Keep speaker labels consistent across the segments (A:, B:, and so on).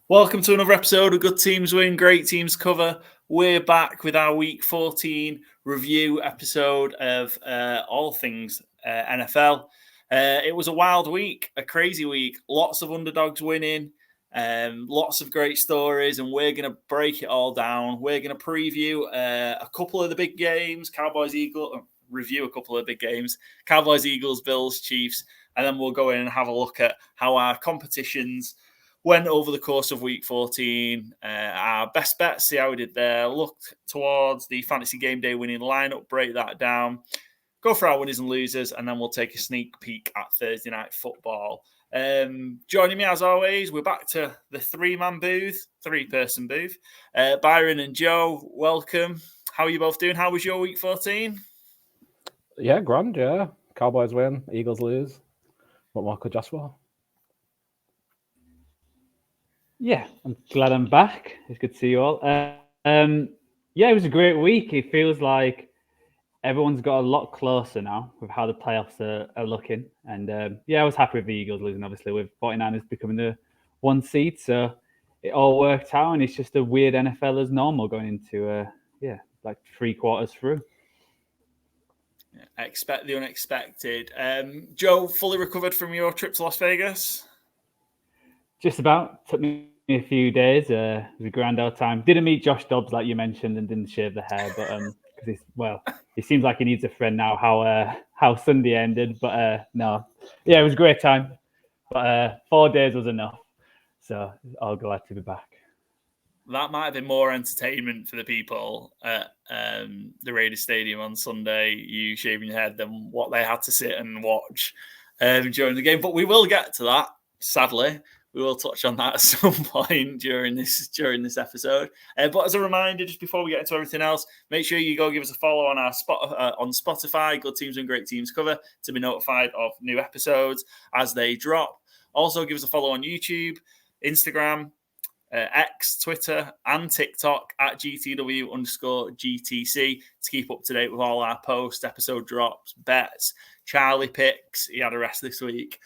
A: Welcome to another episode of Good Teams Win, Great Teams Cover. We're back with our Week 14 review episode of all things NFL. It was a wild week, a crazy week. Lots of underdogs winning, lots of great stories, and we're going to break it all down. We're going to preview a couple of the big games, review a couple of big games, Cowboys, Eagles, Bills, Chiefs, and then we'll go in and have a look at how our competitions went over the course of Week 14. Our best bets, see how we did there. Looked towards the Fantasy Gameday winning lineup, break that down, go for our winners and losers, and then we'll take a sneak peek at Thursday Night Football. Joining me as always, we're back to the three-person booth. Byron and Joe, welcome. How are you both doing? How was your Week 14?
B: Yeah, grand, yeah. Cowboys win, Eagles lose. What more could you ask for?
C: Yeah, I'm glad I'm back. It's good to see you all. Yeah, it was a great week. It feels like everyone's got a lot closer now with how the playoffs are looking. And yeah, I was happy with the Eagles losing, obviously, with 49ers becoming the one seed. So it all worked out, and it's just a weird NFL as normal going into, like 3 quarters through.
A: Expect the unexpected. Joe, fully recovered from your trip to Las Vegas?
C: Just about. Took me a few days. It was a grand old time. Didn't meet Josh Dobbs like you mentioned, and didn't shave the hair, but because he seems like he needs a friend now. How Sunday ended, but no, yeah, it was a great time. But 4 days was enough, so I'll glad to be back.
A: That might have been more entertainment for the people at the Raiders Stadium on Sunday, you shaving your head, than what they had to sit and watch during the game. But we will get to that, sadly. We will touch on that at some point during this episode. But as a reminder, just before we get into everything else, make sure you go give us a follow on our on Spotify, Good Teams and Great Teams Cover, to be notified of new episodes as they drop. Also, give us a follow on YouTube, Instagram, X, Twitter, and TikTok at GTW_GTC to keep up to date with all our post episode drops, bets, Charlie picks. He had a rest this week.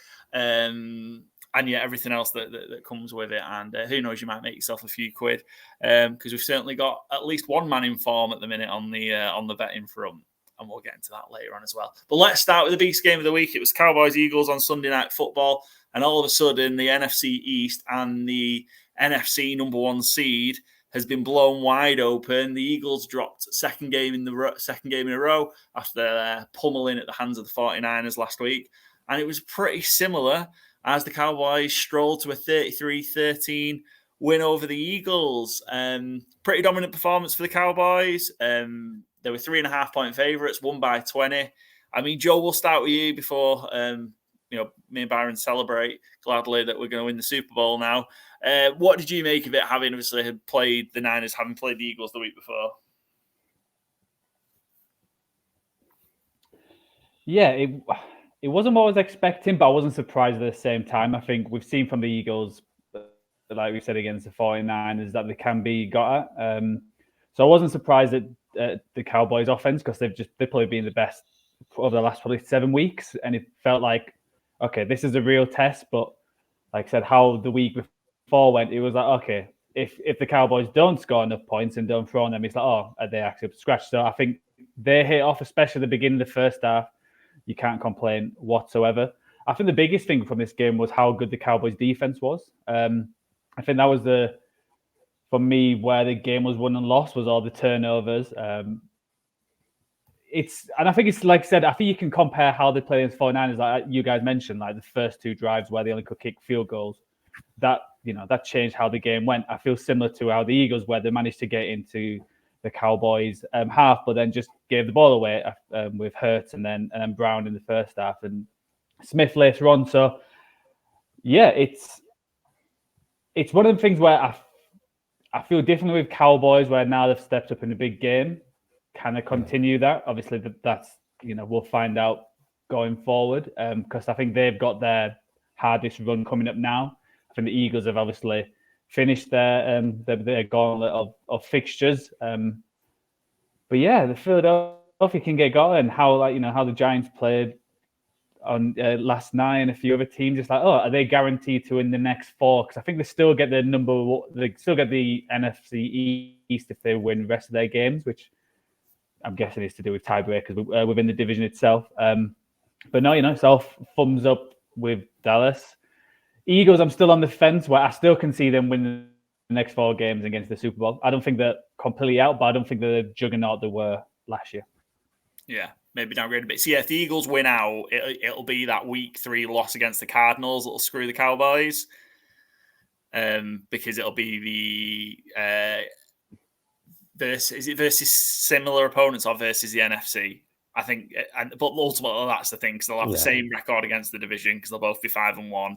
A: And yeah, everything else that comes with it. And who knows, you might make yourself a few quid, because we've certainly got at least one man in form at the minute on the betting front. And we'll get into that later on as well. But let's start with the biggest game of the week. It was Cowboys Eagles on Sunday Night Football. And all of a sudden, the NFC East and the NFC number 1 seed has been blown wide open. The Eagles dropped second game in a row after pummeling at the hands of the 49ers last week. And it was pretty similar as the Cowboys strolled to a 33-13 win over the Eagles. Pretty dominant performance for the Cowboys. They were 3.5-point favourites, won by 20. I mean, Joe, we'll start with you before me and Byron celebrate gladly that we're going to win the Super Bowl now. What did you make of it, having obviously had played the Niners, having played the Eagles the week before?
C: Yeah, it wasn't what I was expecting, but I wasn't surprised at the same time. I think we've seen from the Eagles, like we said against the 49ers, that they can be got at. So I wasn't surprised at the Cowboys offense, because they've probably been the best over the last probably 7 weeks. And it felt like, okay, this is a real test. But like I said, how the week before went, it was like, okay, if the Cowboys don't score enough points and don't throw on them, it's like, oh, are they actually up to scratch? So I think they hit off, especially at the beginning of the first half. You can't complain whatsoever. I think the biggest thing from this game was how good the Cowboys defense was. I think that was for me, where the game was won and lost, was all the turnovers. And I think it's like I said, I think you can compare how they play against 49ers, like you guys mentioned, like the first 2 drives where they only could kick field goals. That changed how the game went. I feel similar to how the Eagles, where they managed to get into the Cowboys half, but then just gave the ball away with Hurts and then Brown in the first half and Smith later on. So yeah, it's one of the things where I feel differently with Cowboys, where now they've stepped up in a big game. Can they continue that? Obviously, that's we'll find out going forward, because I think they've got their hardest run coming up now. I think the Eagles have obviously finished their gauntlet of fixtures. But yeah, the Philadelphia can get going. How the Giants played, on last night and a few other teams. It's like, oh, are they guaranteed to win the next 4? Because I think they still get the NFC East if they win the rest of their games, which I'm guessing is to do with tiebreakers within the division itself. But no, it's all thumbs up with Dallas. Eagles, I'm still on the fence where I still can see them win the next 4 games against the Super Bowl. I don't think they're completely out, but I don't think they're the juggernaut they were last year.
A: Yeah, maybe downgrade a bit. So yeah, if the Eagles win out, it'll be that week 3 loss against the Cardinals that'll screw the Cowboys. Because it'll be the versus similar opponents or versus the NFC. I think, but ultimately that's the thing because they'll have the same record against the division because they'll both be 5-1.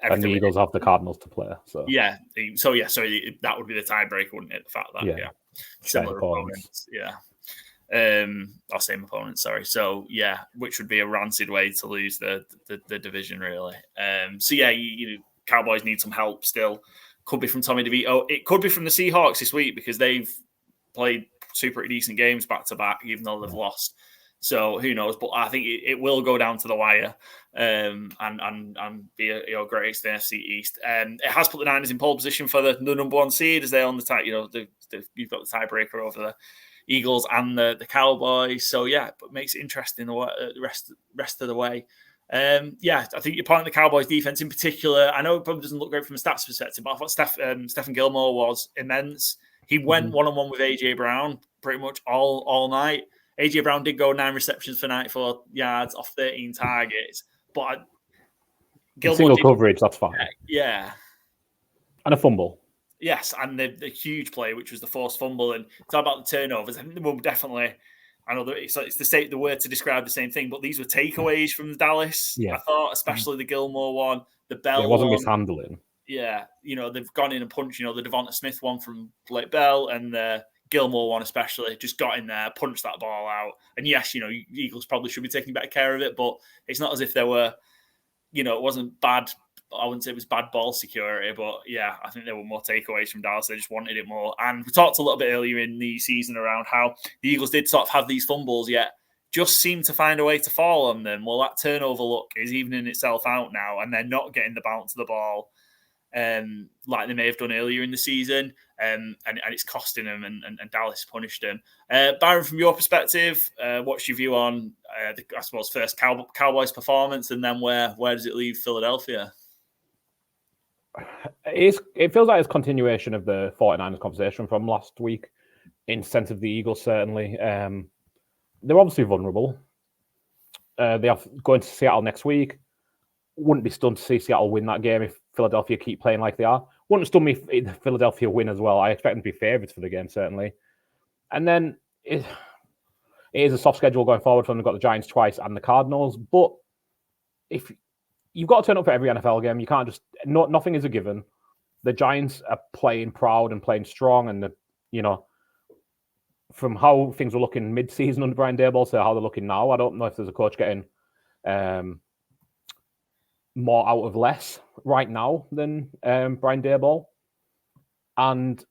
B: And the Eagles have the Cardinals to play. So
A: sorry, that would be the tiebreaker, wouldn't it? The fact that similar opponents, or same opponents. Sorry. So which would be a rancid way to lose the division, really. Cowboys need some help still. Could be from Tommy DeVito. It could be from the Seahawks this week because they've played super decent games back to back, even though they've lost. So who knows? But I think it will go down to the wire and be a great race to the NFC East. It has put the Niners in pole position for the number 1 seed as they're on the tie. You've got the tiebreaker over the Eagles and the Cowboys. So but makes it interesting the rest of the way. I think your point on the Cowboys defense in particular, I know it probably doesn't look great from a stats perspective, but I thought Stephen Gilmore was immense. He went one-on-one with AJ Brown pretty much all night. AJ Brown did go 9 receptions for 94 yards off 13 targets, but
B: Gilmore single coverage, that's fine.
A: Yeah. And
B: a fumble.
A: Yes, and the huge play, which was the forced fumble. And talk about the turnovers. I think they were definitely, I know that it's the word to describe the same thing, but these were takeaways from Dallas. I thought, especially the Gilmore one, the Bell
B: it wasn't
A: one.
B: Mishandling.
A: Yeah, they've gone in and punched, the Devonta Smith one from Blake Bell and the Gilmore one especially, just got in there, punched that ball out. And yes, Eagles probably should be taking better care of it, but it's not as if there were, it wasn't bad. I wouldn't say it was bad ball security, but I think there were more takeaways from Dallas. They just wanted it more. And we talked a little bit earlier in the season around how the Eagles did sort of have these fumbles, yet just seem to find a way to fall on them. Well, that turnover luck is evening itself out now, and they're not getting the bounce of the ball like they may have done earlier in the season, and it's costing them, and Dallas punished them. Byron, from your perspective, what's your view on, I suppose, first Cowboys performance, and then where does it leave Philadelphia?
B: It feels like it's continuation of the 49ers conversation from last week, in sense of the Eagles, certainly. They're obviously vulnerable. They have going to Seattle next week. Wouldn't be stunned to see Seattle win that game if Philadelphia keep playing like they are. Wouldn't stun me if Philadelphia win as well. I expect them to be favourites for the game, certainly. And then it is a soft schedule going forward for them. They've got the Giants twice and the Cardinals. But if you've got to turn up for every NFL game, you can't just... nothing is a given. The Giants are playing proud and playing strong, and from how things were looking mid-season under Brian Daboll to how they're looking now, I don't know if there's a coach getting more out of less right now than Brian Daboll. And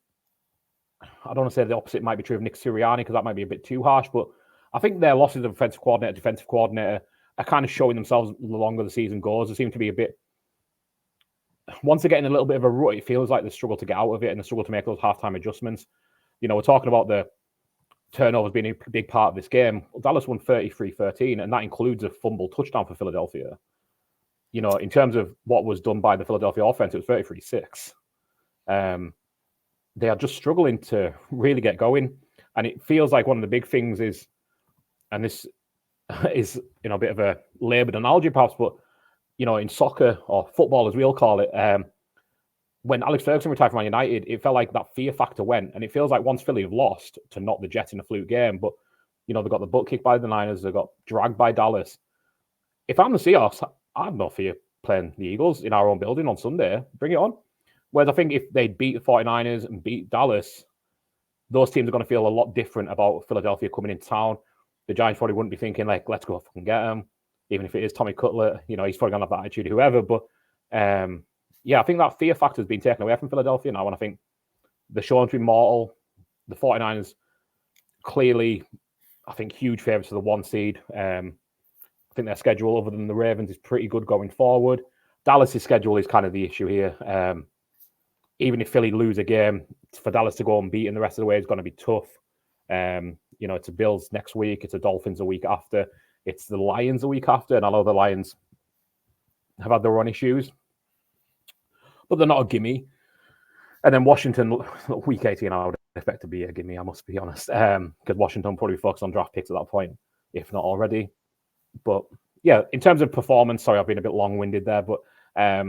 B: I don't want to say the opposite might be true of Nick Sirianni, because that might be a bit too harsh, but I think their losses of offensive coordinator are kind of showing themselves the longer the season goes. They seem to be a bit... Once they're getting a little bit of a rut, it feels like they struggle to get out of it and they struggle to make those halftime adjustments. We're talking about the turnovers being a big part of this game. Dallas won 33-13, and that includes a fumble touchdown for Philadelphia. In terms of what was done by the Philadelphia offense, it was 33-6. They are just struggling to really get going. And it feels like one of the big things is, and this is, a bit of a laboured analogy perhaps, but, in soccer, or football as we'll call it, when Alex Ferguson retired from Man United, it felt like that fear factor went. And it feels like once Philly have lost, to knock the Jets in a fluke game, but, they got the butt kicked by the Niners, they got dragged by Dallas. If I'm the Seahawks, I have no fear playing the Eagles in our own building on Sunday. Bring it on. Whereas I think if they beat the 49ers and beat Dallas, those teams are going to feel a lot different about Philadelphia coming into town. The Giants probably wouldn't be thinking, let's go fucking get them. Even if it is Tommy Cutler, he's probably going to have that attitude, whoever. But, I think that fear factor has been taken away from Philadelphia now. And I think they're shown to be mortal. The 49ers, clearly, I think, huge favourites for the 1 seed. I think their schedule, other than the Ravens, is pretty good going forward. Dallas' schedule is kind of the issue here. Even if Philly lose a game, for Dallas to go unbeaten the rest of the way is going to be tough. It's a Bills next week. It's a Dolphins a week after. It's the Lions a week after. And I know the Lions have had their own issues, but they're not a gimme. And then Washington, week 18, I would expect to be a gimme, I must be honest. Because Washington probably focus on draft picks at that point, if not already. But yeah, in terms of performance, sorry, I've been a bit long-winded there, but I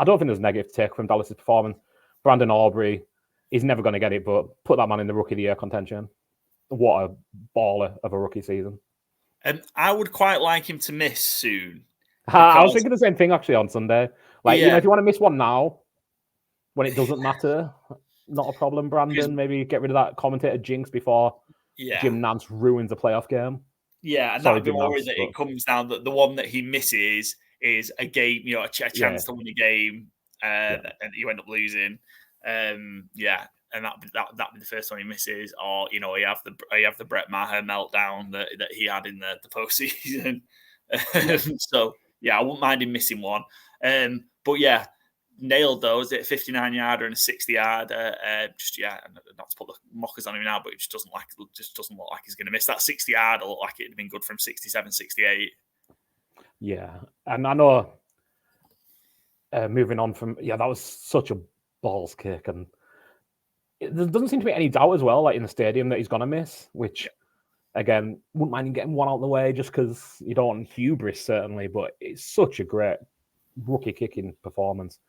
B: don't think there's a negative to take from Dallas' performance. Brandon Aubrey is never going to get it, but put that man in the Rookie of the Year contention. What a baller of a rookie season.
A: I would quite like him to miss soon.
B: I was thinking the same thing actually on Sunday. Like, if you want to miss one now, when it doesn't matter, not a problem, Brandon. Maybe get rid of that commentator jinx before Jim Nantz ruins a playoff game.
A: Yeah, and that would be more that it comes down that the one that he misses is a game, a chance to win a game, and you end up losing. And that'd be the first one he misses, or you have the Brett Maher meltdown that he had in the postseason. So I wouldn't mind him missing one. But nailed those at 59-yarder and a 60-yarder. Not to put the mockers on him now, but it just doesn't look like he's going to miss that 60-yarder. Look like it'd been good from 67, 68.
B: Yeah, and I know. Moving on from that was such a balls kick, and there doesn't seem to be any doubt as well, like in the stadium, that he's going to miss. Which, again, wouldn't mind him getting one out of the way just because you don't want hubris, certainly. But it's such a great rookie kicking performance.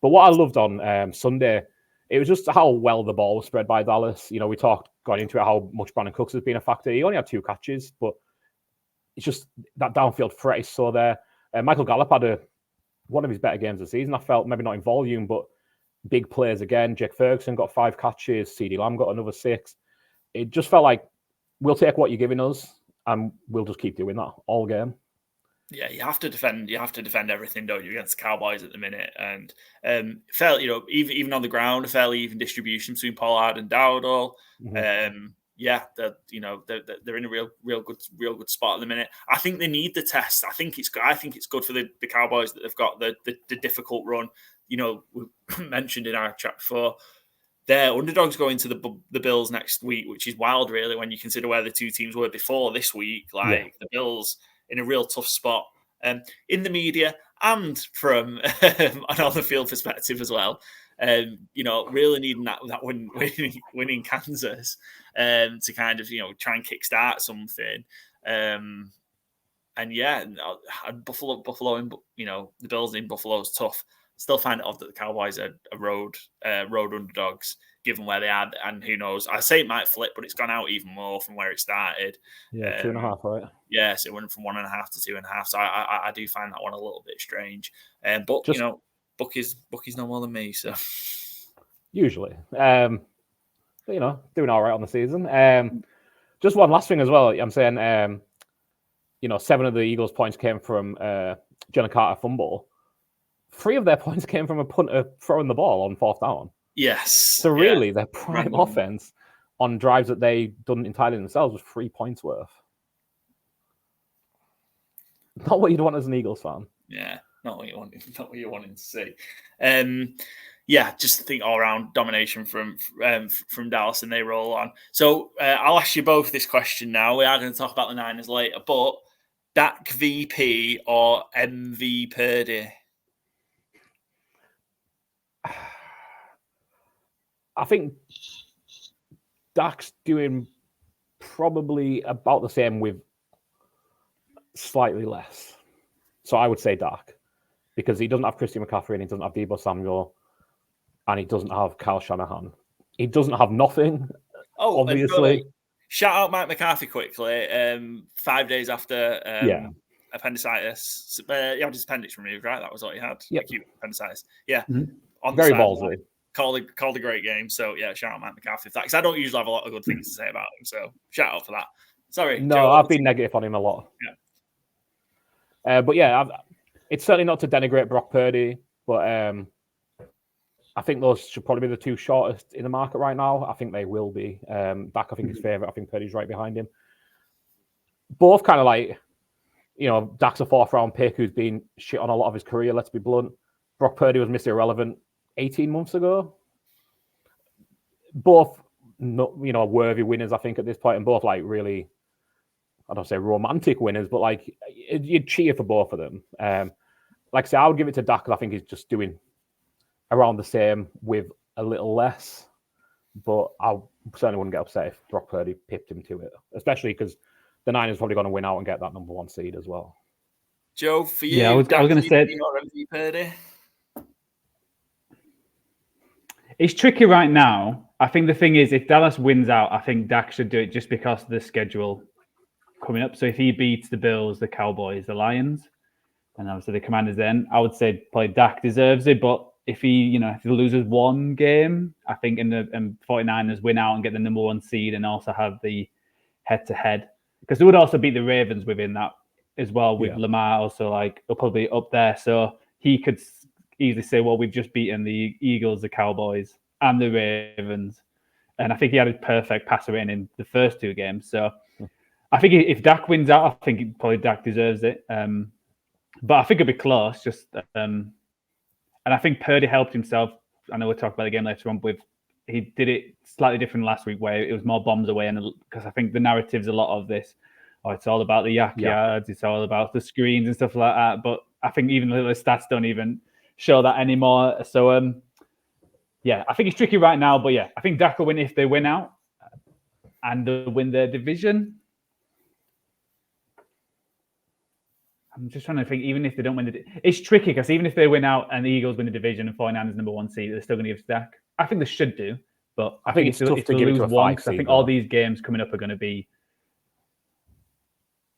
B: But what I loved on Sunday, it was just how well the ball was spread by Dallas. We talked going into it how much Brandon Cooks has been a factor. He only had 2 catches, but it's just that downfield threat is so there. Michael Gallup had one of his better games of the season. I felt maybe not in volume, but big plays again. Jake Ferguson got 5 catches. CeeDee Lamb got another 6. It just felt like we'll take what you're giving us and we'll just keep doing that all game.
A: Yeah, you have to defend. You have to defend everything, don't you, against the Cowboys at the minute? And fairly, even on the ground, a fairly even distribution between Pollard and Dowdle. Mm-hmm. They're in a real good spot at the minute. I think they need the test. I think it's good for the Cowboys that they've got the difficult run. We mentioned in our chat before, they're underdogs going to the Bills next week, which is wild, really, when you consider where the two teams were before this week. The Bills in a real tough spot in the media and from an on-the-field perspective as well. Really needing that win in Kansas to kind of, try and kickstart something. Buffalo, the Bills in Buffalo is tough. Still find it odd that the Cowboys are road underdogs, given where they are, and who knows? I say it might flip, but it's gone out even more from where it started.
B: Yeah, 2.5, right?
A: Yes, it went from 1.5 to 2.5. So I do find that one a little bit strange. But Bucky's no more than me, so
B: usually, doing all right on the season. Just one last thing as well. I'm saying, 7 of the Eagles' points came from Jalen Carter fumble. 3 of their points came from a punter throwing the ball on 4th down.
A: Yes.
B: So really, their prime offense on drives that they done entirely themselves was 3 points worth. Not what you'd want as an Eagles fan.
A: Yeah, not what you're wanting to see. Just think all around domination from Dallas, and they roll on. So I'll ask you both this question now. We are going to talk about the Niners later, but Dak VP or MV Purdy?
B: I think Dak's doing probably about the same with slightly less. So I would say Dak, because he doesn't have Christian McCaffrey and he doesn't have Deebo Samuel and he doesn't have Kyle Shanahan. He doesn't have nothing, obviously.
A: Shout out Mike McCarthy quickly. 5 days after appendicitis. He had his appendix removed, right? That was what he had.
B: Yep.
A: Acute appendicitis. Yeah.
B: Mm-hmm. Very ballsy.
A: Called a great game. So, shout out Mike McCarthy for that. Because I don't usually have a lot of good things to say about him. So, shout out for that. Sorry.
B: No, Joe, I've been negative on him a lot.
A: Yeah.
B: It's certainly not to denigrate Brock Purdy, but I think those should probably be the 2 shortest in the market right now. I think they will be. Dak, I think, is favourite. I think Purdy's right behind him. Both kind of like Dak's a 4th-round pick who's been shit on a lot of his career, let's be blunt. Brock Purdy was Mr. Irrelevant 18 months ago. Both, worthy winners, I think, at this point, and both, like, really, I don't say romantic winners, but, like, you'd cheer for both of them. Like I say, I would give it to Dak because I think he's just doing around the same with a little less. But I certainly wouldn't get upset if Brock Purdy pipped him to it, especially because the Niners probably going to win out and get that number 1 seed as well.
A: Joe, for you,
C: I was going to say
A: MVP Purdy.
C: It's tricky right now. I think the thing is, if Dallas wins out, I think Dak should do it just because of the schedule coming up. So if he beats the Bills, the Cowboys, the Lions, and obviously the Commanders, then I would say probably Dak deserves it. But if he loses one game, I think in the 49ers win out and get the number 1 seed and also have the head-to-head, because they would also beat the Ravens within that as well with Lamar also, like, they'll probably up there. So he could easily say, well, we've just beaten the Eagles, the Cowboys, and the Ravens. And I think he had a perfect passer in the first 2 games. So I think if Dak wins out, I think probably Dak deserves it. But I think it'll be close. And I think Purdy helped himself. I know we'll talk about the game later on, he did it slightly different last week where it was more bombs away. And because I think the narrative's a lot of this, it's all about the yak yards, it's all about the screens and stuff like that. But I think even the stats don't even show that anymore. So, I think it's tricky right now. But I think Dak will win if they win out and they'll win their division. I'm just trying to think, even if they don't win it's tricky because even if they win out and the Eagles win the division and 49ers number 1 seed, they're still going to give Dak. I think they should do, but I think it's tough to give lose one because I think all these games coming up are going to be.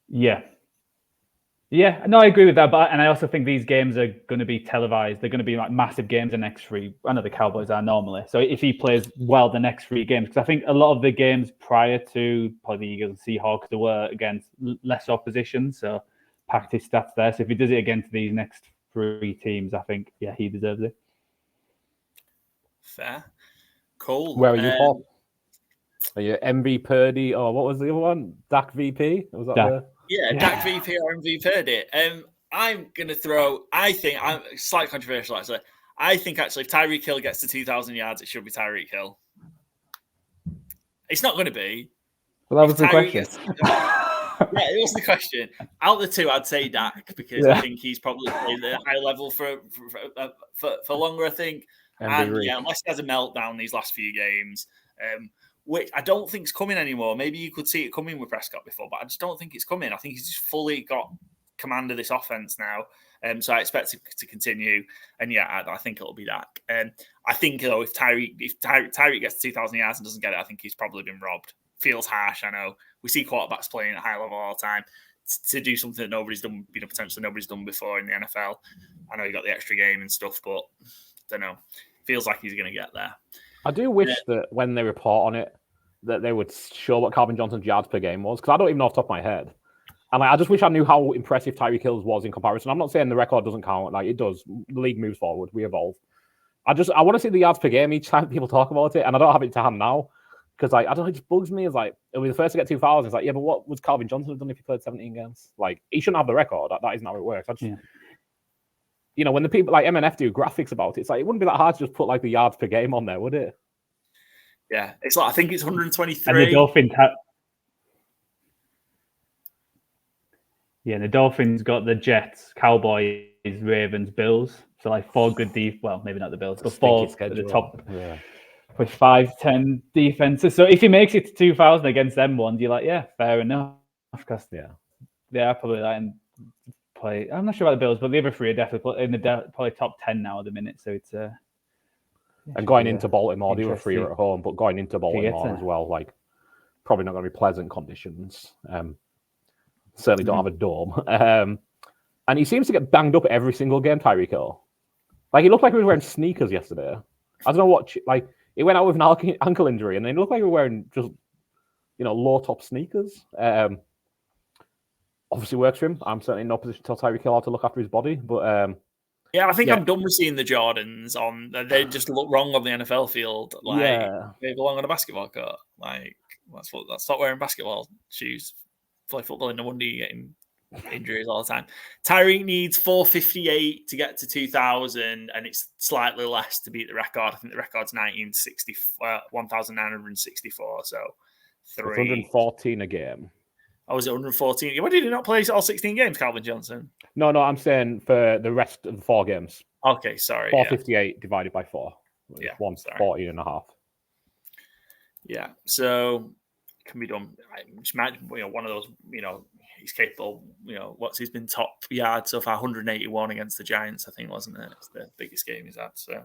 C: Yeah, no, I agree with that. And I also think these games are going to be televised. They're going to be like massive games the next 3. I know the Cowboys are normally. So if he plays well the next 3 games, because I think a lot of the games prior to probably the Eagles and Seahawks, they were against less opposition. So packed his stats there. So if he does it against these next 3 teams, I think, he deserves it.
A: Fair. Cool.
B: Where are you, Paul? Are you MV Purdy or what was the other one? Dak VP? Was that
C: Dak.
A: Dak VP or MV Purdy. I'm going to throw, I think, I'm slightly controversial actually. I think actually if Tyreek Hill gets to 2,000 yards, it should be Tyreek Hill. It's not going to be.
C: Well, that was the question.
A: It was the question. Out of the 2, I'd say Dak because I think he's probably played at a high level for longer, I think. And unless he has a meltdown these last few games, which I don't think is coming anymore. Maybe you could see it coming with Prescott before, but I just don't think it's coming. I think he's just fully got command of this offense now. So I expect it to continue. And I think it'll be Dak. I think though, if Tyreek gets 2,000 yards and doesn't get it, I think he's probably been robbed. Feels harsh, I know. We see quarterbacks playing at a high level all the time to do something that nobody's done, potentially nobody's done before in the NFL. I know he got the extra game and stuff, but I don't know. Feels like he's going to get there.
B: I do wish that when they report on it, that they would show what Calvin Johnson's yards per game was, because I don't even know off the top of my head. And I just wish I knew how impressive Tyreek Hill was in comparison. I'm not saying the record doesn't count. Like, it does. The league moves forward. We evolve. I want to see the yards per game each time people talk about it, and I don't have it to hand now. Because I don't know, it just bugs me. It's like, it'll be the first to get 2,000. It's like, but what would Calvin Johnson have done if he played 17 games? Like, he shouldn't have the record. That isn't how it works. When the people like MNF do graphics about it, it's like, it wouldn't be that hard to just put like the yards per game on there, would it?
A: Yeah, it's like, I think it's 123.
C: And the Dolphins the Dolphins got the Jets, Cowboys, Ravens, Bills. So like 4 good well, maybe not the Bills, but 4 at the top. Yeah. With 5-10 defenses. So if he makes it to 2,000 against them ones, you're like, fair enough. Because they are probably like play. I'm not sure about the Bills, but the other 3 are definitely in the probably top 10 now at the minute. So it's
B: and going into Baltimore, the other 3 are at home, but going into Baltimore as well, like probably not going to be pleasant conditions. Certainly don't have a dome. And he seems to get banged up every single game, Tyreek Hill. Like, he looked like he was wearing sneakers yesterday. I don't know what, he went out with an ankle injury, and then it looked like he was wearing just, low top sneakers. Obviously works for him. I'm certainly in no position to tell Tyreek Hill how to look after his body, but
A: I think I'm done with seeing the Jordans on. They just look wrong on the NFL field. They belong on a basketball court. Like, stop wearing basketball shoes. Play football in no wonder you get him injuries all the time. Tyreek needs 458 to get to 2,000, and it's slightly less to beat the record. I think the record's 1,964. So
B: It's 114 a game.
A: Oh, was it 114? Why did he not play all 16 games, Calvin Johnson?
B: No, I'm saying for the rest of the 4 games.
A: Okay, sorry.
B: 458 divided by 4.
A: Yeah,
B: 114 and a half.
A: Yeah, so it can be done. Just imagine, one of those, he's capable. He's been top yard so far, 181 against the Giants, I think, wasn't it? It's the biggest game he's had. So,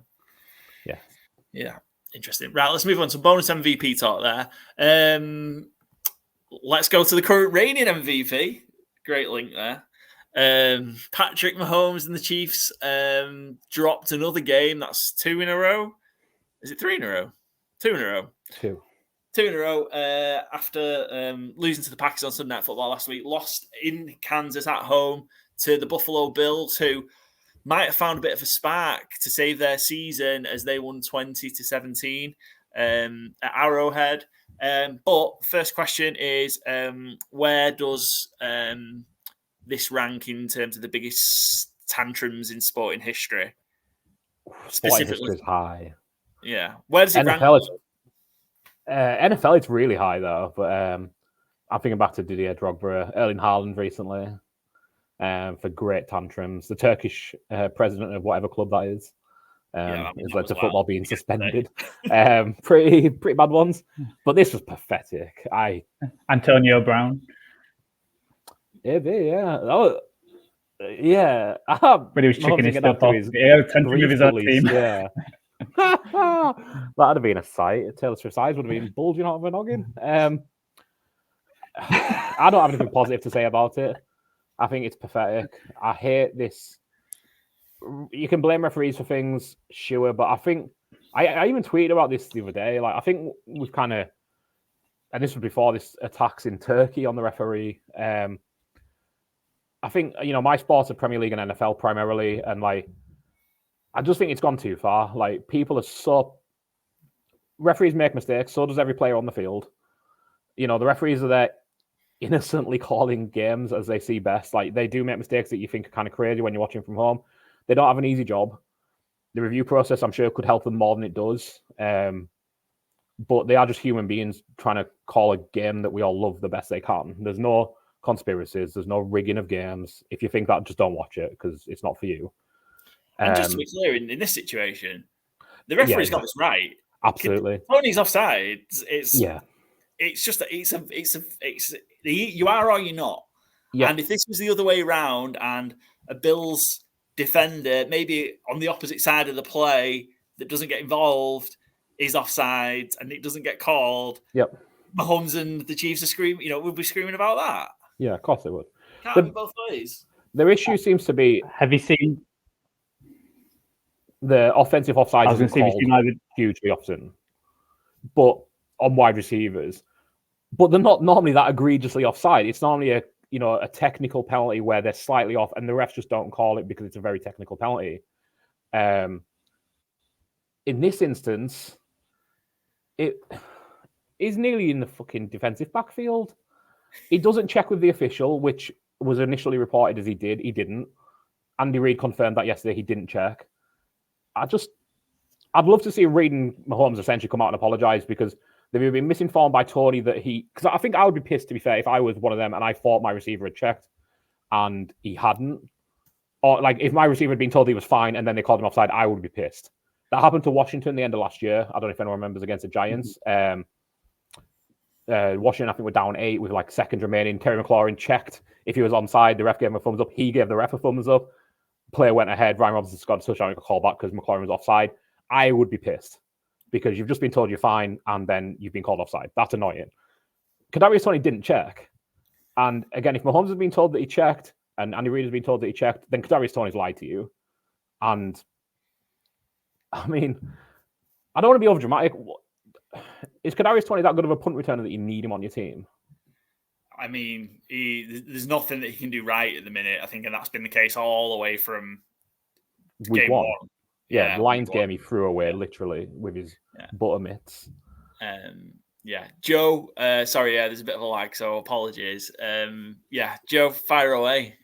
A: yeah, interesting. Right, let's move on to bonus MVP talk there. Let's go to the current reigning MVP. Great link there. Patrick Mahomes and the Chiefs dropped another game. That's 2 in a row. Is it 3 in a row? 2 in a row.
B: 2
A: in a row after losing to the Packers on Sunday Night Football last week. Lost in Kansas at home to the Buffalo Bills, who might have found a bit of a spark to save their season as they won 20-17 at Arrowhead. But first question is, where does this rank in terms of the biggest tantrums in sporting history?
B: Sporting history is high.
A: Yeah. Where does it
B: NFL
A: rank?
B: NFL, it's really high, though. But I'm thinking back to Didier Drogba, Erling Haaland recently for great tantrums. The Turkish president of whatever club that is. It's led to football being suspended. Pretty bad ones. But this was pathetic.
C: Antonio Brown.
B: Yeah. Yeah.
C: But he was checking his stuff off. Tantrums with his own team.
B: Yeah. That'd have been a sight. Taylor Swift's eyes would have been bulging out of her noggin. I don't have anything positive to say about it. I think it's pathetic. I hate this. You can blame referees for things, sure, but I think I even tweeted about this the other day. Like, I think we've kind of, and this was before this attacks in Turkey on the referee. I think my sports are Premier League and NFL primarily, and like, I just think it's gone too far. Like, referees make mistakes. So does every player on the field. The referees are there innocently calling games as they see best. Like, they do make mistakes that you think are kind of crazy when you're watching from home. They don't have an easy job. The review process, I'm sure, could help them more than it does. But they are just human beings trying to call a game that we all love the best they can. There's no conspiracies. There's no rigging of games. If you think that, just don't watch it because it's not for you.
A: And just to be clear, in this situation, the referee's got this right.
B: Absolutely.
A: Tony's offside. It's you are or you're not. Yeah. And if this was the other way around and a Bills defender, maybe on the opposite side of the play that doesn't get involved, is offside and it doesn't get called.
B: Yep.
A: Mahomes and the Chiefs are screaming. We'll be screaming about that.
B: Yeah, of course they would.
A: Can't be both ways.
B: Their issue seems to be.
C: Have you seen?
B: The offensive offside isn't called hugely often, but on wide receivers. But they're not normally that egregiously offside. It's normally a technical penalty where they're slightly off, and the refs just don't call it because it's a very technical penalty. In this instance, it is nearly in the fucking defensive backfield. He doesn't check with the official, which was initially reported as he did. He didn't. Andy Reid confirmed that yesterday. He didn't check. I'd love to see Reid and Mahomes essentially come out and apologize because they've been misinformed by Tony because I think I would be pissed, to be fair, if I was one of them and I thought my receiver had checked and he hadn't. Or like if my receiver had been told he was fine and then they called him offside, I would be pissed. That happened to Washington the end of last year. I don't know if anyone remembers against the Giants. Washington, I think, were down 8 with like seconds remaining. Terry McLaurin checked if he was onside. The ref gave him a thumbs up. He gave the ref a thumbs up. Player went ahead. Ryan Robinson got a touchdown and got called back because McLaurin was offside. I would be pissed because you've just been told you're fine and then you've been called offside. That's annoying. Kadarius Toney didn't check. And again, if Mahomes has been told that he checked and Andy Reid has been told that he checked, then Kadarius Toney's lied to you. And I mean, I don't want to be overdramatic. Is Kadarius Toney that good of a punt returner that you need him on your team?
A: I mean, there's nothing that he can do right at the minute, I think, and that's been the case all the way from
B: week one. Yeah, the Lions
A: game
B: he threw away literally with his butter mitts.
A: Yeah, Joe. Sorry, there's a bit of a lag, so apologies. Joe, fire away.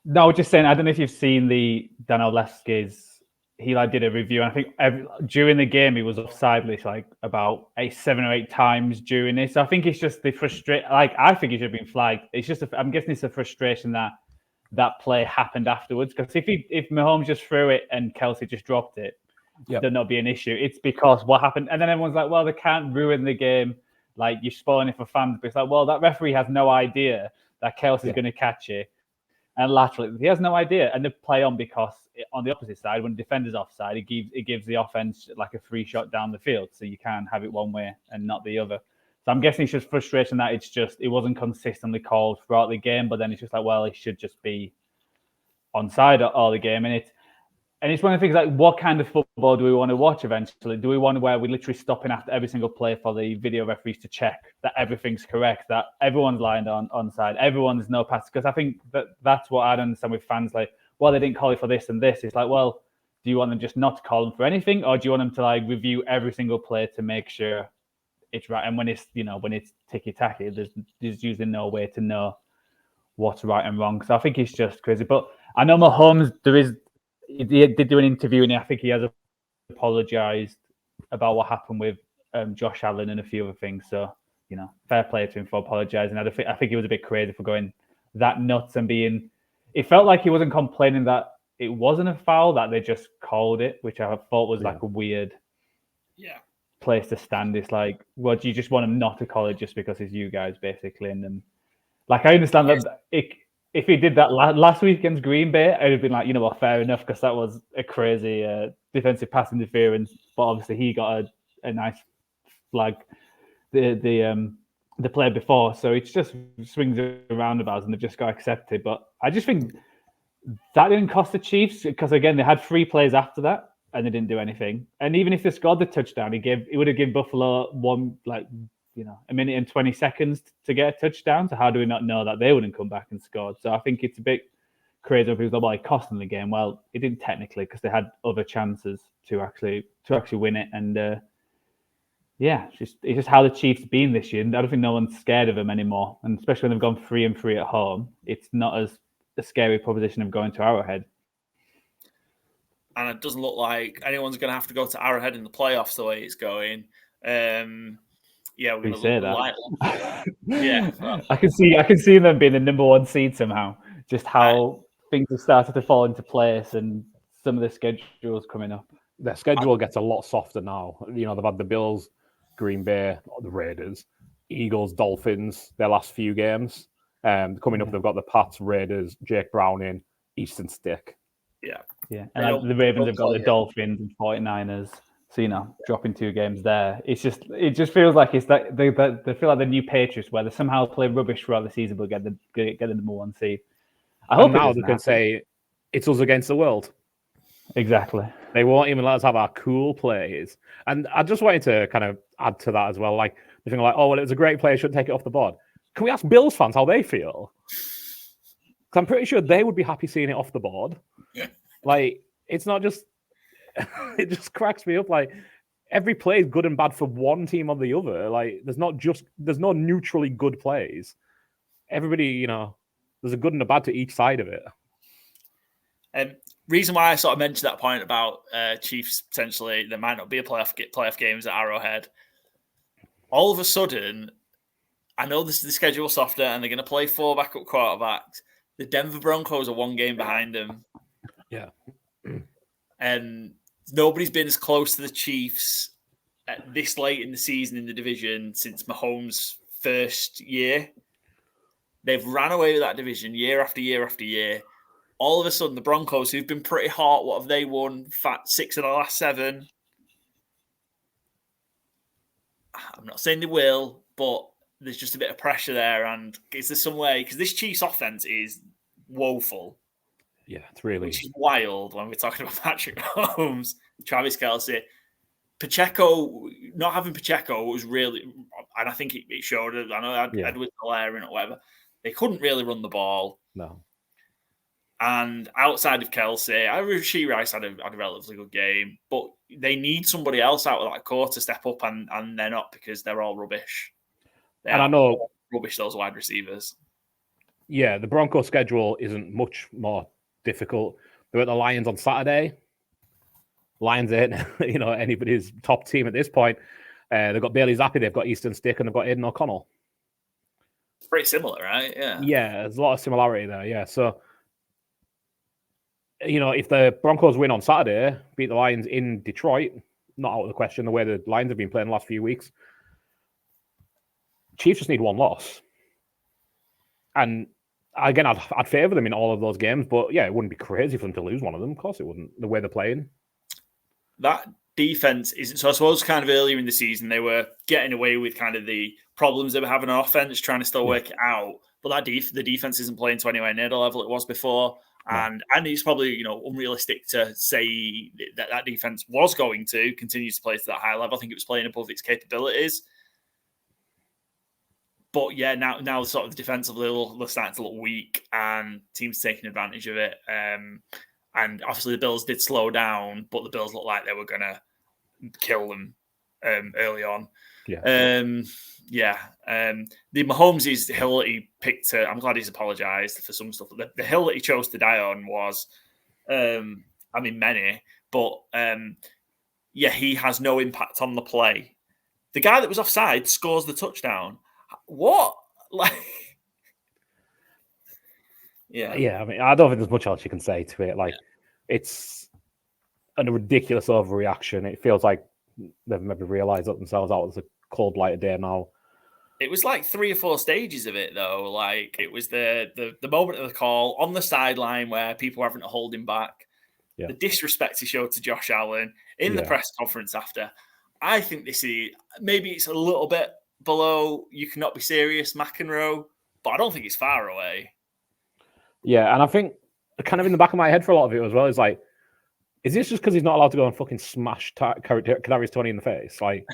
C: No, just saying. I don't know if you've seen the Dan Oleski's. He did a review, and I think during the game he was offside list about 7 or 8 times during this. So I think it's just the frustration. I think he should have been flagged. It's just I'm guessing it's a frustration that play happened afterwards. Because if Mahomes just threw it and Kelsey just dropped it, there'd not be an issue. It's because what happened, and then everyone's like, "Well, they can't ruin the game. You're spoiling it for fans." But it's like, well, that referee has no idea that Kelsey's going to catch it. And laterally, he has no idea. And they play on because on the opposite side, when the defender's offside, it gives the offense a free shot down the field. So you can't have it one way and not the other. So I'm guessing it's just frustration that it wasn't consistently called throughout the game. But then it's just it should just be onside all the game. And it's one of the things what kind of football do we want to watch eventually? Do we want to where we're literally stopping after every single play for the video referees to check that everything's correct, that everyone's lined onside, everyone's no pass? Because I think that's what I don't understand with fans. They didn't call it for this and this. It's well, do you want them just not to call them for anything, or do you want them to review every single play to make sure it's right? And when it's ticky tacky, there's usually no way to know what's right and wrong. So I think it's just crazy. But I know Mahomes, he did do an interview, and I think he has apologized about what happened with Josh Allen and a few other things. So, fair play to him for apologizing. I think he was a bit crazy for going that nuts and it felt like he wasn't complaining that it wasn't a foul, that they just called it, which I thought was a weird place to stand. It's well, do you just want him not to call it just because it's you guys, basically? And I understand that if he did that last week against Green Bay, I'd have been fair enough, because that was a crazy defensive pass interference. But obviously, he got a nice flag the play before, so it just swings and roundabouts, and they've just got accepted. But I just think that didn't cost the Chiefs, because again, they had 3 plays after that, and they didn't do anything. And even if they scored the touchdown, it would have given Buffalo a minute and 20 seconds to get a touchdown. So how do we not know that they wouldn't come back and score? So I think it's a bit crazy when people say, it cost them the game. Well, it didn't technically, because they had other chances to actually win it. And it's just how the Chiefs been this year. I don't think no one's scared of them anymore. And especially when they've gone 3-3 at home, it's not as a scary proposition of going to Arrowhead.
A: And it doesn't look like anyone's going to have to go to Arrowhead in the playoffs the way it's going. We're going to say that. Yeah, well.
C: I can see them being the number 1 seed somehow. Just how things have started to fall into place, and some of the schedules coming up.
B: Their schedule gets a lot softer now. They've had the Bills, Green Bay, the Raiders, Eagles, Dolphins. Their last few games. Coming up, they've got the Pats, Raiders, Jake Browning, Eastern Stick.
C: Yeah, and the Ravens have got the Dolphins and 49ers. So, dropping 2 games there. It just feels like it's that they feel like the new Patriots, where they somehow play rubbish throughout the season but get the number 1 seed. I hope
B: now they can say it's us against the world.
C: Exactly.
B: They won't even let us have our cool plays. And I just wanted to kind of add to that as well. The thing it was a great play, shouldn't take it off the board. Can we ask Bills fans how they feel? Because I'm pretty sure they would be happy seeing it off the board.
A: Yeah.
B: It's not just... it just cracks me up. Every play is good and bad for one team or the other. There's no neutrally good plays. Everybody, there's a good and a bad to each side of it.
A: Reason why I sort of mentioned that point about Chiefs potentially there might not be a playoff games at Arrowhead. All of a sudden, I know the schedule softer and they're going to play 4 backup quarterbacks. The Denver Broncos are 1 game behind them.
B: Yeah.
A: And nobody's been as close to the Chiefs at this late in the season in the division since Mahomes' first year. They've ran away with that division year after year after year. All of a sudden, the Broncos, who've been pretty hot, what have they won? 6 of the last 7. I'm not saying they will, but there's just a bit of pressure there. And is there some way? Because this Chiefs offense is woeful.
B: Yeah, it's really...
A: Which is wild when we're talking about Patrick Mahomes, Travis Kelce. Pacheco, not having Pacheco was really... And I think it showed it. I know Edwards-Helaire in or whatever. They couldn't really run the ball.
B: No.
A: And outside of Kelsey, Rashee Rice had a relatively good game, but they need somebody else out of that core to step up, and they're not, because they're all rubbish.
B: I know
A: rubbish, those wide receivers.
B: Yeah, the Broncos schedule isn't much more difficult. They're at the Lions on Saturday. Lions ain't, anybody's top team at this point. They've got Bailey Zappi, they've got Easton Stick, and they've got Aiden O'Connell.
A: It's pretty similar, right? Yeah.
B: Yeah, there's a lot of similarity there, yeah. So, if the Broncos win on Saturday, beat the Lions in Detroit, not out of the question, the way the Lions have been playing the last few weeks, Chiefs just need one loss. And again, I'd favour them in all of those games, but yeah, it wouldn't be crazy for them to lose one of them. Of course it wouldn't, the way they're playing.
A: That defense isn't. So I suppose kind of earlier in the season, they were getting away with kind of the problems they were having on offense, trying to still work it out. But the defense isn't playing to anywhere near the level it was before. And it's probably, unrealistic to say that defense was going to continue to play to that high level. I think it was playing above its capabilities. But yeah, now sort of defensively they're starting to look weak, and teams taking advantage of it. And obviously the Bills did slow down, but the Bills looked like they were going to kill them early on. The Mahomes' hill that he picked, I'm glad he's apologised for some stuff. The hill that he chose to die on was, many, but he has no impact on the play. The guy that was offside scores the touchdown. What?
B: Yeah, I don't think there's much else you can say to it. It's a ridiculous overreaction. It feels like they've maybe realised that themselves out as a cold light of day now.
A: It was like 3 or 4 stages of it, though. Like, it was the moment of the call on the sideline where people were having to hold him back. Yeah. The disrespect he showed to Josh Allen in the press conference after. I think this is, maybe it's a little bit below you cannot be serious McEnroe, but I don't think it's far away.
B: Yeah, and I think kind of in the back of my head for a lot of it as well is like, is this just because he's not allowed to go and fucking smash Kadarius Toney in the face? Like,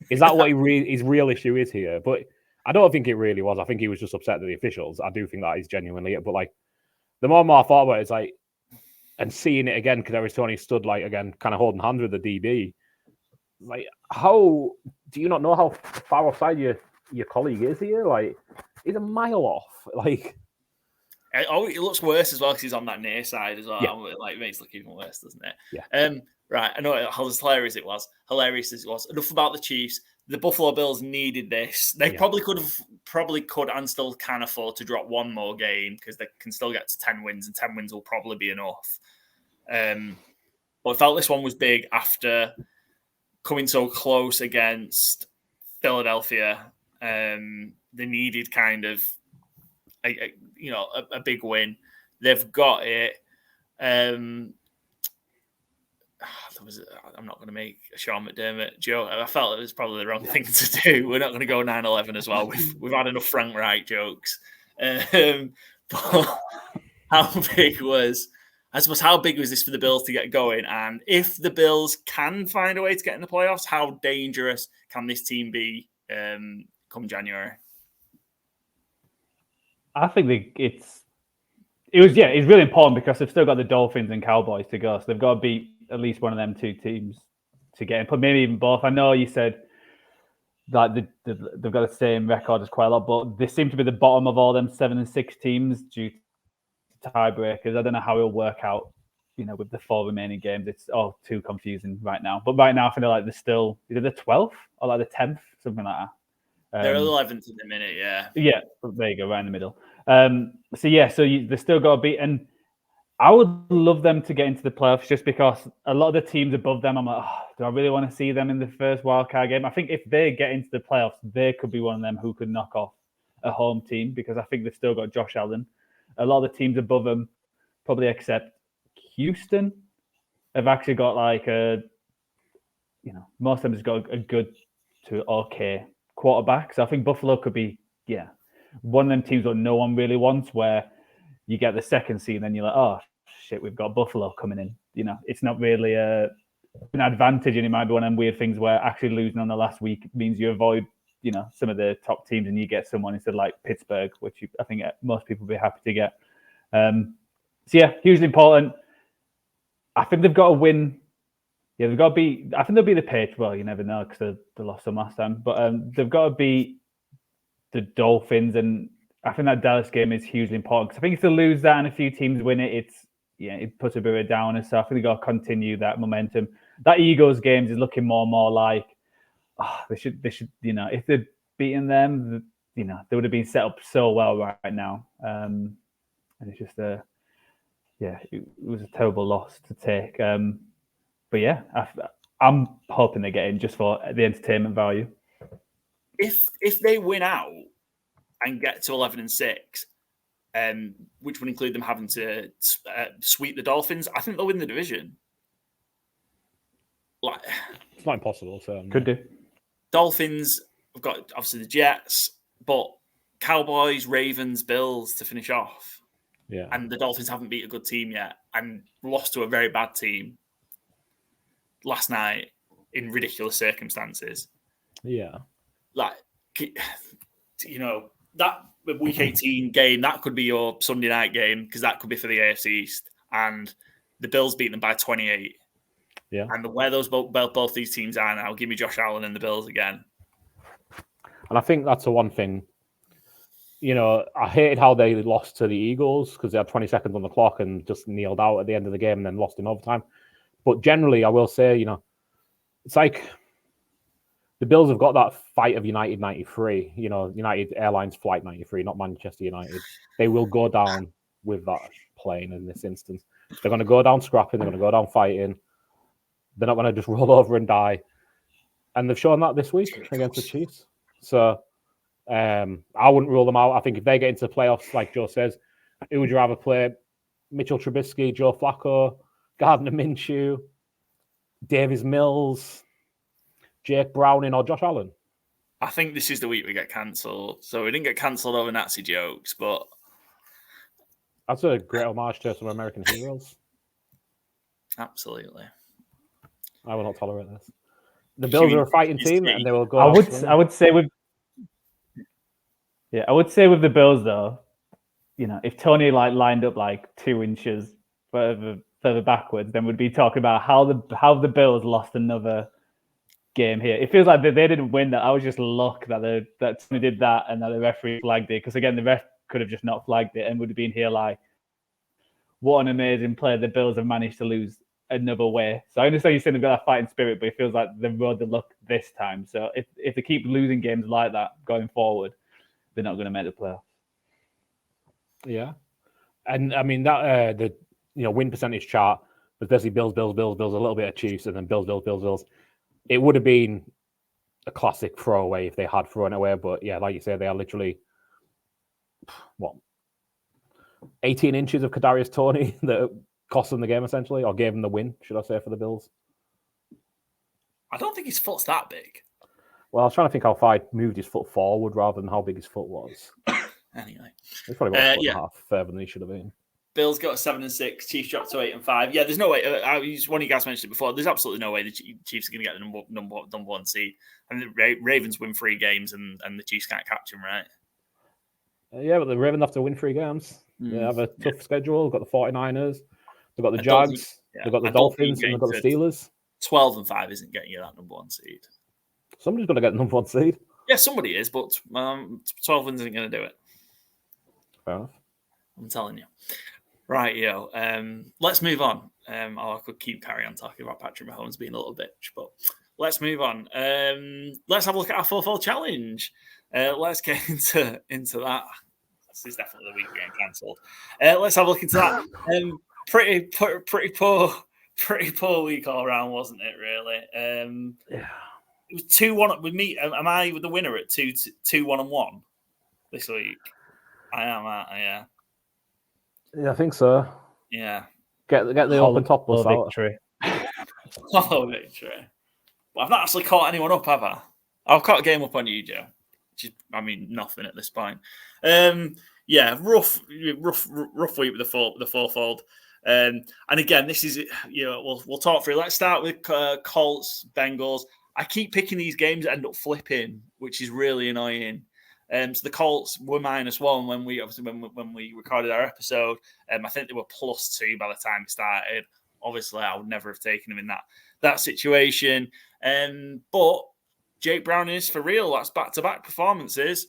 B: is that what his real issue is here? But I don't think it really was. I think he was just upset at the officials. I do think that is genuinely it. But like, the more and more I thought about it, it's like, and seeing it again, Kadarius Toney stood like again, kind of holding hands with the DB. Like, how do you not know how far offside your colleague is here? Like, he's a mile off. Like,
A: it looks worse as well because he's on that near side as well.
B: Yeah.
A: Like, it makes it look even worse, doesn't it?
B: Yeah.
A: Right. I know how hilarious it was. Enough about the Chiefs. The Buffalo Bills needed this. They probably could and still can afford to drop one more game because they can still get to 10 wins, and 10 wins will probably be enough. But I felt this one was big after coming so close against Philadelphia. They needed kind of a big win. They've got it. I'm not going to make a Sean McDermott joke. I felt it was probably the wrong thing to do. We're not going to go 9-11 as well. We've had enough Frank Wright jokes. But how big was this for the Bills to get going? And if the Bills can find a way to get in the playoffs, how dangerous can this team be come January?
C: I think it's really important because they've still got the Dolphins and Cowboys to go. So they've got to beat at least one of them 2 teams to get in, but maybe even both. I know you said that they've got the same record as quite a lot, but they seem to be the bottom of all them 7-6 teams due to tiebreakers. I don't know how it'll work out, with the 4 remaining games. It's all too confusing right now. But right now, I feel like they're still either the 12th or like the 10th, something like that.
A: They're 11th in the minute, yeah.
C: Yeah, there you go, right in the middle. So they still got to beat, and I would love them to get into the playoffs just because a lot of the teams above them, I'm like, do I really want to see them in the first wildcard game? I think if they get into the playoffs, they could be one of them who could knock off a home team because I think they've still got Josh Allen. A lot of the teams above them, probably except Houston, have actually got like most of them has got a good to okay quarterback. So I think Buffalo could be, one of them teams that no one really wants, where you get the second seed and then you're like, oh shit, we've got Buffalo coming in. It's not really an advantage, and it might be one of them weird things where actually losing on the last week means you avoid, some of the top teams and you get someone instead of like Pittsburgh, which I think most people would be happy to get. So yeah, hugely important. I think they've got to win. Yeah, they've got to beat. I think they'll be the Patriots. Well, you never know because they lost them last time. But they've got to beat the Dolphins, and I think that Dallas game is hugely important because I think if they lose that and a few teams win it, it puts a bit of a downer. So I think they've got to continue that momentum. That Eagles game is looking more and more like they should. If they'd beaten them, they would have been set up so well right now. And it's just it was a terrible loss to take. But yeah, I'm hoping they get in just for the entertainment value.
A: If they win out and get to 11-6, which would include them having to sweep the Dolphins, I think they'll win the division.
B: It's not impossible. So
C: could do.
A: Dolphins, we've got obviously the Jets, but Cowboys, Ravens, Bills to finish off.
B: Yeah.
A: And the Dolphins haven't beat a good team yet and lost to a very bad team last night in ridiculous circumstances.
B: Yeah.
A: That Week 18 game, that could be your Sunday night game because that could be for the AFC East. And the Bills beat them by 28.
B: Yeah.
A: And where those both these teams are now, give me Josh Allen and the Bills again.
B: And I think that's the one thing. I hated how they lost to the Eagles because they had 20 seconds on the clock and just kneeled out at the end of the game and then lost in overtime. But generally, I will say, it's like the Bills have got that fight of United 93, United Airlines Flight 93, not Manchester United. They will go down with that plane in this instance. They're going to go down scrapping. They're going to go down fighting. They're not going to just roll over and die. And they've shown that this week against the Chiefs. So I wouldn't rule them out. I think if they get into the playoffs, like Joe says, who would you rather play? Mitchell Trubisky, Joe Flacco, Gardner Minshew, Davis Mills, Jake Browning, or Josh Allen?
A: I think this is the week we get cancelled. So we didn't get cancelled over Nazi jokes, but
B: that's a great homage to some American heroes.
A: Absolutely.
B: I will not tolerate this. The Bills are a fighting team, and they will go.
C: I would say with the Bills though, if Tony lined up 2 inches further backwards, then we'd be talking about how the Bills lost another game here. It feels like they didn't win that. I was just luck that Tony did that and that the referee flagged it. Because again, the ref could have just not flagged it and would have been here what an amazing play. The Bills have managed to lose another way. So I understand you're saying they've got that fighting spirit, but it feels like they rode the luck this time. So if they keep losing games like that going forward, they're not going to make the playoffs.
B: Yeah. And I mean that the win percentage chart was basically Bills, a little bit of Chiefs, and then Bills. It would have been a classic throwaway if they had thrown it away, but yeah, like you said, they are literally 18 inches of Kadarius Toney that cost them the game essentially, or gave them the win, should I say, for the Bills.
A: I don't think his foot's that big.
B: Well, I was trying to think how far he moved his foot forward rather than how big his foot was.
A: Anyway,
B: he's probably about a foot and a half further than he should have been.
A: Bills got 7-6. Chiefs dropped to 8-5. Yeah, there's no way. One of you guys mentioned it before. There's absolutely no way the Chiefs are going to get the number one seed. And the Ravens win 3 games, and the Chiefs can't catch them, right?
B: Yeah, but the Ravens have to win 3 games. They have a tough schedule. They've got the 49ers. They've got the Jags. They've got the Dolphins, and they've got the Steelers.
A: 12-5 isn't getting you that number 1 seed.
B: Somebody's got to get the number 1 seed.
A: Yeah, somebody is, but 12 wins isn't going to do it.
B: Fair enough.
A: I'm telling you. Right, let's move on. I could keep carrying on talking about Patrick Mahomes being a little bitch, but let's move on. Let's have a look at our FourFold challenge. Let's get into that. This is definitely the week we're getting cancelled. Let's have a look into that. Pretty poor week all around, wasn't it? Really.
B: Yeah.
A: It was 2-1 with me. Am I with the winner at 2-1-1 this week? I am. Yeah.
B: Yeah, I think so.
A: Yeah.
B: Get the open top bus out.
C: Victory.
A: Hollow victory. But I've not actually caught anyone up, have I? I've caught a game up on you, Joe. Which is, nothing at this point. Yeah, rough week with the FourFold. And again, this is we'll talk through. Let's start with Colts, Bengals. I keep picking these games that end up flipping, which is really annoying. So the Colts were -1 when we recorded our episode. I think they were +2 by the time it started. Obviously, I would never have taken them in that situation. But Jake Browning is for real. That's back-to-back performances.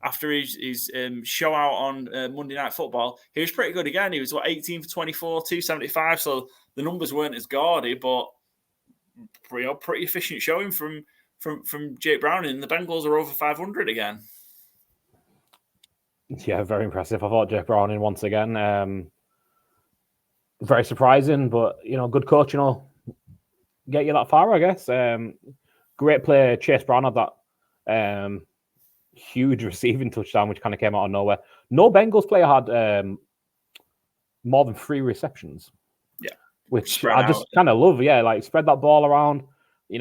A: After his show out on Monday Night Football, he was pretty good again. He was 18 for 24, 275. So the numbers weren't as gaudy, but pretty efficient showing from Jake Browning. The Bengals are over 500 again.
B: Yeah, very impressive. I thought Jake Browning once again. Very surprising, but good coach. Get you that far, I guess. Great play. Chase Brown had that huge receiving touchdown, which kind of came out of nowhere. No Bengals player had more than 3 receptions.
A: Yeah,
B: which I just kind of love. Yeah, like spread that ball around.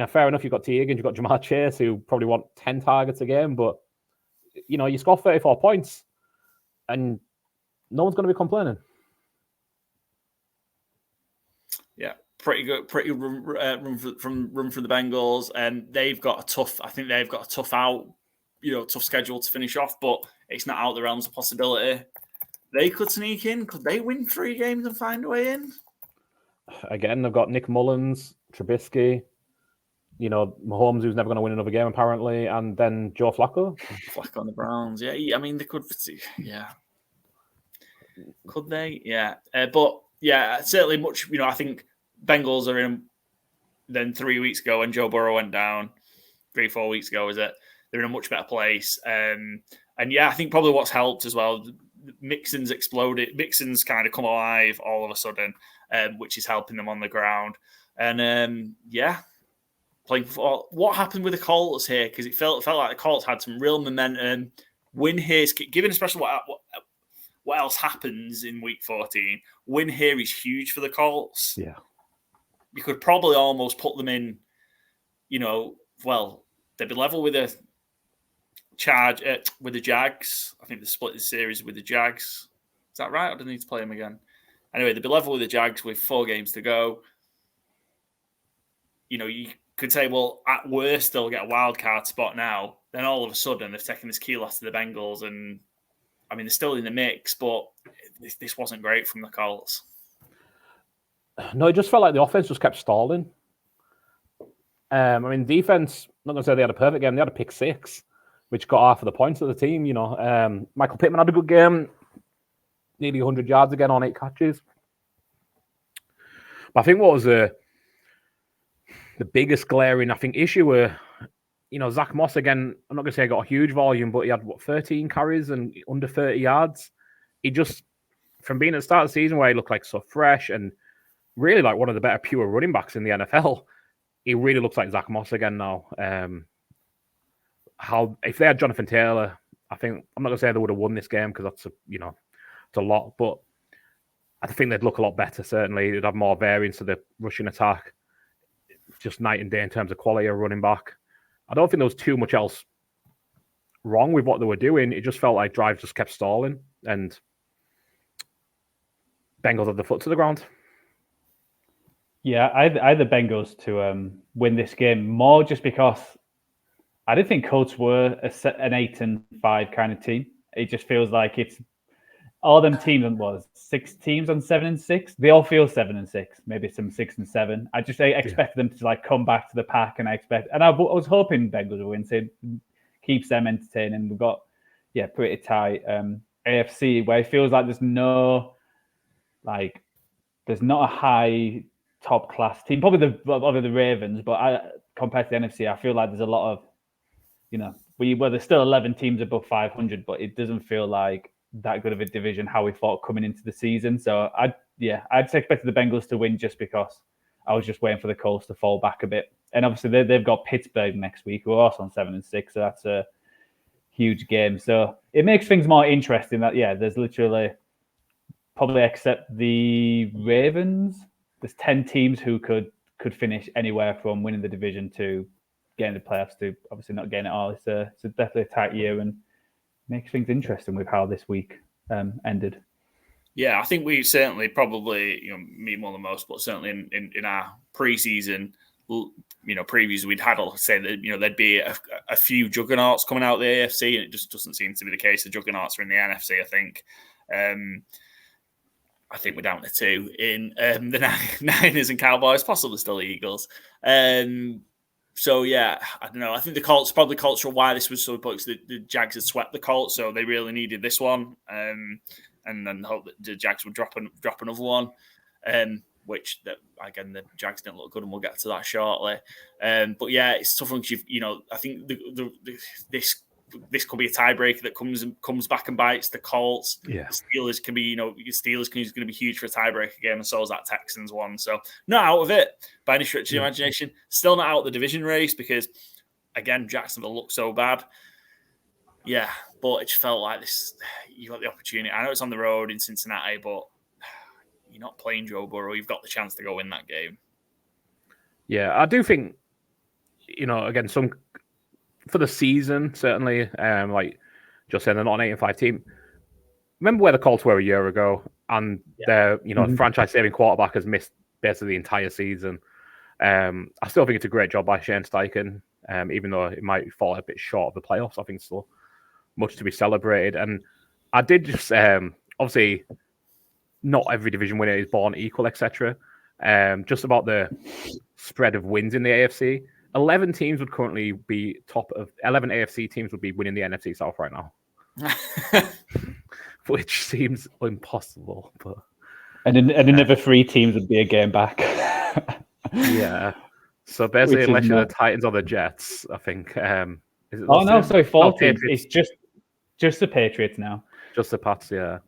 B: Fair enough. You've got T. Higgins, you've got Jamar Chase, who probably want 10 targets a game, but you score 34 points, and no one's going to be complaining.
A: Yeah, pretty good. Pretty run for the Bengals, and they've got a tough. I think they've got a tough schedule to finish off, but it's not out the realms of possibility. They could sneak in. Could they win 3 games and find a way in?
B: Again, they've got Nick Mullins, Trubisky, Mahomes, who's never going to win another game apparently, and then Joe Flacco.
A: Flacco on the Browns. Yeah, I mean they could. Yeah, could they? Yeah, but yeah, certainly much. I think Bengals are in. Then 3 weeks ago, when Joe Burrow went down, 3-4 weeks ago, is it? They're in a much better place. And yeah, I think probably what's helped as well. Mixon's exploded. Mixon's kind of come alive all of a sudden, which is helping them on the ground. And yeah, playing for what happened with the Colts here, because it felt like the Colts had some real momentum. Win here, given especially what else happens in Week 14. Win here is huge for the Colts.
B: Yeah,
A: you could probably almost put them in. They'd be level with a charge with the Jags. I think they split the series with the Jags. Is that right? Or do they need to play them again? Anyway, they'd be level with the Jags with 4 games to go. You could say, well, at worst, they'll get a wild card spot now. Then all of a sudden, they've taken this key loss to the Bengals. And, I mean, they're still in the mix, but this wasn't great from the Colts.
B: No, it just felt like the offense just kept stalling. Defense, I'm not going to say they had a perfect game. They had a pick 6, which got half of the points of the team. Michael Pittman had a good game. Nearly 100 yards again on 8 catches. But I think what was the biggest glaring, issue were, Zach Moss again. I'm not going to say he got a huge volume, but he had 13 carries and under 30 yards. He just, from being at the start of the season where he looked like so fresh and really like one of the better pure running backs in the NFL, he really looks like Zach Moss again now. If they had Jonathan Taylor, I think I'm not going to say they would have won this game because that's it's a lot, but I think they'd look a lot better. Certainly, they'd have more variance to the rushing attack. Just night and day in terms of quality of running back. I don't think there was too much else wrong with what they were doing. It just felt like drives just kept stalling, and Bengals had the foot to the ground.
C: Yeah, I had the Bengals to win this game more just because I didn't think Colts were an 8-5 kind of team. It just feels like it's all them teams on 6 teams on 7-6. They all feel 7-6, maybe some 6-7. I expected them to come back to the pack, and I was hoping Bengals would win. So it keeps them entertaining. We've got pretty tight AFC where it feels like there's not a high top class team. Probably the Ravens, but compared to the NFC, I feel like there's a lot of there's still 11 teams above 500, but it doesn't feel like that good of a division how we thought coming into the season. So I'd expected the Bengals to win just because I was just waiting for the Colts to fall back a bit. And obviously they've got Pittsburgh next week, who are also on 7-6, so that's a huge game. So it makes things more interesting that there's literally, probably except the Ravens, there's 10 teams who could finish anywhere from winning the division to getting the playoffs to obviously not getting it all. It's definitely a tight year and makes things interesting with how this week ended.
A: Yeah, I think we certainly probably, me more than most, but certainly in our preseason, previews we'd had, I'll say that there'd be a few juggernauts coming out of the AFC, and it just doesn't seem to be the case. The juggernauts are in the NFC, I think. I think we're down to 2 in the Niners and Cowboys, possibly still the Eagles. So, yeah, I don't know. I think the Colts, probably cultural why this was so close. The Jags had swept the Colts, so they really needed this one. And then hope that the Jags would drop another one, which, again, the Jags didn't look good, and we'll get to that shortly. But, yeah, it's tough because, I think this could be a tiebreaker that comes back and bites the Colts.
B: Yeah.
A: The Steelers can be, Steelers is going to be huge for a tiebreaker game, and so is that Texans one. So not out of it by any stretch of the imagination. Still not out of the division race because, again, Jacksonville looked so bad. Yeah, but it just felt like this. You got the opportunity. I know it's on the road in Cincinnati, but you're not playing Joe Burrow. You've got the chance to go win that game.
B: Yeah, I do think, again, for the season, certainly, like just saying, they're not an 8-5 team. Remember where the Colts were a year ago, and their franchise-saving quarterback has missed basically the entire season. I still think it's a great job by Shane Steichen, even though it might fall a bit short of the playoffs. I think it's still much to be celebrated. And I did just, obviously, not every division winner is born equal, etc. Just about the spread of wins in the AFC. 11 teams would currently be 11 AFC teams would be winning the NFC South right now, which seems impossible. But
C: and another 3 teams would be a game back.
B: Yeah. So basically, unless you're the Titans or the Jets, I think. Sorry,
C: 4 teams. It's just the Patriots now.
B: Just the Pats, yeah.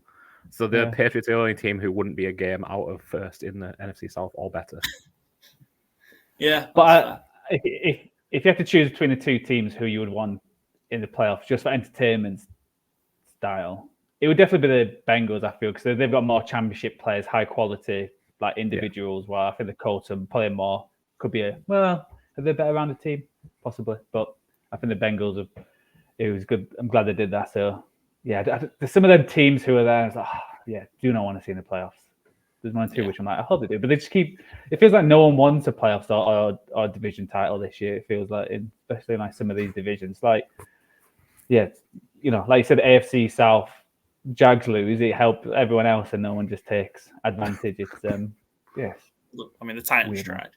B: So the Patriots are the only team who wouldn't be a game out of first in the NFC South or better.
A: Yeah,
C: but if you have to choose between the 2 teams who you would want in the playoffs, just for entertainment style, it would definitely be the Bengals, I feel, because they've got more championship players, high quality, like individuals. While I think the Colts are playing more. Could be are they better rounded team? Possibly, but I think the Bengals it was good. I'm glad they did that. So yeah, there's some of them teams who are there. It's like, do not want to see in the playoffs. There's 1 or 2 which I'm like, I hope they do, but they just keep. It feels like no one wants a playoffs or division title this year. It feels like, especially in like some of these divisions, like like you said, the AFC South, Jags lose, it helps everyone else, and no one just takes advantage. It's
A: Look, I mean, the Titans tried.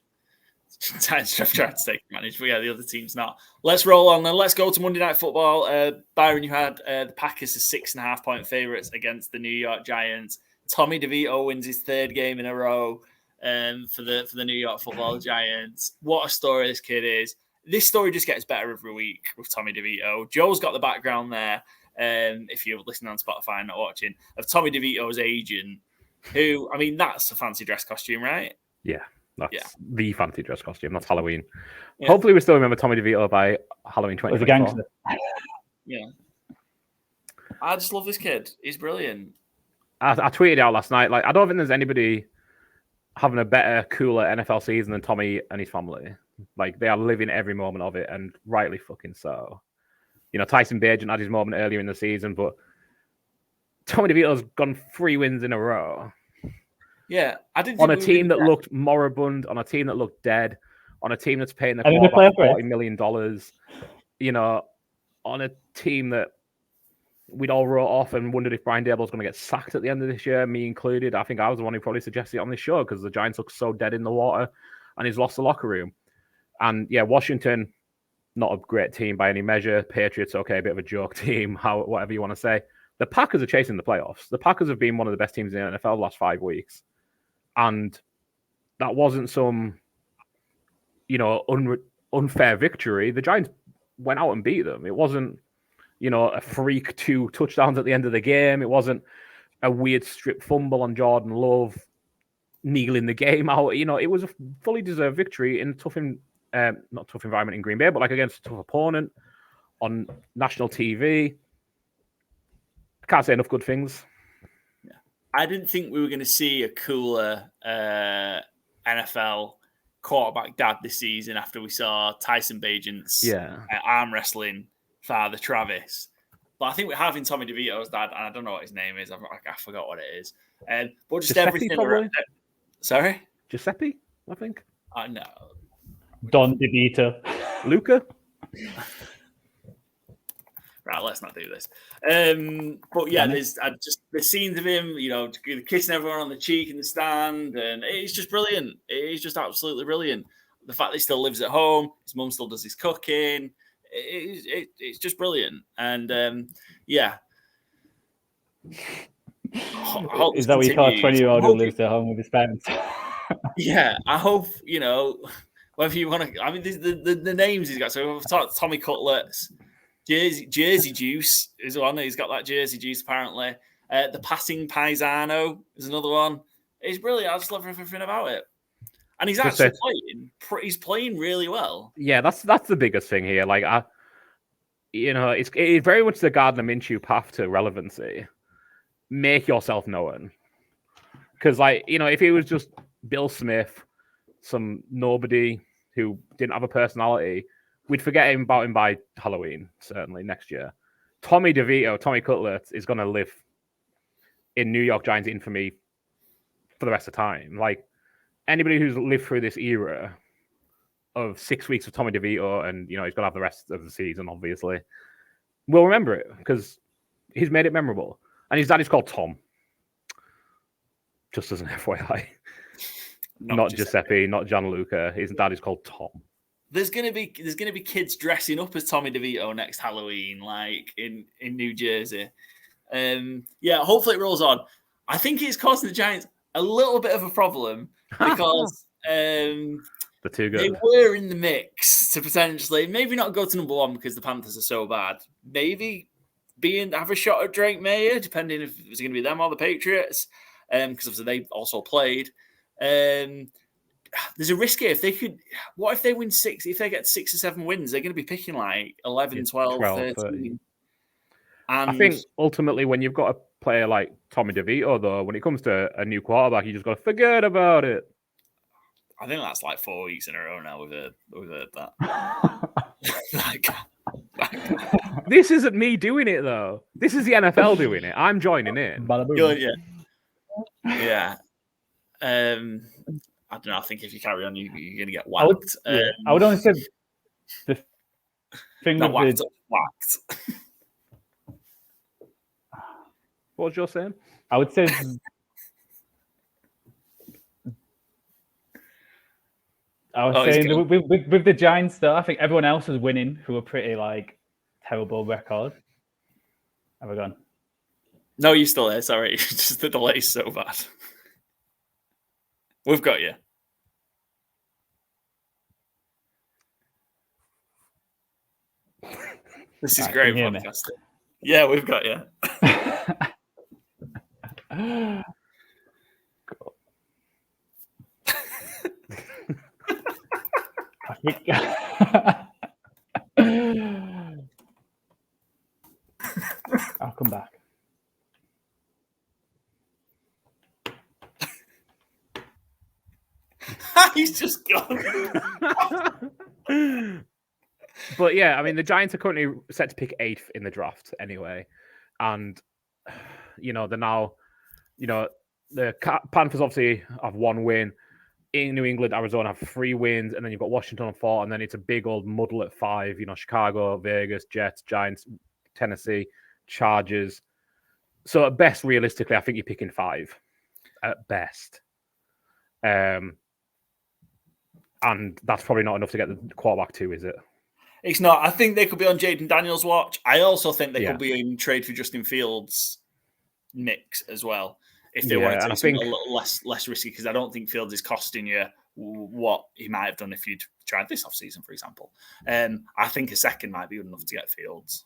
A: Titans tried to take advantage, but the other team's not. Let's roll on then. Let's go to Monday Night Football. Byron, you had the Packers as 6.5 point favorites against the New York Giants. Tommy DeVito wins his 3rd game in a row for the New York Football Giants. What a story this kid is. This story just gets better every week with Tommy DeVito. Joe's got the background there, if you're listening on Spotify and not watching, of Tommy DeVito's agent, who, I mean, that's a fancy dress costume, right?
B: Yeah, that's the fancy dress costume. That's Halloween.
A: Yeah.
B: Hopefully we still remember Tommy DeVito by Halloween 2024.
A: Yeah. I just love this kid. He's brilliant.
B: I tweeted out last night, like, I don't think there's anybody having a better, cooler NFL season than Tommy and his family. Like, they are living every moment of it, and rightly fucking so. Tyson Bagent had his moment earlier in the season, but Tommy DeVito's gone 3 wins in a row.
A: Yeah, I didn't.
B: On a team that looked moribund, on a team that looked dead, on a team that's paying the quarterback $40 million. On a team that we'd all wrote off and wondered if Brian Daboll was going to get sacked at the end of this year, me included. I think I was the one who probably suggested it on this show because the Giants look so dead in the water and he's lost the locker room. And Washington, not a great team by any measure. Patriots, okay, a bit of a joke team, whatever you want to say. The Packers are chasing the playoffs. The Packers have been one of the best teams in the NFL the last 5 weeks. And that wasn't some, unfair victory. The Giants went out and beat them. It wasn't, a freak 2 touchdowns at the end of the game. It wasn't a weird strip fumble on Jordan Love kneeling the game out. It was a fully deserved victory in not tough environment in Green Bay, but like against a tough opponent on national TV. I can't say enough good things.
A: Yeah. I didn't think we were going to see a cooler NFL quarterback dad this season after we saw Tyson Bagent's arm wrestling father Travis. But I think we're having Tommy DeVito's dad, and I don't know what his name is. I forgot what it is. But just
B: Giuseppe,
A: everything
B: probably?
A: around. Sorry?
B: Giuseppe, I think.
A: No.
C: Don DeVito.
B: Luca?
A: Right, let's not do this. But yeah, there's just the scenes of him, kissing everyone on the cheek in the stand, and it's just brilliant. It's just absolutely brilliant. The fact that he still lives at home, his mum still does his cooking. It's just brilliant. And yeah.
C: Is that what you call a 20-year-old who lives at home with his parents?
A: Yeah, I hope, whether you want to, I mean, the names he's got. So we've talked Tommy Cutlets, Jersey Juice is one. He's got that Jersey Juice, apparently. The Passing Paisano is another one. It's brilliant. I just love everything about it. And he's actually playing. He's playing really well.
B: Yeah, that's the biggest thing here. Like, it's very much the Gardner Minshew path to relevancy. Make yourself known. Because, if he was just Bill Smith, some nobody who didn't have a personality, we'd forget about him by Halloween, certainly next year. Tommy DeVito, Tommy Cutlets, is going to live in New York Giants infamy for the rest of time. Like, anybody who's lived through this era of 6 weeks of Tommy DeVito, and, he's going to have the rest of the season, obviously, will remember it because he's made it memorable. And his dad is called Tom. Just as an FYI. Not Giuseppe, not Gianluca. His dad is called Tom.
A: There's gonna be kids dressing up as Tommy DeVito next Halloween, like in New Jersey. Yeah, hopefully it rolls on. I think it's causing the Giants a little bit of a problem because
B: the two good.
A: They were in the mix to potentially maybe not go to number one because the Panthers are so bad. Maybe have a shot at Drake Mayer, depending if it's going to be them or the Patriots, because obviously they also played. There's a risk here. If they could, what if they win 6? If they get 6 or 7 wins, they're going to be picking like 11, 12, 13. And
B: I think ultimately, when you've got a player like Tommy DeVito, though, when it comes to a new quarterback, you just got to forget about it.
A: I think that's like 4 weeks in a row now. We've heard that.
B: This isn't me doing it, though. This is the NFL doing it. I'm joining in.
A: Yeah. I don't know. I think if you carry on, you're going to get whacked.
C: I would only say the thing
A: not
C: with
A: whacked.
B: What was you saying?
C: I would say saying with the Giants, though, I think everyone else is winning who are pretty terrible record. Have I gone?
A: No, you're still there. Sorry, just the delay is so bad. We've got you. This is great podcasting. Yeah, we've got you.
C: Cool. I'll come back.
A: He's just gone.
B: But yeah, I mean, the Giants are currently set to pick 8th in the draft anyway. And, they're now, the Panthers obviously have 1 win. In New England, Arizona have 3 wins. And then you've got Washington on 4. And then it's a big old muddle at 5. Chicago, Vegas, Jets, Giants, Tennessee, Chargers. So at best, realistically, I think you're picking 5. At best. And that's probably not enough to get the quarterback 2, is it?
A: It's not. I think they could be on Jaden Daniels' watch. I also think they could be in trade for Justin Fields' mix as well. If they wanted to do something a little less risky, because I don't think Fields is costing you what he might have done if you'd tried this offseason, for example. I think a second might be good enough to get Fields.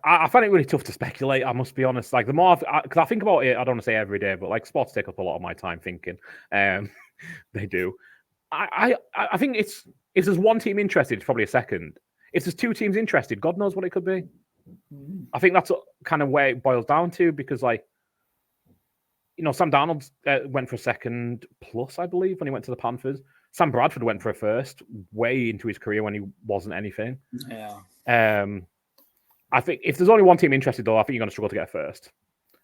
B: I find it really tough to speculate, I must be honest. The more, because I think about it, I don't want to say every day, but sports take up a lot of my time thinking. They do. I think if there's one team interested, it's probably a second. If there's 2 teams interested, God knows what it could be. I think that's kind of where it boils down to, because Sam Darnold went for a second plus, I believe, when he went to the Panthers. Sam Bradford went for a first way into his career when he wasn't anything.
A: Yeah.
B: I think if there's only one team interested, though, I think you're going to struggle to get a first.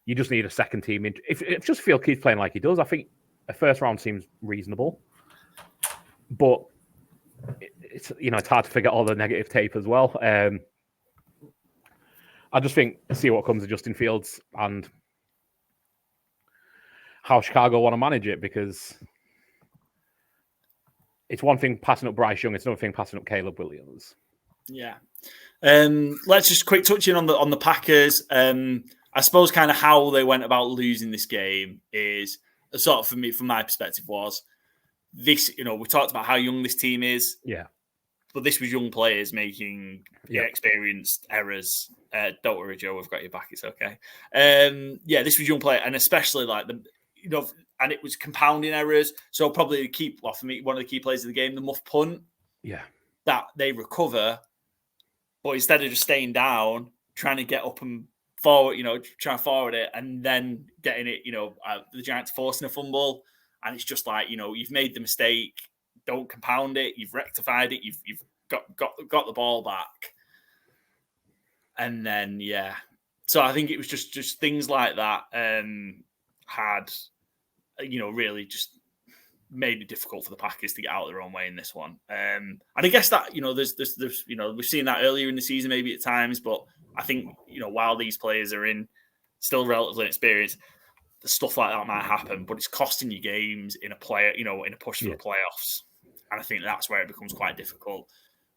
B: You just need a second team. If just Field keeps playing like he does, I think a first round seems reasonable. but it's it's hard to forget all the negative tape as well. I just think see what comes of Justin Fields and how Chicago want to manage it, because it's one thing passing up Bryce Young, it's another thing passing up Caleb Williams.
A: Yeah. Let's just quick touch in on the Packers. I suppose kind of how they went about losing this game is sort of, for me, from my perspective, was this, we talked about how young this team is.
B: Yeah.
A: But this was young players making inexperienced errors. Don't worry, Joe, we've got your back. It's okay. This was young player, and especially like and it was compounding errors. So probably for me, one of the key plays of the game, the muff punt. Yeah. That they recover, but instead of just staying down, trying to get up and forward, trying to forward it, and then getting it, the Giants forcing a fumble, and it's just like, you've made the mistake. Don't compound it. You've rectified it. You've got the ball back, and then So I think it was just things like that had really just made it difficult for the Packers to get out of their own way in this one. And I guess that there's we've seen that earlier in the season maybe at times, but I think while these players are still relatively inexperienced, the stuff like that might happen, but it's costing you games in a push for the playoffs. And I think that's where it becomes quite difficult.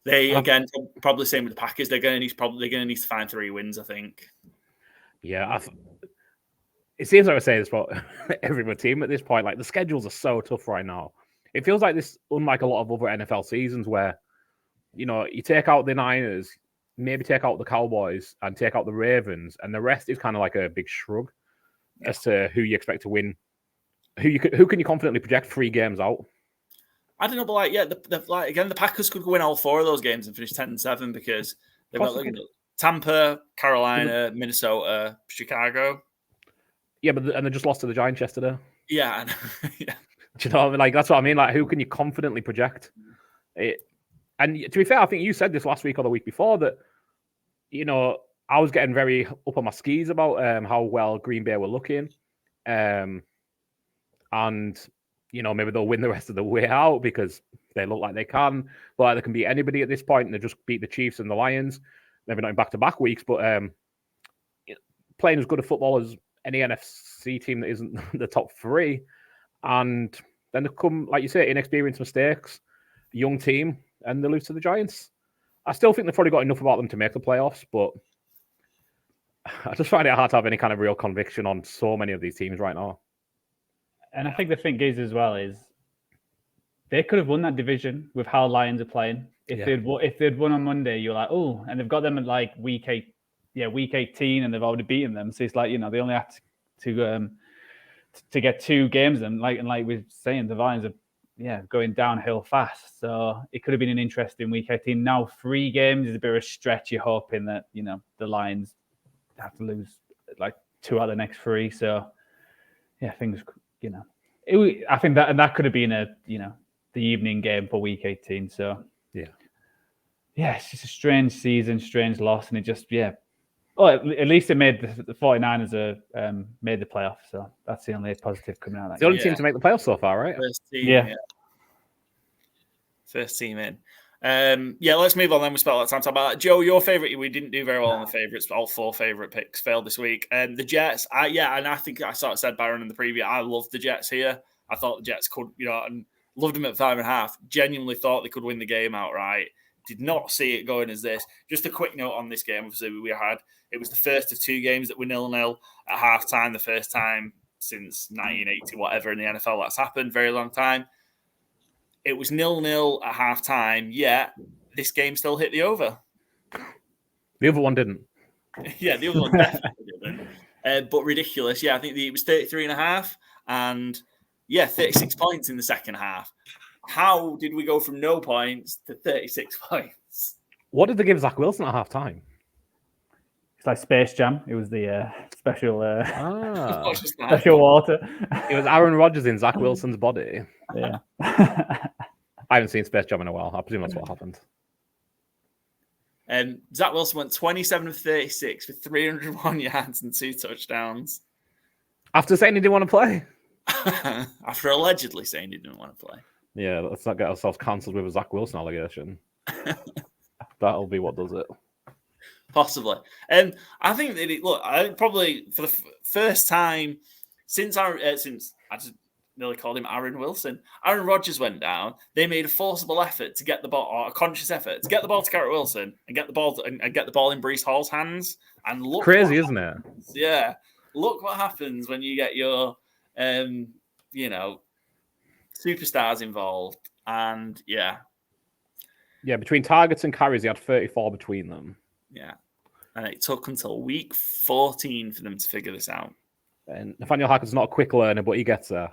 A: They, again, probably the same with the Packers. They're going to need to find 3 wins, I think.
B: Yeah, it seems like I say this about every team at this point. Like, the schedules are so tough right now. It feels like this, unlike a lot of other NFL seasons, where you take out the Niners, maybe take out the Cowboys, and take out the Ravens, and the rest is kind of like a big shrug as to who you expect to win. Who can you confidently project 3 games out?
A: I don't know, but again, the Packers could win all 4 of those games and finish 10-7 because they've got Tampa, Carolina, Minnesota, Chicago.
B: Yeah, but and they just lost to the Giants yesterday.
A: Yeah,
B: yeah. Do you know what I mean? Like, that's what I mean. Like, who can you confidently project it? And to be fair, I think you said this last week or the week before that I was getting very up on my skis about how well Green Bay were looking, and maybe they'll win the rest of the way out because they look like they can. But they can beat anybody at this point, and they just beat the Chiefs and the Lions. Maybe not in back-to-back weeks, but playing as good a football as any NFC team that isn't the top 3. And then they come, like you say, inexperienced mistakes, young team, and they lose to the Giants. I still think they've probably got enough about them to make the playoffs, but I just find it hard to have any kind of real conviction on so many of these teams right now.
C: And I think the thing is as well is they could have won that division with how Lions are playing. If they'd won on Monday, you're like, oh, and they've got them at like week 18, and they've already beaten them. So it's like, they only have to get 2 games. And like we're saying, the Lions are going downhill fast. So it could have been an interesting week 18. Now 3 games is a bit of a stretch. You're hoping that the Lions have to lose like 2 out of the next 3. So things. I think that could have been the evening game for week 18. So it's just a strange season, strange loss, and it just at least it made the 49ers made the playoffs. So that's the only positive coming out of that.
B: The only team to make the playoffs so far, right?
A: First team, First team in. Let's move on then. We spent a lot of time talking about that. Joe, your favorite, we didn't do very well on the favorites, but all 4 favorite picks failed this week. The Jets, and I think I sort of said Byron in the preview, I loved the Jets here. I thought the Jets could, and loved them at 5.5. Genuinely thought they could win the game outright. Did not see it going as this. Just a quick note on this game. Obviously, it was the first of 2 games that were 0-0 at halftime, the first time since 1980, whatever in the NFL that's happened, very long time. It was 0-0 at halftime, yet this game still hit the over.
B: The other one didn't.
A: Yeah, the other one definitely didn't. But ridiculous. Yeah, I think it was 33.5 and 36 points in the second half. How did we go from no points to 36 points?
B: What did they give Zach Wilson at halftime?
C: It's like Space Jam. It was the special
B: special
C: water.
B: It was Aaron Rodgers in Zach Wilson's body.
C: Yeah.
B: I haven't seen Space Jam in a while. I presume that's what happened.
A: Zach Wilson went 27 of 36 with 301 yards and 2 touchdowns.
B: After saying he didn't want to play?
A: After allegedly saying he didn't want to play.
B: Yeah, let's not get ourselves cancelled with a Zach Wilson allegation. That'll be what does it.
A: Possibly. I think that I probably for the first time since I just nearly called him Aaron Wilson. Aaron Rodgers went down. They made a forcible effort to get the ball, or a conscious effort to get the ball to Garrett Wilson and get the ball and get the ball in Breece Hall's hands. And look,
B: crazy, isn't it?
A: Yeah, look what happens when you get your, superstars involved. And yeah,
B: between targets and carries, he had 34 between them.
A: Yeah. And it took until week 14 for them to figure this out.
B: And Nathaniel Hackett's not a quick learner, but he gets there.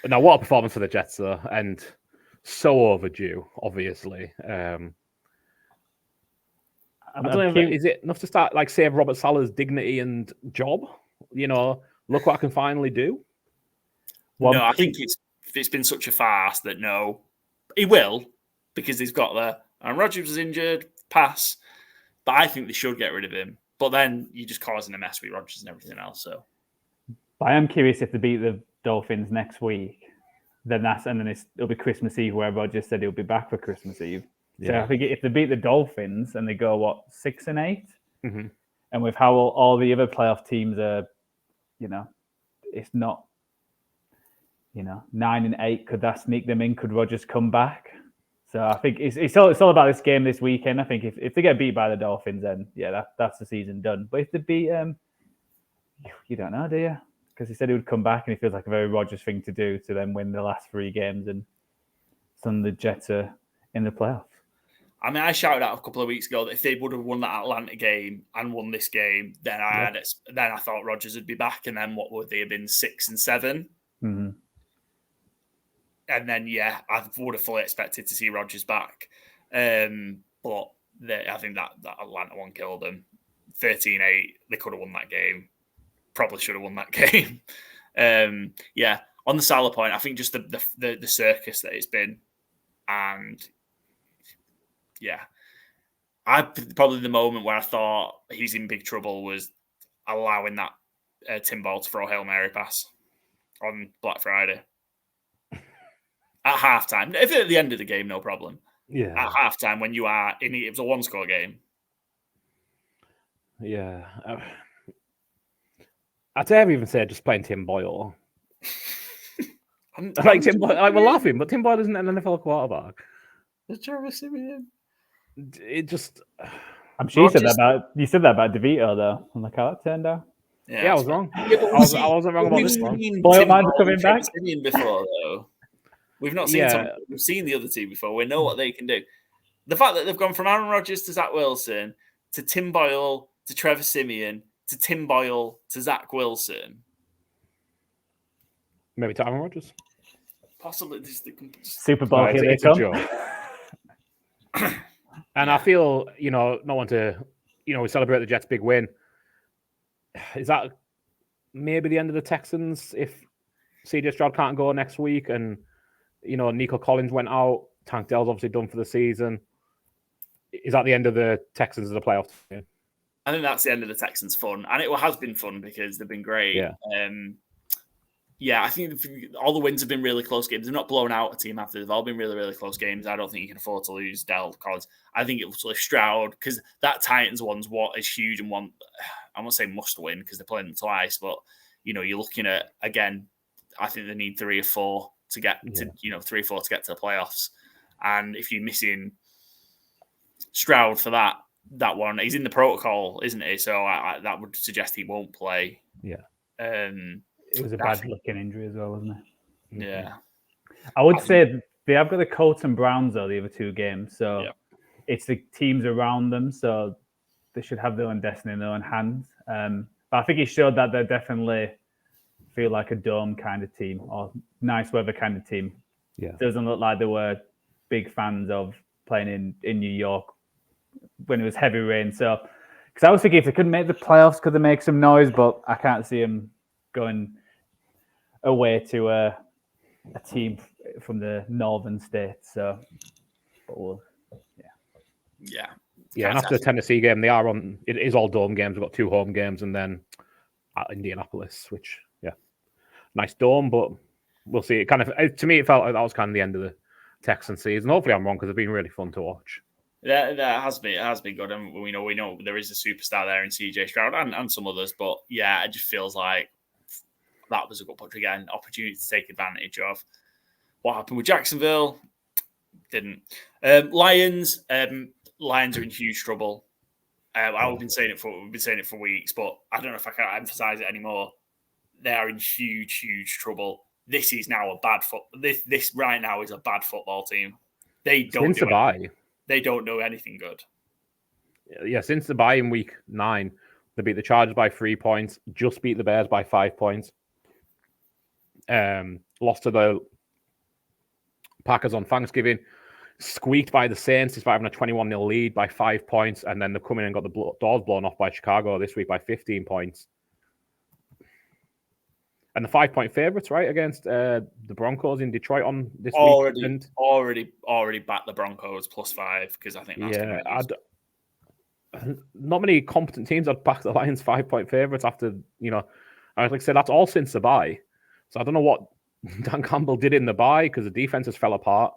B: Now, what a performance for the Jets, though, and so overdue, obviously. I don't know, is it enough to start, save Robert Saleh's dignity and job? Look what I can finally do.
A: Well, no, I think it's been such a farce that no, he will, because he's got there. And Rodgers was injured, pass. But I think they should get rid of him. But then you're just causing a mess with Rodgers and everything else. So,
C: I am curious if they beat the Dolphins next week, then it'll be Christmas Eve, where Rodgers said he'll be back for Christmas Eve. Yeah. So I think if they beat the Dolphins and they go 6-8,
B: mm-hmm.
C: and with how all the other playoff teams are, it's not, 9-8. Could that sneak them in? Could Rodgers come back? So I think it's all about this game this weekend. I think if they get beat by the Dolphins, then that's the season done. But if they beat you don't know, do you? Because he said he would come back, and it feels like a very Rodgers thing to do to then win the last 3 games, and suddenly the Jets are in the playoffs.
A: I mean, I shouted out a couple of weeks ago that if they would have won that Atlanta game and won this game, then I thought Rodgers would be back, and then what would they have been, 6 and 7?
C: Mm-hmm.
A: And then, I would have fully expected to see Rodgers back. But I think that Atlanta one killed them. 13-8, they could have won that game. Probably should have won that game. On the Salah point, I think just the circus that it's been. And, probably the moment where I thought he's in big trouble was allowing that Tim Ball to throw a Hail Mary pass on Black Friday. At halftime, if at the end of the game, no problem.
B: Yeah.
A: At halftime, when you are in, it was a 1-score game.
B: Yeah. I dare even say just playing Tim Boyle. Tim Boyle, we're laughing, but Tim Boyle isn't an NFL quarterback.
A: It's Travis Simeon.
B: It just.
C: I'm sure you said that about DeVito though. And look how it turned out.
B: Yeah, I was wrong. I wasn't wrong about this one.
C: Boyle mine's coming back.
A: Simeon before though. We've not seen we've seen the other two before. We know what they can do. The fact that they've gone from Aaron Rodgers to Zach Wilson to Tim Boyle to Trevor Simeon to Tim Boyle to Zach Wilson.
B: Maybe to Aaron Rodgers.
A: Possibly.
C: Super Bowl here they come.
B: And I feel, no one to, we celebrate the Jets' big win. Is that maybe the end of the Texans if CJ Stroud can't go next week and Nico Collins went out. Tank Dell's obviously done for the season. Is that the end of the Texans as a playoff team?
A: I think that's the end of the Texans' fun. And it has been fun because they've been great.
B: Yeah.
A: I think all the wins have been really close games. They've not blown out a team after. They've all been really, really close games. I don't think you can afford to lose Dell, Collins. I think it's Stroud, because that Titans one's what is huge and one, I won't say must win because they're playing them twice, but, you're looking at, again, I think they need 3 or 4 to get to 3 or 4 to get to the playoffs. And if you're missing Stroud for that one, he's in the protocol, isn't he? So that would suggest he won't play.
B: Yeah.
C: It was a bad looking injury as well, wasn't it?
A: Yeah.
C: I would say they have got the Colts and Browns though, the other 2 games. So it's the teams around them. So they should have their own destiny in their own hands. But I think it showed that they definitely feel like a dome kind of team or nice weather kind of team.
B: Yeah.
C: It doesn't look like they were big fans of playing in New York when it was heavy rain. So, because I was thinking if they couldn't make the playoffs, could they make some noise? But I can't see them going away to a team from the northern states. So,
B: and after the Tennessee game, they are on. It is all dome games. We've got 2 home games, and then at Indianapolis, which nice dome, but we'll see. It kind of, to me, it felt like that was kind of the end of the Texans season. Hopefully, I'm wrong because it's been really fun to watch.
A: Yeah, that has been. It has been good, and we know there is a superstar there in CJ Stroud and some others. But yeah, it just feels like that was a good punch again. Opportunity to take advantage of. What happened with Jacksonville? Didn't. Lions. Lions are in huge trouble. We've been saying it for weeks, but I don't know if I can emphasize it anymore. They are in huge trouble. This is now a bad This right now is a bad football team. They don't know anything good.
B: Yeah, since the bye in week 9, they beat the Chargers by 3 points, just beat the Bears by 5 points. Lost to the Packers on Thanksgiving, squeaked by the Saints despite having a 21-0 lead by 5 points, and then they've come in and got the doors blown off by Chicago this week by 15 points. And the 5-point favorites, right, against the Broncos in Detroit on this weekend.
A: Already backed the Broncos +5 because I think that's
B: not many competent teams have backed the Lions 5-point favorites after, like I said, that's all since the bye. So I don't know what Dan Campbell did in the bye because the defenses fell apart.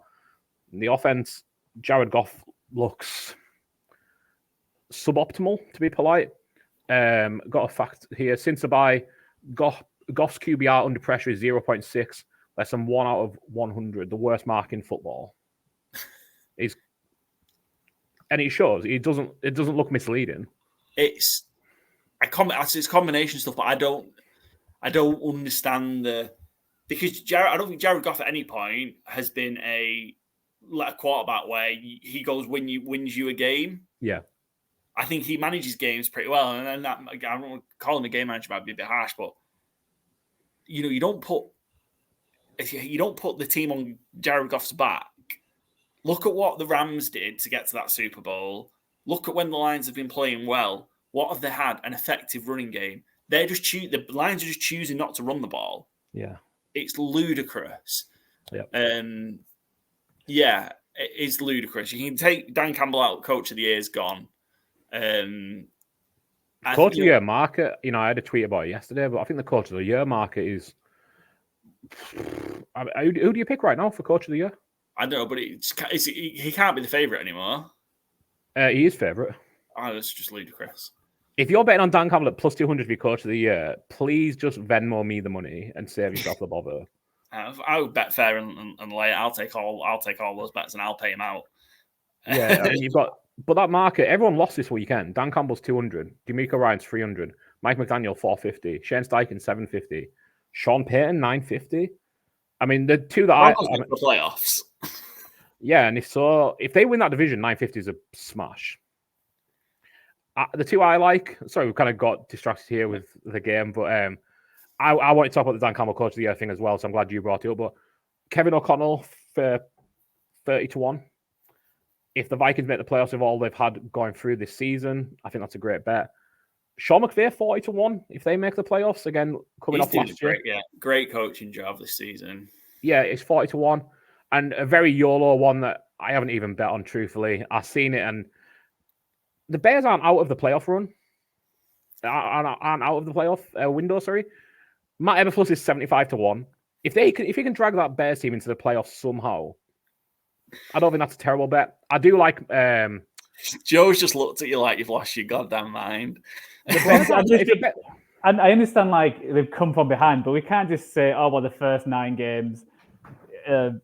B: The offense, Jared Goff looks suboptimal, to be polite. Got a fact here. Since the bye, Goff's QBR under pressure is 0.6, less than 1 out of 100, the worst mark in football. And it shows. It doesn't look misleading.
A: It's combination stuff, but I don't understand because I don't think Jared Goff at any point has been a quarterback where he goes wins you a game.
B: Yeah,
A: I think he manages games pretty well, and that, I don't want to call him a game manager, might be a bit harsh, but you don't put the team on Jared Goff's back. Look at what the Rams did to get to that Super Bowl. Look at when the Lions have been playing well. What have they had? An effective running game. The Lions are just choosing not to run the ball.
B: Yeah,
A: it's ludicrous.
B: Yeah,
A: it is ludicrous. You can take Dan Campbell out. Coach of the Year is gone.
B: Coach of the Year market. I had a tweet about it yesterday, but I think the Coach of the Year market is. Who do you pick right now for Coach of the Year?
A: I don't know, but he can't be the favourite anymore.
B: He is favourite.
A: Oh, that's just ludicrous.
B: If you're betting on Dan Campbell at +200 to be Coach of the Year, please just Venmo me the money and save yourself the bother.
A: I would bet fair and lay. I'll take all those bets and I'll pay him out.
B: Yeah, but that market, everyone lost this weekend. Dan Campbell's 200, D'Amico Ryan's 300, Mike McDaniel 450, Shane Steichen 750, Sean Payton 950. I mean, the two that
A: the playoffs.
B: Yeah, and if they win that division, 950 is a smash. The two I like, sorry, we kind of got distracted here with the game, but I want to talk about the Dan Campbell Coach of the Year thing as well, so I'm glad you brought it up. But Kevin O'Connell for 30-1. If the Vikings make the playoffs with all they've had going through this season, I think that's a great bet. Sean McVay 40-1 if they make the playoffs again, coming off last year.
A: Great coaching job this season.
B: Yeah, it's 40-1, and a very YOLO one that I haven't even bet on. Truthfully, I've seen it, and the Bears aren't out of the playoff run. Aren't out of the playoff window. Sorry, Matt Eberflus is 75-1. If he can drag that Bears team into the playoffs somehow, I don't think that's a terrible bet. I do like.
A: Joe's just looked at you like you've lost your goddamn mind.
C: And I understand they've come from behind, but we can't just say, "Oh, well, the first 9 games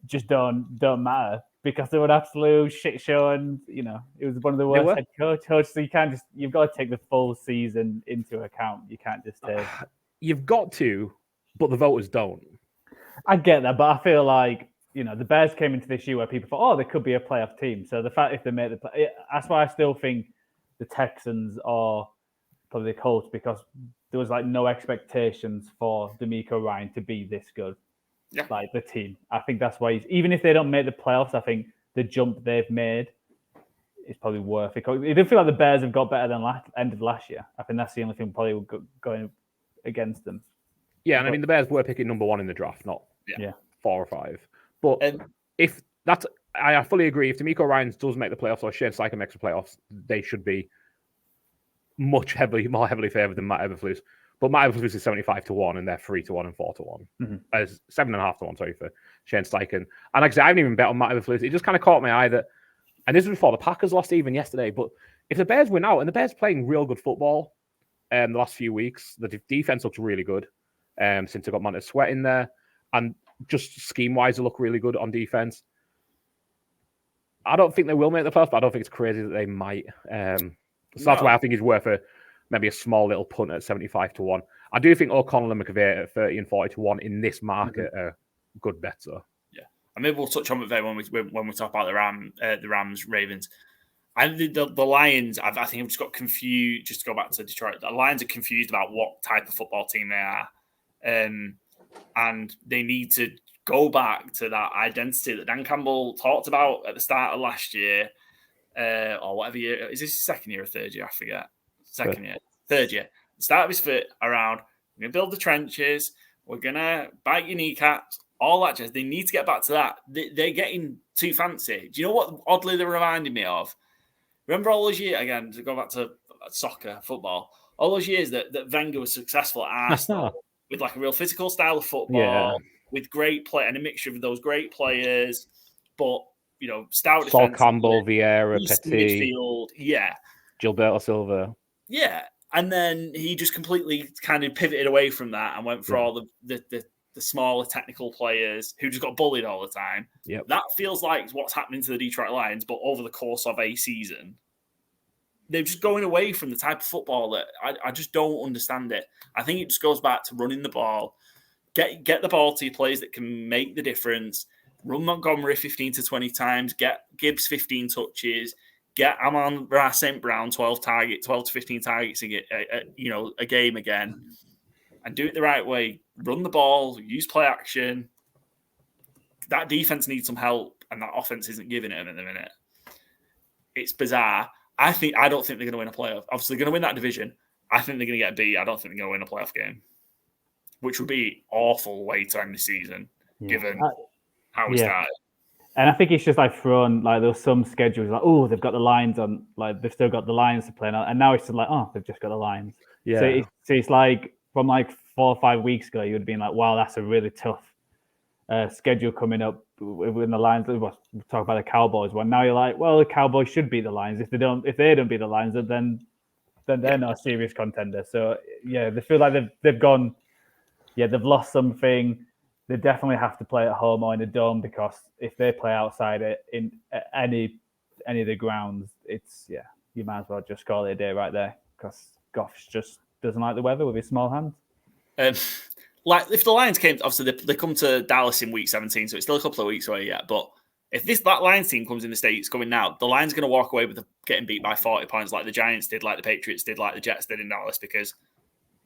C: just don't matter," because they were an absolute shit show, and it was one of the worst head coaches. So you've got to take the full season into account. You can't just take.
B: You've got to, but the voters don't.
C: I get that, but I feel like the Bears came into this year where people thought, they could be a playoff team. So the fact if they make that's why I still think the Texans are probably the Colts, because there was no expectations for D'Amico Ryan to be this good.
A: Yeah.
C: The team. I think that's why even if they don't make the playoffs, I think the jump they've made is probably worth it. It didn't feel like the Bears have got better than end of last year. I think that's the only thing probably going against them.
B: Yeah, and I mean the Bears were picking number 1 in the draft, not 4 or 5. But if that's, I fully agree. If D'Amico Ryans does make the playoffs or Shane Steichen makes the playoffs, they should be more heavily favored than Matt Eberflus. But Matt Eberflus is 75-1, and they're 3-1 and 4-1. As 7.5-1, sorry, for Shane Steichen. And like I said, I haven't even bet on Matt Eberflus. It just kind of caught my eye that, and this was before the Packers lost even yesterday, but if the Bears win out, and the Bears playing real good football the last few weeks, the defense looks really good since they got Montez Sweat in there, and just scheme-wise, they look really good on defense. I don't think they will make the playoffs, but I don't think it's crazy that they might. So that's why I think it's worth maybe a small little punt at 75-1. I do think O'Connell and McAvey at 30 and 40-1 in this market are good bets, though.
A: Yeah, and maybe we'll touch on McVay when we talk about the Rams Ravens. And the Lions, I think I've just got confused. Just to go back to Detroit, the Lions are confused about what type of football team they are, and they need to go back to that identity that Dan Campbell talked about at the start of last year, or whatever year. Is this second year or third year? I forget. Third year. The start of his foot around, we're going to build the trenches, we're going to bite your kneecaps, all that jazz. They need to get back to that. They're getting too fancy. Do you know what oddly they're reminding me of? Remember all those years, again, to go back to soccer, football, all those years that Wenger was successful at Arsenal with like a real physical style of football, with great play and a mixture of those great players, but, stout defense.
B: Sol Campbell, Vieira, Petit,
A: midfield,
B: Gilberto Silva.
A: Yeah, and then he just completely kind of pivoted away from that and went for all the smaller technical players who just got bullied all the time.
B: Yep.
A: That feels like what's happening to the Detroit Lions, but over the course of a season. They're just going away from the type of football that I just don't understand it. I think it just goes back to running the ball, get the ball to your players that can make the difference, run Montgomery 15 to 20 times, get Gibbs 15 touches, get Amon-Ra St. Brown 12 to 15 targets a game again, and do it the right way. Run the ball, use play action. That defense needs some help, and that offense isn't giving it at the minute. It's bizarre. I don't think they're going to win a playoff. Obviously, they're going to win that division. I think they're going to get beat. I don't think they're going to win a playoff game, which would be awful way to end the season, given how we started.
C: And I think it's just like thrown, like there was some schedules like, oh, they've got the Lions on, like they've still got the Lions to play now. And now it's just like, oh, they've just got the Lions. Yeah. So it's like from like 4 or 5 weeks ago, you would have been like, wow, that's a really tough schedule coming up when the Lions. We talk about the Cowboys one. Now you're like, well, the Cowboys should beat the Lions. If they don't beat the Lions, then they're not a serious contender. So yeah, they feel like they've gone. Yeah, they've lost something. They definitely have to play at home or in a dome, because if they play outside it in any of the grounds, you might as well just call it a day right there, because Goff just doesn't like the weather with his small hands.
A: Like if the Lions came, obviously they come to Dallas in week 17, so it's still a couple of weeks away yet. But if that Lions team comes in the States coming now, the Lions are going to walk away with getting beat by 40 points, like the Giants did, like the Patriots did, like the Jets did in Dallas, because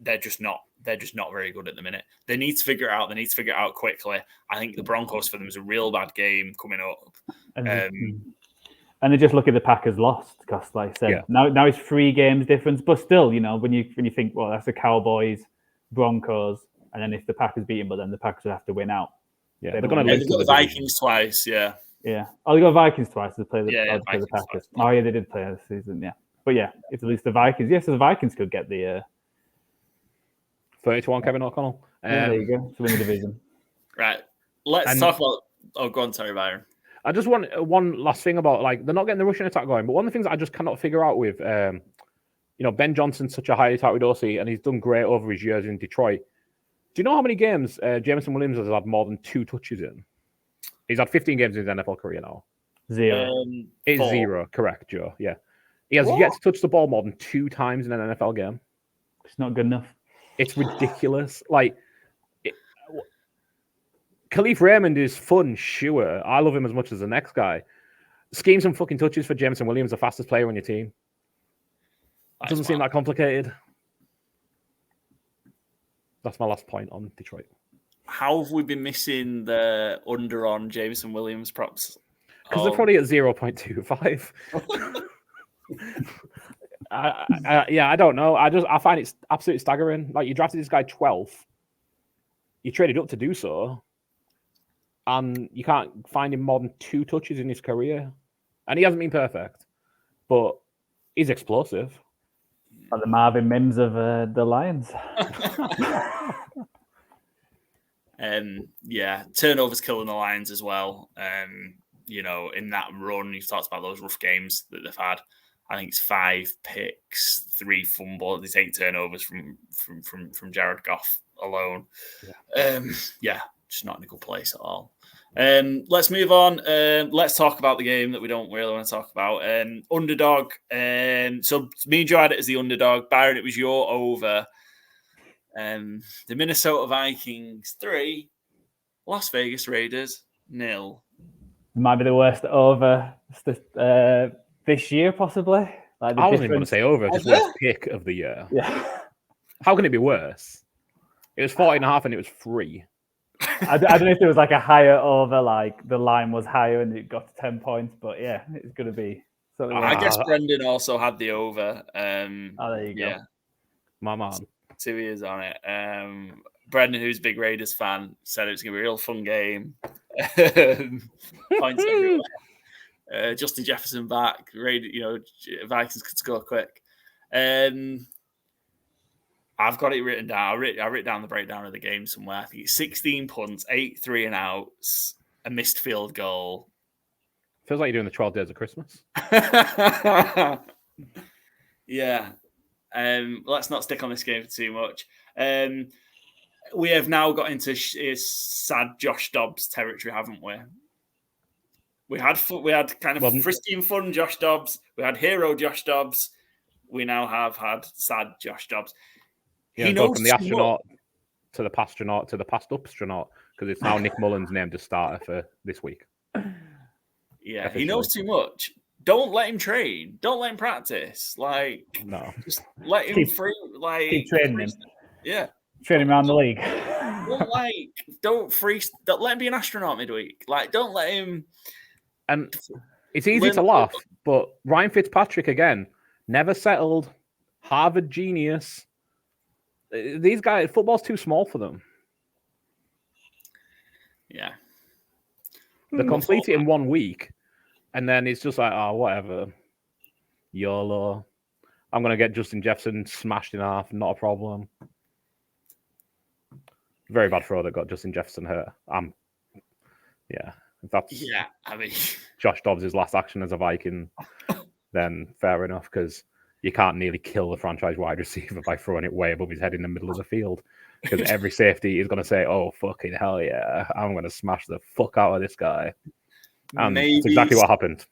A: they're just not very good at the minute. They need to figure it out. They need to figure it out quickly. I think the Broncos for them is a real bad game coming up.
C: And they just look at the Packers lost, because like I said, now it's 3 games difference. But still, when you think, well, that's the Cowboys, Broncos, and then if the Packers beat them, but then the Packers would have to win out.
B: Yeah, they're going to lose
A: the Vikings twice. Yeah.
C: Oh, they got Vikings twice to play the Packers.
A: Twice.
C: Oh yeah, they did play this season. Yeah, but yeah, if they lose the Vikings, so the Vikings could get the
B: 30-1 Kevin O'Connell.
C: There you go, to win the division.
A: Right. Let's talk about. Oh, go on, sorry, Byron.
B: I just want one last thing about, like, they're not getting the rushing attack going, but one of the things I just cannot figure out with, Ben Johnson's such a highly touted OC, and he's done great over his years in Detroit. Do you know how many games Jameson Williams has had more than 2 touches in? He's had 15 games in his NFL career now.
C: 0.
B: It's
A: 4.
B: 0, correct, Joe. Yeah. He has yet to touch the ball more than 2 times in an NFL game.
C: It's not good enough.
B: It's ridiculous. Like, Khalif Raymond is fun, sure. I love him as much as the next guy. Scheme some fucking touches for Jameson Williams, the fastest player on your team. It doesn't seem that complicated. That's my last point on Detroit.
A: How have we been missing the under on Jameson Williams props?
B: Because they're probably at 0.25. I don't know. I find it absolutely staggering. Like, you drafted this guy 12th. You traded up to do so. And you can't find him more than 2 touches in his career. And he hasn't been perfect. But he's explosive.
C: Like the Marvin Mims of the Lions.
A: Turnovers killing the Lions as well. In that run, you've talked about those rough games that they've had. I think it's 5 picks, 3 fumbles. There's 8 turnovers from Jared Goff alone. Just not in a good place at all. Let's move on. Let's talk about the game that we don't really want to talk about. Underdog. So me and Joe had it as the underdog. Byron, it was your over. The Minnesota Vikings 3, Las Vegas Raiders 0.
C: Might be the worst over this year, possibly. Like
B: I wasn't even going to say over, just worst pick of the year.
C: Yeah.
B: How can it be worse? It was 40.5 and it was 3.
C: I don't know if there was like a higher over, like the line was higher and it got to 10 points, but yeah, it's going to be something.
A: I guess Brendan also had the over.
C: There you go.
B: My man.
A: 2 years on it. Brendan, who's a big Raiders fan, said it was going to be a real fun game. Points everywhere. Justin Jefferson back. Vikings could score quick. I've got it written down. I wrote down the breakdown of the game somewhere. I think it's 16 punts, 8 3-and-outs, a missed field goal.
B: Feels like you're doing the 12 days of Christmas.
A: Yeah. Let's not stick on this game for too much. We have now got into sad Josh Dobbs territory, haven't we? We had kind of frisky and fun Josh Dobbs. We had hero Josh Dobbs. We now have had sad Josh Dobbs.
B: Yeah, he knows from the astronaut to the pastronaut to the past upstronaut, because it's now Nick Mullins named as starter for this week.
A: Yeah, officially. He knows too much. Don't let him train. Don't let him practice. Just let him free.
C: Keep training him.
A: Yeah,
C: train him around the league.
A: Don't let him be an astronaut midweek. Don't let him.
B: And it's easy to laugh, but Ryan Fitzpatrick again never settled. Harvard genius. These guys, football's too small for them.
A: Yeah.
B: They complete it in 1 week, and then it's just like, oh, whatever. YOLO. I'm going to get Justin Jefferson smashed in half, not a problem. Very bad throw that got Justin Jefferson hurt. If that's Josh Dobbs' last action as a Viking, then fair enough, because you can't nearly kill the franchise wide receiver by throwing it way above his head in the middle of the field. Because every safety is going to say, oh, fucking hell yeah, I'm going to smash the fuck out of this guy. And that's exactly what happened.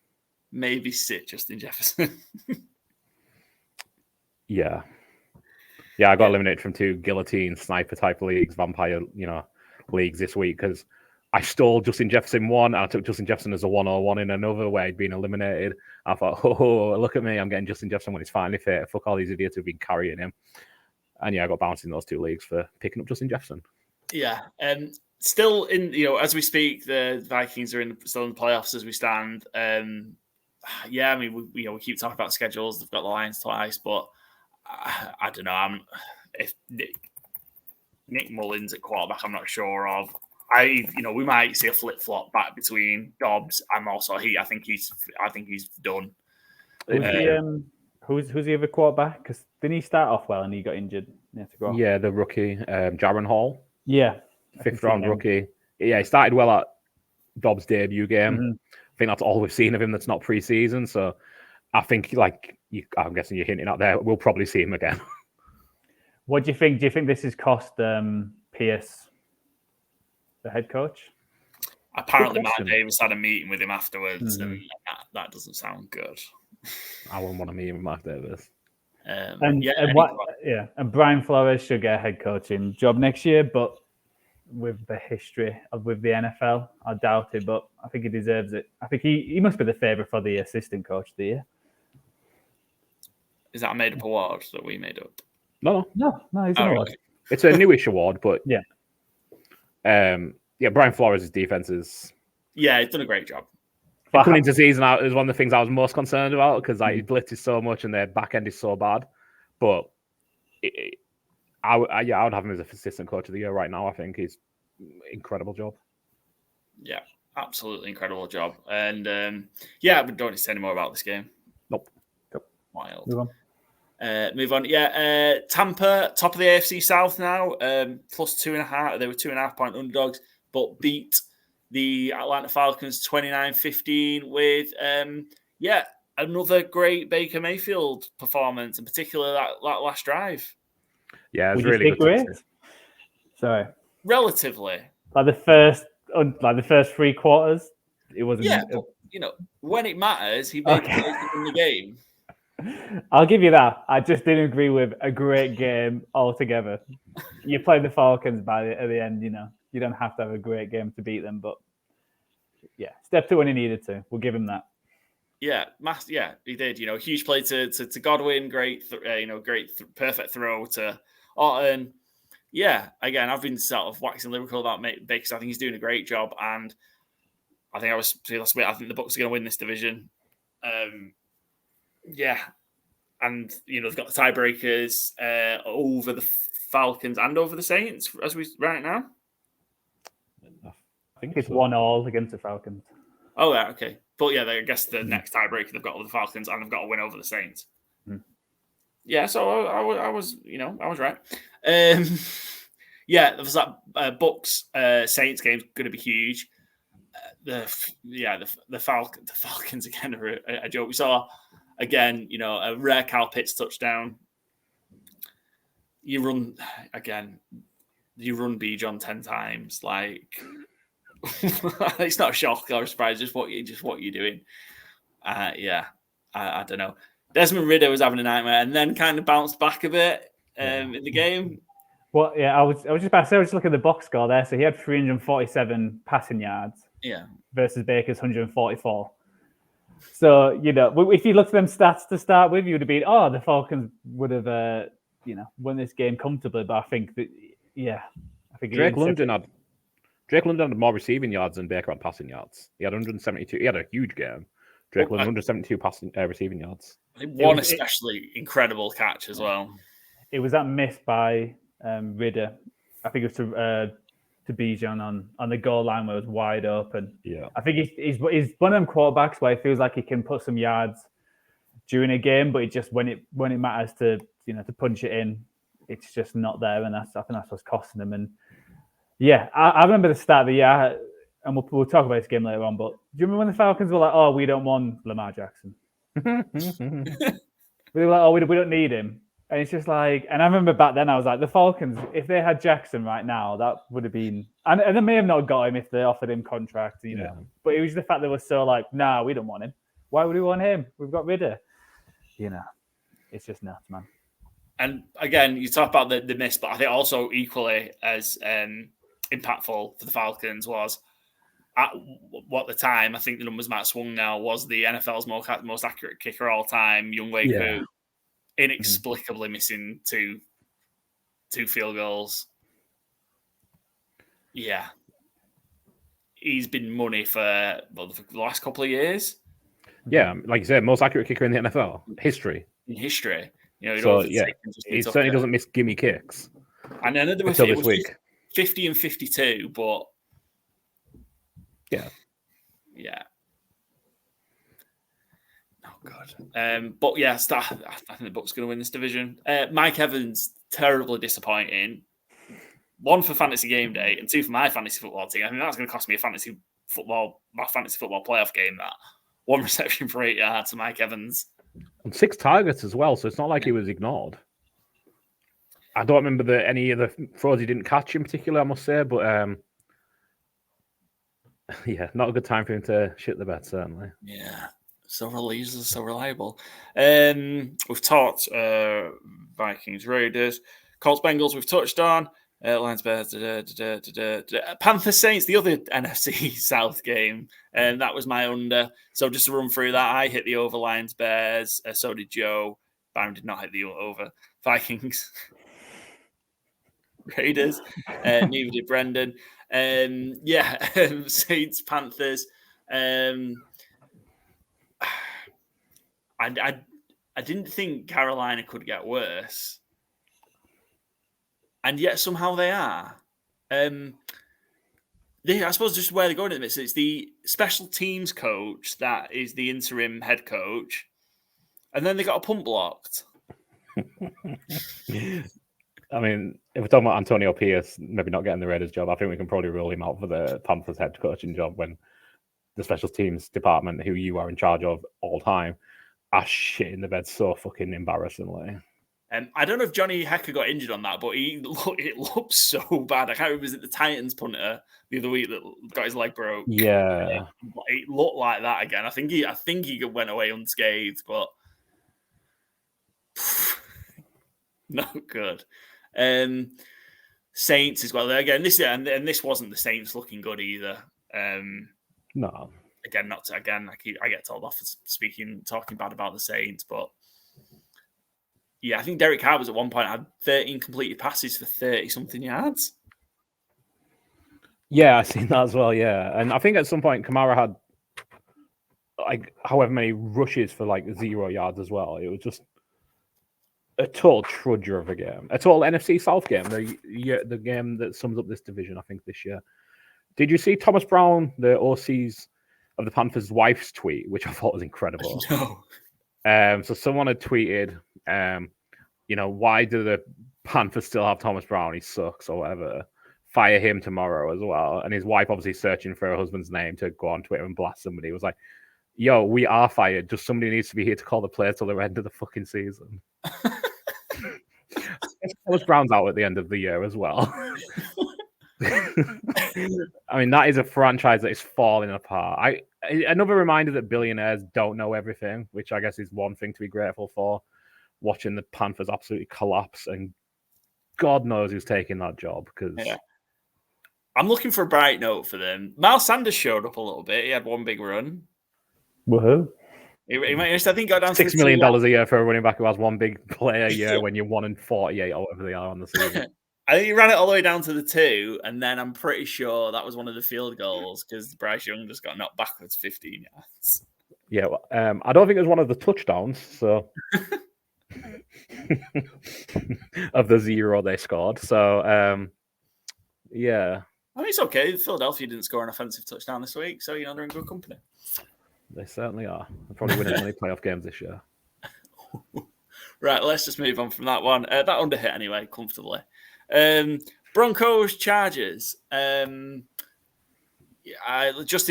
A: Maybe sit Justin Jefferson.
B: Yeah, I got eliminated from 2 guillotine sniper type leagues, vampire, leagues this week, because I stole Justin Jefferson one, and I took Justin Jefferson as a 101 in another where he'd been eliminated. I thought, oh, look at me, I'm getting Justin Jefferson when he's finally fit. Fuck all these idiots who've been carrying him. And I got bounced in those 2 leagues for picking up Justin Jefferson.
A: Yeah, still in, as we speak, the Vikings are still in the playoffs as we stand. We keep talking about schedules. They've got the Lions twice, but I don't know. If Nick Mullins at quarterback, I'm not sure of. We might see a flip flop back between Dobbs and also I think he's done.
C: Who's the other quarterback? Because didn't he start off well and he got injured?
B: Yeah, the rookie, Jaron Hall.
C: Yeah,
B: 5th round rookie. Yeah, he started well at Dobbs' debut game.
C: Mm-hmm.
B: I think that's all we've seen of him. That's not preseason. So I think, I'm guessing you're hinting out there, we'll probably see him again.
C: What do you think? Do you think this has cost Pierce the head coach?
A: Apparently, Matt Davis had a meeting with him afterwards, and that doesn't sound good.
B: I wouldn't want to meet him with Matt Davis.
C: And Brian Flores should get a head coaching job next year, but with the history with the NFL, I doubt it, but I think he deserves it. I think he must be the favourite for the assistant coach of the year.
A: Is that a made-up award that we made up?
B: No,
C: he's an award.
B: It's a newish award, but
C: yeah.
B: Brian Flores' defense is...
A: Yeah, he's done a great job.
B: Coming into season, it was one of the things I was most concerned about, because he blitzes so much and their back end is so bad. But I would have him as assistant coach of the year right now. I think he's incredible job.
A: Yeah, absolutely incredible job. And we don't need to say any more about this game.
B: Nope.
A: Wild. Move on. Yeah, Tampa, top of the AFC South now, plus 2.5. They were 2.5 point underdogs, but beat the Atlanta Falcons 29-15 with, another great Baker Mayfield performance, in particular that last drive.
B: Yeah, it was
C: Would
B: really
C: you say
B: good.
C: great? Sorry.
A: Relatively.
C: Like the first 3 quarters, it wasn't.
A: Yeah, but, when it matters, he made plays in the game.
C: I'll give you that. I just didn't agree with a great game altogether. You play the Falcons at the end, you don't have to have a great game to beat them, but yeah, stepped it when he needed to. We'll give him that.
A: Yeah, he did. Huge play to Godwin, great, perfect throw to Orton. Yeah, again, I've been sort of waxing lyrical about Baker. I think he's doing a great job, and I think I think the Bucs are going to win this division. And they've got the tiebreakers over the Falcons and over the Saints as we right now.
C: I think it's 1-1 against the Falcons.
A: Oh yeah, okay, but yeah, I guess the next tiebreaker they've got over the Falcons and they've got to win over the Saints. Yeah, so I was right. Yeah, there was that Bucs Saints game's going to be huge. The Falcons again are a joke. We saw again, a rare Kyle Pitts touchdown. You run B-John 10 times. Like it's not a shock or a surprise. Just what you're doing. I don't know. Desmond Ridder was having a nightmare and then kind of bounced back a bit in the game.
C: Well, yeah, I was just about to say, I was just looking at the box score there. So he had 347 passing yards.
A: Yeah.
C: Versus Baker's 144. So, if you look at them stats to start with, you would have been, the Falcons would have, won this game comfortably. But I think that,
B: Drake London had more receiving yards than Baker had passing yards. He had 172. He had a huge game. Drake London 172 passing receiving yards.
A: One especially incredible catch as well. It
C: was that miss by Ridder. I think it was to Bijan on the goal line where it was wide open.
B: Yeah,
C: I think he's one of them quarterbacks where it feels like he can put some yards during a game, but it just when it matters to punch it in, it's just not there, and I think that's what's costing him. And yeah, I remember the start of the year, and we'll talk about this game later on. But do you remember when the Falcons were like, "Oh, we don't want Lamar Jackson"? We were like, "Oh, we don't need him." And it's just like, and I remember back then I was like, the Falcons, if they had Jackson right now, that would have been, and they may have not got him if they offered him contract, But it was the fact they were so like, nah, we don't want him. Why would we want him? We've got Ridder. It's just nuts, man.
A: And again, you talk about the miss, but I think also equally as impactful for the Falcons was at the time, I think the numbers might have swung now, was the NFL's most accurate kicker all time, Younghoe Koo. Inexplicably missing two field goals. Yeah. He's been money for the last couple of years.
B: Yeah, like you said, most accurate kicker in the NFL history.
A: In history.
B: He certainly doesn't miss gimme kicks.
A: And then there was, it was 50 and 52, but
B: yeah.
A: Oh, God. But yeah, I think the Bucs going to win this division. Mike Evans, terribly disappointing. 1 for Fantasy Game Day and 2 for my fantasy football team. I think that's going to cost me my fantasy football playoff game. That 1 reception for 8 yards to Mike Evans.
B: And 6 targets as well, so it's not like he was ignored. I don't remember any of the throws he didn't catch in particular, I must say, but not a good time for him to shit the bed, certainly.
A: Yeah. So reliable. We've talked Vikings, Raiders, Colts, Bengals. We've touched on Lions, Bears, Panthers, Saints. The other NFC South game, and that was my under. So just to run through that, I hit the over Lions, Bears. So did Joe. Byron did not hit the over Vikings, Raiders. Neither did Brendan. Saints, Panthers. I didn't think Carolina could get worse. And yet somehow they are. I suppose just where they're going at this, it's the special teams coach that is the interim head coach. And then they got a punt blocked.
B: I mean, if we're talking about Antonio Pierce maybe not getting the Raiders job, I think we can probably rule him out for the Panthers head coaching job when the special teams department, who you are in charge of all time, are shit in the bed so fucking embarrassingly.
A: I don't know if Johnny Hecker got injured on that, but it looked so bad. I can't remember, was it the Titans punter the other week that got his leg broke?
B: Yeah.
A: It looked like that again. I think he went away unscathed, but not good. Saints as well. Again, this wasn't the Saints looking good either.
B: No.
A: Again, I get told off for talking bad about the Saints, but yeah, I think Derek Carr was at one point had 13 completed passes for 30-something yards.
B: Yeah, I've seen that as well, yeah. And I think at some point Kamara had like however many rushes for like 0 yards as well. It was just a total trudger of a game. A total NFC South game, the game that sums up this division, I think, this year. Did you see Thomas Brown, the OC's of the Panthers' wife's tweet, which I thought was incredible?
A: No.
B: So someone had tweeted, why do the Panthers still have Thomas Brown? He sucks or whatever. Fire him tomorrow as well. And his wife obviously searching for her husband's name to go on Twitter and blast somebody. It was like, yo, we are fired. Just somebody needs to be here to call the plays till the end of the fucking season. Thomas Brown's out at the end of the year as well. I mean, that is a franchise that is falling apart. Another reminder that billionaires don't know everything, which I guess is one thing to be grateful for. Watching the Panthers absolutely collapse, and God knows who's taking that job. Because
A: I'm looking for a bright note for them. Miles Sanders showed up a little bit. He had one big run.
B: Woohoo!
A: He managed, I think, got down
B: $6 million a year for a running back who has one big play a year when you're 1-48 or whatever they are on the season.
A: I think he ran it all the way down to the 2, and then I'm pretty sure that was one of the field goals because Bryce Young just got knocked backwards 15 yards.
B: Yeah, well, I don't think it was one of the touchdowns, so of the 0 they scored. So, yeah.
A: I mean, it's okay. Philadelphia didn't score an offensive touchdown this week, so they're in good company.
B: They certainly are. They're probably winning many playoff games this year.
A: Right, let's just move on from that one. That under hit anyway, comfortably. Broncos, Chargers. Justin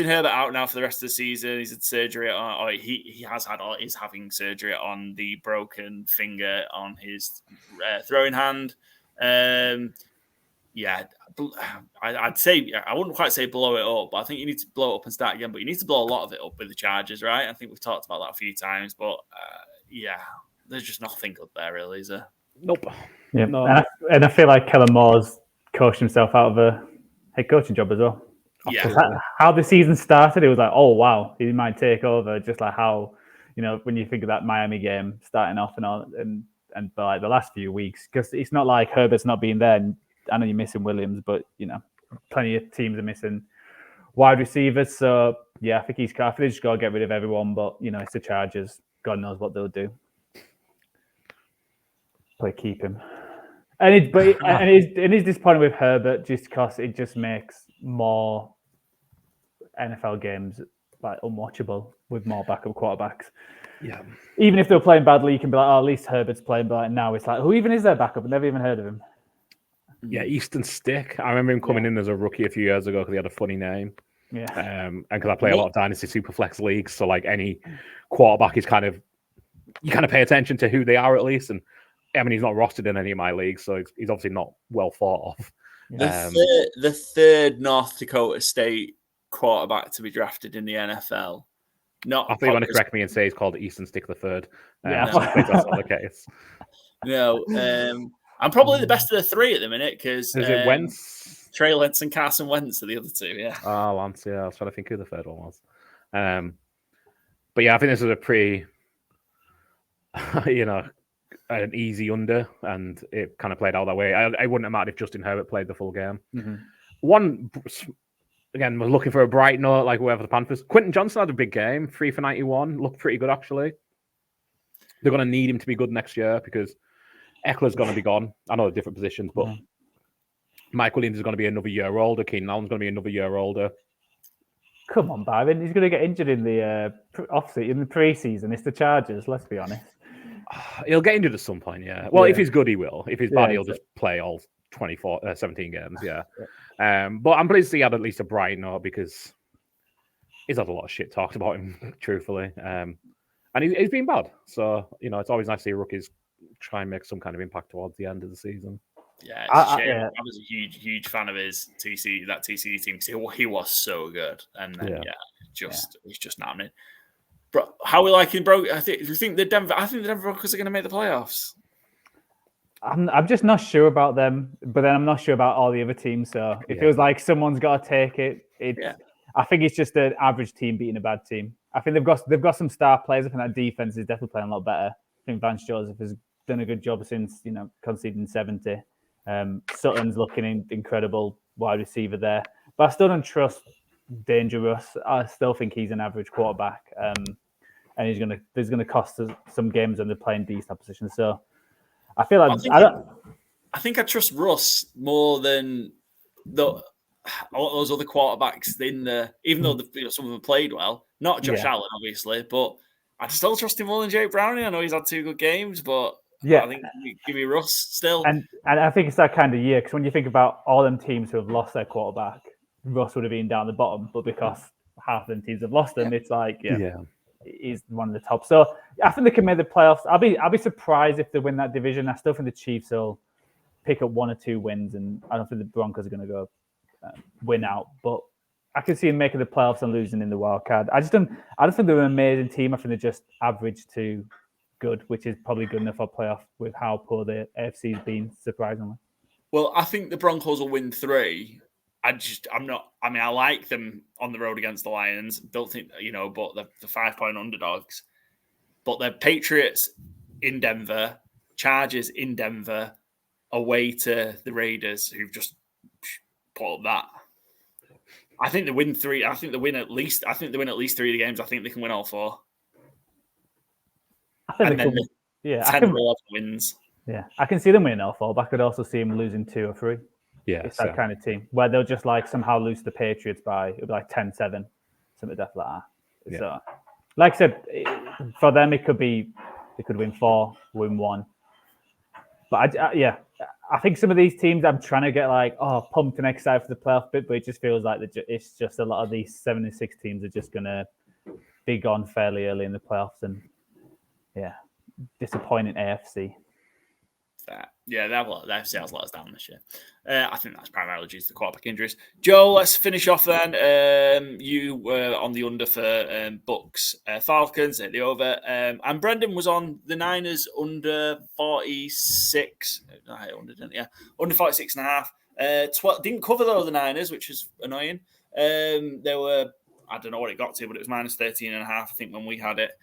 A: Herbert out now for the rest of the season. He's had surgery he has had or is having surgery on the broken finger on his throwing hand. I'd say I wouldn't quite say blow it up, but I think you need to blow it up and start again. But you need to blow a lot of it up with the Chargers, right? I think we've talked about that a few times, but there's just nothing good there, really, is there?
B: Nope.
C: Yeah,
B: no.
C: And I feel like Kellen Moore's coached himself out of a head coaching job as well.
A: Yeah.
C: How the season started, it was like, oh wow, he might take over. Just like how, when you think of that Miami game starting off and all, and like the last few weeks, because it's not like Herbert's not being there. And I know you're missing Williams, but plenty of teams are missing wide receivers. So yeah, I think they just got to get rid of everyone. But it's the Chargers. God knows what they'll do. Play keep him. And it is disappointing with Herbert just because it just makes more NFL games like unwatchable with more backup quarterbacks.
B: Yeah.
C: Even if they're playing badly, you can be like, oh, at least Herbert's playing. But like, now it's like, who even is their backup? I've never even heard of him.
B: Yeah, Easton Stick. I remember him coming in as a rookie a few years ago because he had a funny name.
C: Yeah.
B: And because I play a lot of Dynasty Superflex leagues, so like any quarterback is you kind of pay attention to who they are at least. And I mean, he's not rostered in any of my leagues, so he's obviously not well thought of.
A: The third North Dakota State quarterback to be drafted in the NFL.
B: I thought you want to correct me and say he's called Easton Stick the Third.
C: Yeah,
B: that's not the case.
A: No, I'm probably the best of the three at the minute because
B: is it Wentz,
A: Trey Lance, and Carson Wentz are the other two. Yeah.
B: Oh, Lance. Yeah, I was trying to think who the third one was. But yeah, I think this is a pretty, an easy under, and it kind of played out that way. I wouldn't have mattered if Justin Herbert played the full game.
C: Mm-hmm.
B: One, again, we're looking for a bright note, like whoever the Panthers. Quentin Johnson had a big game, 3 for 91, looked pretty good actually. They're going to need him to be good next year because Eckler's going to be gone. I know they're different positions, but Mike Williams is going to be another year older. Keenan Allen's going to be another year older.
C: Come on, Byron. He's going to get injured in the in the preseason. It's the Chargers, let's be honest.
B: He'll get injured at some point, yeah. Well, if he's good, he will. If he's bad, he'll just play all 17 games, yeah. But I'm pleased he had at least a bright note because he's had a lot of shit talked about him, truthfully. And he's been bad. So, it's always nice to see rookies try and make some kind of impact towards the end of the season.
A: Yeah, it's a shame. I was a huge fan of his TCU team because he was so good. And then, it's just not happening. Bro, how are we liking, bro? I think the Denver Broncos are going to make the playoffs.
C: I'm just not sure about them, but then I'm not sure about all the other teams. So it feels like someone's got to take it. I think it's just an average team beating a bad team. I think they've got some star players. I think that defense is definitely playing a lot better. I think Vance Joseph has done a good job since conceding 70. Sutton's looking incredible wide receiver there, but I still don't trust Dangerous. I still think he's an average quarterback, and there's gonna cost us some games when they're playing decent opposition. So I feel like
A: I think I trust Russ more than all those other quarterbacks even though some of them played well. Not Josh Allen, obviously, but I still trust him more than Jake Browning. I know he's had 2 good games, but I think give me Russ still.
C: And I think it's that kind of year because when you think about all them teams who have lost their quarterback, Russ would have been down the bottom, but because half of them teams have lost them, it's like he's one of the top. So I think they can make the playoffs. I'll be surprised if they win that division. I still think the Chiefs will pick up 1 or 2 wins, and I don't think the Broncos are going to go win out. But I can see them making the playoffs and losing in the wild card. I don't think they're an amazing team. I think they're just average to good, which is probably good enough for playoff with how poor the AFC's been, surprisingly.
A: Well, I think the Broncos will win 3. I like them on the road against the Lions. Don't think, but the 5-point underdogs. But the Patriots in Denver, Chargers in Denver, away to the Raiders, who've just put up that. I think they win 3. I think they win at least 3 of the games. I think they can win all 4.
C: I think
A: 10 wins.
C: Yeah, I can see them winning all 4, but I could also see them losing 2 or 3.
B: Yeah,
C: it's that kind of team where they'll just somehow lose the Patriots by it'll be 10-7, something like that. Yeah. So, like I said, for them it could win 4, win 1. But I think some of these teams I'm trying to get pumped and excited for the playoff bit, but it just feels like it's just a lot of these 76 teams are just gonna be gone fairly early in the playoffs, and disappointing AFC.
A: Yeah, the AFC has let us down this year. I think that's primarily due to the quarterback injuries. Joe, let's finish off then. You were on the under for Bucks Falcons at the over. And Brendan was on the Niners under 46. Under 46.5. Didn't cover though the Niners, which is annoying. They were, I don't know what it got to, but it was minus 13.5, I think, when we had it.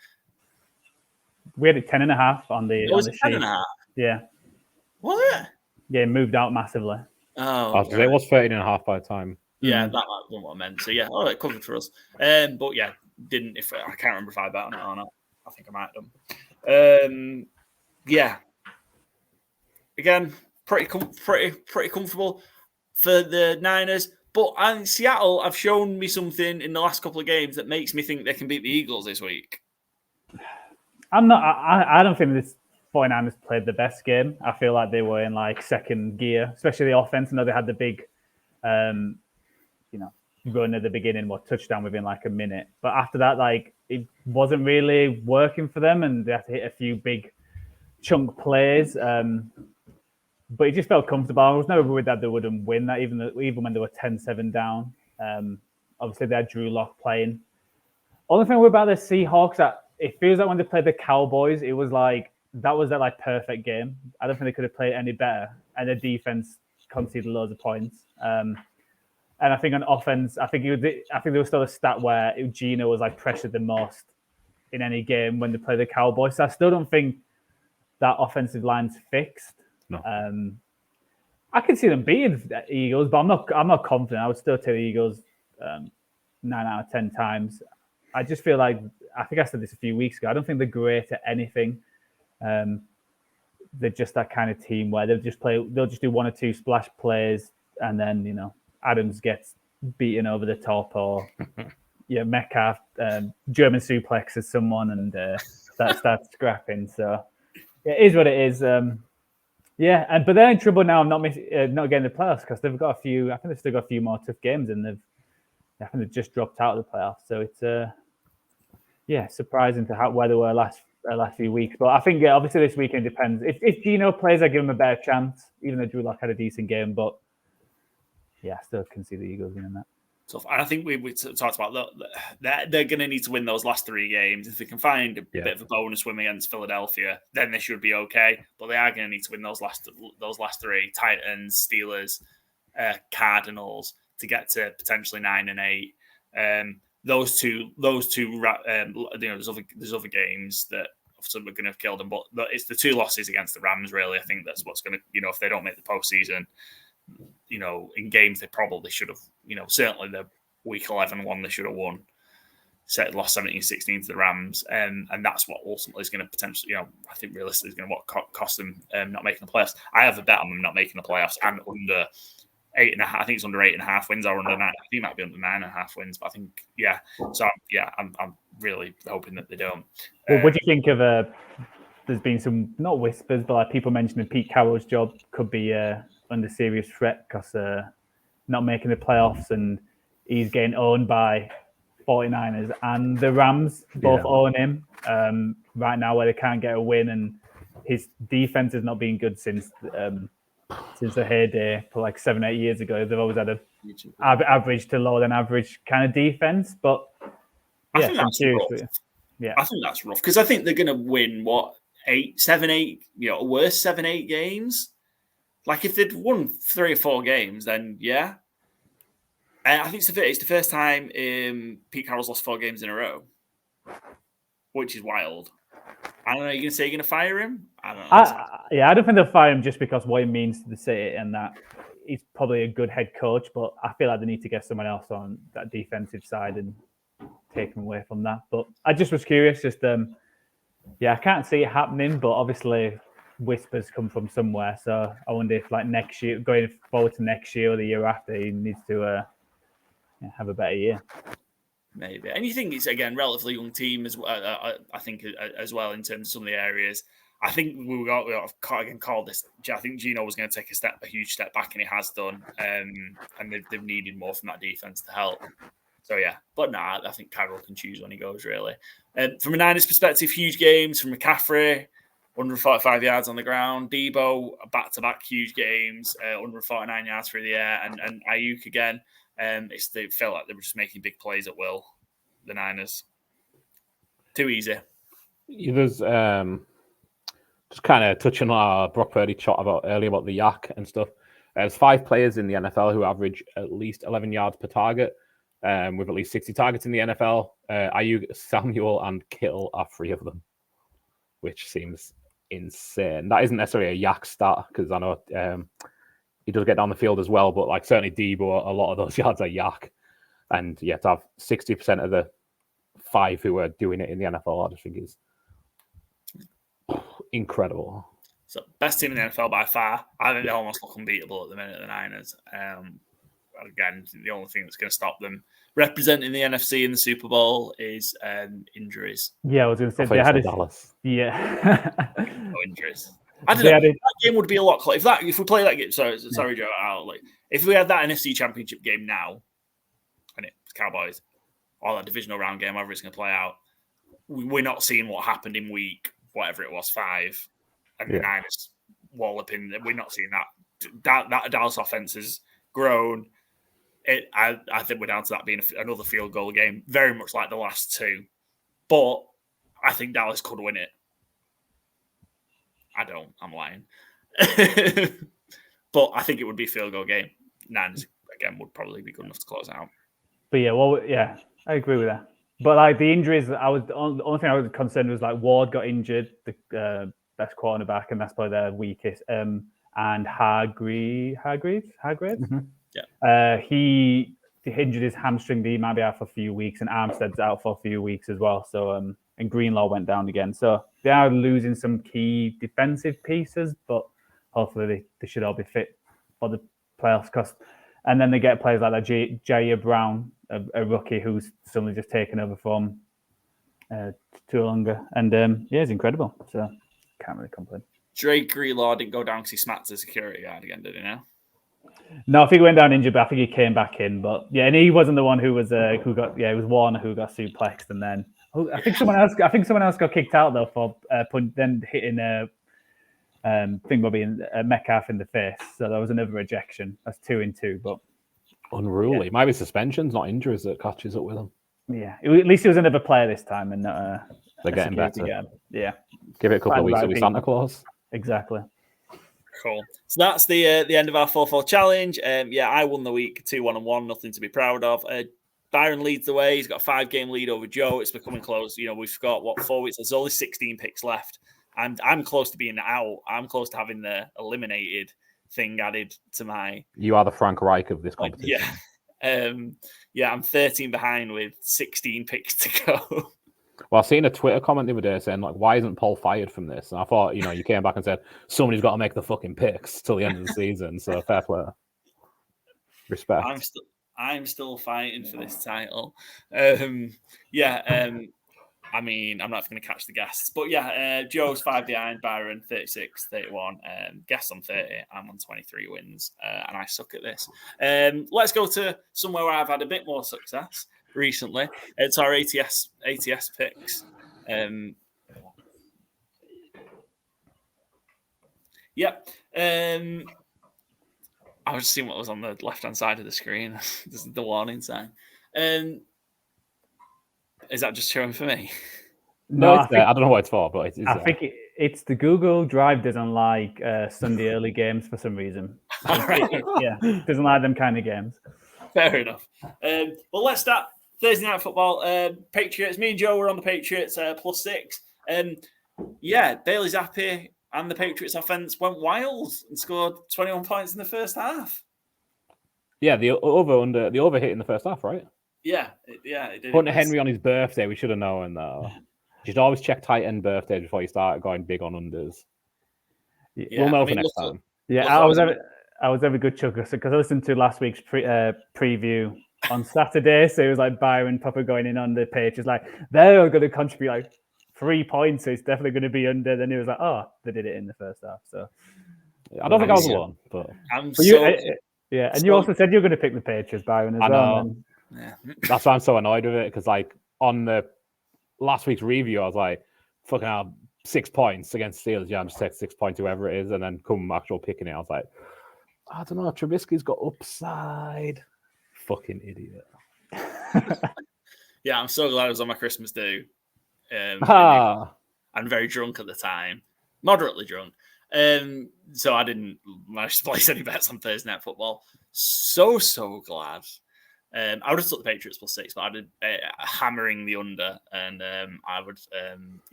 C: We had it 10.5 on the.
A: It was 10.5.
C: Yeah.
A: Was it?
C: Yeah, it moved out massively.
B: Oh, okay. It was 13.5 by the time.
A: Yeah, that wasn't what I meant. So yeah, it covered for us. But yeah, didn't. If I can't remember if I bet on it or not. I think I might have done. Yeah. Again, pretty comfortable for the Niners. But Seattle have shown me something in the last couple of games that makes me think they can beat the Eagles this week.
C: I don't think this 49ers played the best game. I feel like they were in second gear, especially the offense. I know they had the big, run at the beginning, touchdown within a minute. But after that, it wasn't really working for them, and they had to hit a few big chunk plays. But it just felt comfortable. I was never worried that they wouldn't win that, even when they were 10-7 down. Obviously, they had Drew Lock playing. Only thing about the Seahawks, that it feels like when they played the Cowboys, it was that was their perfect game. I don't think they could have played any better, and the defense conceded loads of points. And I think on offense, I think there was still a stat where Gino was pressured the most in any game when they play the Cowboys. So I still don't think that offensive line's fixed.
B: No.
C: I can see them beating the Eagles, but I'm not confident. I would still take the Eagles 9 out of 10 times. I just feel I think I said this a few weeks ago. I don't think they're great at anything. They're just that kind of team where they'll just do 1 or 2 splash plays, and then Adams gets beaten over the top, or Metcalf German suplexes someone, and that starts scrapping. So It is what it is. But they're in trouble now. Not getting the playoffs because they've got a few. I think they've still got a few more tough games, and they've just dropped out of the playoffs. So it's surprising to where they were last few weeks. But I think obviously this weekend depends. If Geno plays, I give him a better chance. Even though Drew Lock had a decent game, but I still can see the Eagles winning that.
A: So I think we talked about that they're going to need to win those last 3 games. If they can find a bit of a bonus win against Philadelphia, then they should be okay. But they are going to need to win those last 3: Titans, Steelers, Cardinals, to get to potentially 9 and 8. Those two. There's other games that are going to have killed them, but it's the 2 losses against the Rams. Really, I think that's what's going to, if they don't make the postseason. In games they probably should have, certainly the week 11 one they should have won. Lost 17-16 to the Rams, and that's what ultimately is going to potentially, I think realistically is going to cost them not making the playoffs. I have a bet on them not making the playoffs and under 8.5. I think it's under 8.5 wins or under 9. I think it might be under 9.5 wins, but I think So I'm really hoping that they don't.
C: Well, what do you think of? There's been some not whispers, but like people mentioning Pete Carroll's job could be under serious threat because not making the playoffs, and he's getting owned by 49ers and the Rams both own him right now, where they can't get a win, and his defense has not been good since the heyday for like 7-8 years ago. They've always had a average to lower than average kind of defense, but
A: I think that's rough. I think that's rough because I think they're going to win 7-8, worst 7-8 games. Like if they'd won 3 or 4 games, then I think it's the first time Pete Carroll's lost 4 games in a row, which is wild. I don't know. You're going to say you're going to fire him? I don't know.
C: I don't think they'll fire him just because what he means to the city and that he's probably a good head coach, but I feel like they need to get someone else on that defensive side and take him away from that. But I just was curious, I can't see it happening, but obviously whispers come from somewhere. So I wonder if like next year, going forward to next year or the year after, he needs to have a better year.
A: Maybe. And you think it's, again, relatively young team as well, I think, as well, in terms of some of the areas. I think we called this. I think Geno was going to take a huge step back, and he has done. And they've needed more from that defense to help. So, But I think Carroll can choose when he goes, really. From a Niners perspective, huge games from McCaffrey, 145 yards on the ground. Debo, back-to-back huge games, 149 yards through the air. And Ayuk again. They felt like they were just making big plays at will, the Niners. Too easy.
B: There's just kind of touching on our Brock Purdy chat earlier about the yak and stuff. There's 5 players in the NFL who average at least 11 yards per target, with at least 60 targets in the NFL. Ayuk, Samuel, and Kittle are 3 of them, which seems insane. That isn't necessarily a yak stat because I know he does get down the field as well, but like certainly Debo, a lot of those yards are yak. And to have 60% of the 5 who are doing it in the NFL, I just think is incredible.
A: So best team in the NFL by far. I think they almost look unbeatable at the minute, the Niners. Again, the only thing that's going to stop them representing the NFC in the Super Bowl is injuries.
C: Yeah, I was going to say they had
B: Dallas.
A: No injuries. I don't know. That game would be a lot closer. If we play that game, sorry, Joe. If we had that NFC Championship game now, and it's Cowboys, or that divisional round game, however it's going to play out, we're not seeing what happened in week whatever it was 5, and the Niners walloping. We're not seeing that. That Dallas offense has grown. I think we're down to that being another field goal game, very much like the last 2. But I think Dallas could win it. I don't. I'm lying. But I think it would be a field goal game. Niners, again, would probably be good enough to close out.
C: But I agree with that. But like the injuries, the only thing I was concerned was like Ward got injured, the best cornerback, and that's probably their weakest. And Hargreaves?
B: Mm-hmm.
C: Yeah. He injured his hamstring. He might be out for a few weeks, and Armstead's out for a few weeks as well. So and Greenlaw went down again. So they are losing some key defensive pieces, but hopefully they should all be fit for the playoffs. And then they get players like that Jair Brown, a rookie who's suddenly just taken over from Tuolunga. And it's incredible. So can't really complain.
A: Drake Greenlaw didn't go down because he smacked the security guard again, did he now?
C: No, I think he went down injured, but I think he came back in. But yeah, and he wasn't the one who got. Yeah, it was Warner who got suplexed, and then I think someone else got kicked out though for then hitting Metcalf in the face. So that was another rejection. That's 2 and 2, but
B: unruly. Maybe suspensions, not injuries, that catches up with them.
C: Yeah, at least he was another player this time, and not
B: they're getting better.
C: Yeah,
B: give it a couple of weeks. It'll be Santa Claus.
C: Exactly.
A: Cool. So that's the end of our 4-4 challenge. I won the week 2-1-1. Nothing to be proud of. Byron leads the way. He's got a 5-game lead over Joe. It's becoming close. We've got 4 weeks. There's only 16 picks left. I'm close to being out. I'm close to having the eliminated thing added to my.
B: You are the Frank Reich of this competition.
A: I'm 13 behind with 16 picks to go.
B: Well, I've seen a Twitter comment the other day saying, like, why isn't Paul fired from this? And I thought, you came back and said, somebody's got to make the fucking picks till the end of the season. So fair play. Respect.
A: I'm still fighting for this title. I mean, I'm not going to catch the guests. But Joe's 5 behind, Byron 36, 31. Guests on 30. I'm on 23 wins. And I suck at this. Let's go to somewhere where I've had a bit more success recently. It's our ATS picks. I was just seeing what was on the left-hand side of the screen. This is the warning sign. Is that just showing for me?
B: No, I don't know what it's for, but
C: I think it's the Google Drive doesn't like Sunday early games for some reason. Doesn't like them kind of games.
A: Fair enough. Well, let's start Thursday Night Football. Patriots. Me and Joe were on the Patriots +6. Bailey Zappi and the Patriots offense went wild and scored 21 points in the first half. Yeah,
B: the over hit in the first half, right?
A: Yeah, it did.
B: Hunter Henry on his birthday, we should have known though. You should always check tight end birthdays before you start going big on unders. We'll know for next time.
C: I was every good chucker because I listened to last week's preview on Saturday, so it was like Byron Papa going in on the page. It's like they're going to contribute like 3 points, so it's definitely going to be under. Then it was like, oh, they did it in the first half. So
B: I don't think I was alone, but
C: you also said you were going to pick the Patriots, Byron, as well.
B: That's why I'm so annoyed with it, because like on the last week's review, I was like, fucking hell, 6 points against Steelers. Yeah, I'm just taking 6 points, whoever it is, and then come actual picking it, I was like, I don't know, Trubisky's got upside. Fucking idiot.
A: I'm so glad it was on my Christmas do. I'm very drunk at the time, moderately drunk. So I didn't manage to place any bets on Thursday Night Football. So glad. I would have took the Patriots +6, but I did hammering the under, and I would,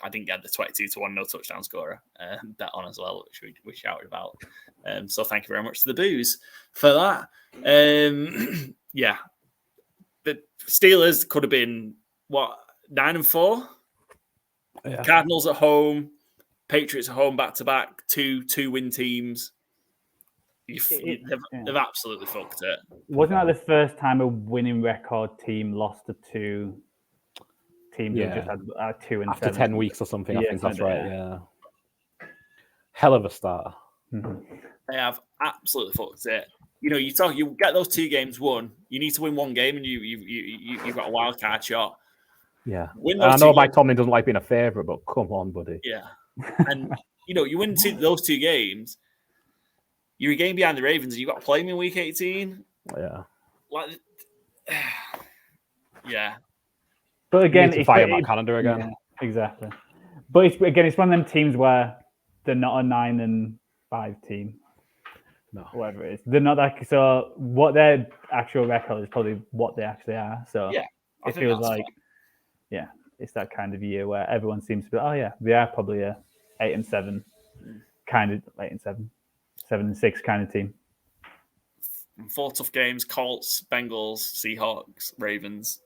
A: I didn't get the 22-1 no touchdown scorer bet on as well, which we shouted about. So thank you very much to the booze for that. The Steelers could have been 9-4.
B: Yeah.
A: Cardinals at home, Patriots at home, back to back, two win teams. They've absolutely fucked it.
C: Wasn't that the first time a winning record team lost to two teams who just had 2 and
B: after
C: 7
B: 10 weeks or something? I think that's right. Yeah, hell of a start.
C: Mm-hmm.
A: They have absolutely fucked it. You get those 2 games won. You need to win 1 game, and you've got a wild card shot.
B: Yeah, I know Mike Tomlin doesn't like being a favourite, but come on, buddy.
A: Yeah, and you win those 2 games. You're a game behind the Ravens, and you've got to play them in week 18.
B: Yeah.
A: Yeah.
C: But again,
B: it's fire my calendar again.
C: Yeah, exactly. But it's one of them teams where they're not a 9-5 team.
B: No.
C: Whatever it is. They're not that. So what their actual record is probably what they actually are. So it feels like, it's that kind of year where everyone seems to be, they are probably a 8-7 kind of 8-7. 7-6 kind of team.
A: 4 tough games: Colts, Bengals, Seahawks, Ravens.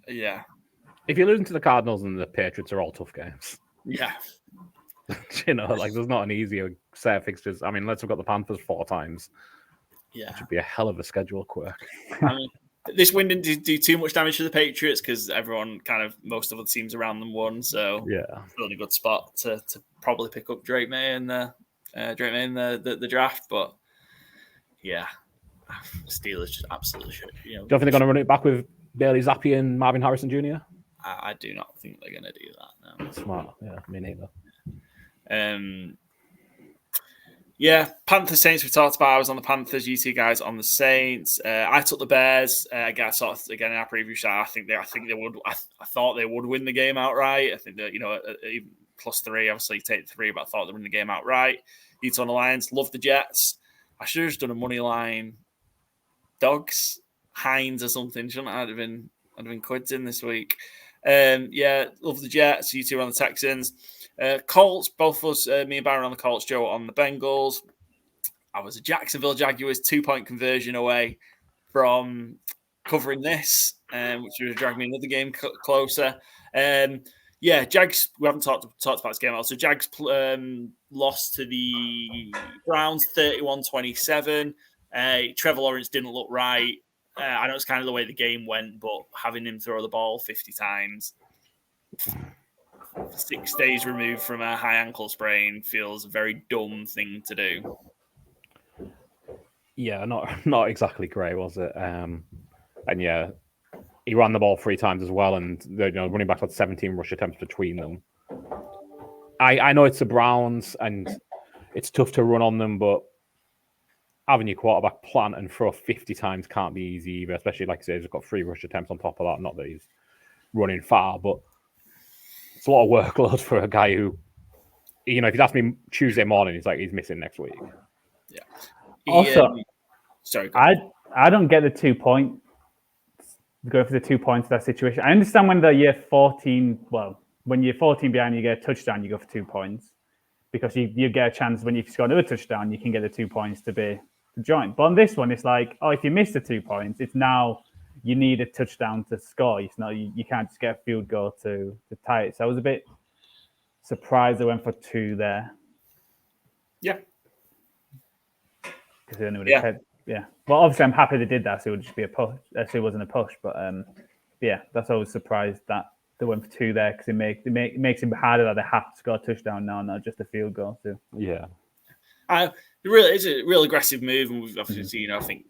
B: If you lose to the Cardinals and the Patriots, are all tough games.
A: Yeah.
B: There's not an easier set of fixtures. I mean, let's have got the Panthers 4 times.
A: Yeah.
B: It should be a hell of a schedule quirk.
A: I mean, This win didn't do too much damage to the Patriots because most of the teams around them won. So
B: yeah,
A: still in a good spot to probably pick up Drake May in the draft. But yeah, Steelers just absolutely should.
B: Do you think they're going to run it back with Bailey Zappi and Marvin Harrison Jr.?
A: I do not think they're going to do that. No.
B: Smart, yeah, me neither.
A: Yeah, Panthers Saints we talked about. I was on the Panthers. You two guys on the Saints. I took the Bears. Again in our preview shot. I think they would. I thought they would win the game outright. I think that even +3. Obviously, you take 3, but I thought they'd win the game outright. You two on the Lions. Love the Jets. I should have just done a money line. Dogs, Hines or something. Shouldn't I have been? I'd have been quids in this week. Yeah, love the Jets. You two on the Texans. Colts, both of us, me and Byron on the Colts, Joe on the Bengals. I was a Jacksonville Jaguars 2-point conversion away from covering this, which would have dragged me another game closer. Yeah, Jags, we haven't talked about this game also. Jags lost to the Browns 31-27. Trevor Lawrence didn't look right. I know it's kind of the way the game went, but having him throw the ball 50 times, 6 days removed from a high ankle sprain, feels a very dumb thing to do.
B: Yeah, not exactly great, was it? And yeah, he ran the ball 3 times as well, and running back had 17 rush attempts between them. I know it's the Browns, and it's tough to run on them, but having your quarterback plant and throw 50 times can't be easy either, especially, like I said, he's got 3 rush attempts on top of that. Not that he's running far, but it's a lot of workload for a guy who, if you'd ask me Tuesday morning, he's missing next week.
A: Yeah.
C: Also,
A: sorry.
C: I don't get the 2 point. Go for the 2 points in that situation. I understand when you're 14. Well, when you're 14 behind, you get a touchdown, you go for 2 points because you get a chance when you score another touchdown, you can get the 2 points to be the joint. But on this one, it's like, if you miss the 2 points, it's now you need a touchdown to score. It's not you can't just get a field goal to tie it. So I was a bit surprised they went for 2 there.
A: Yeah.
C: Because they only would have had, yeah. Well, obviously, I'm happy they did that, so it would just be a push. Actually, it wasn't a push, but yeah, that's always surprised that they went for 2 there because it makes it harder that they have to score a touchdown now, not just a field goal. So
B: yeah,
A: it's a real aggressive move, and we've obviously seen. I think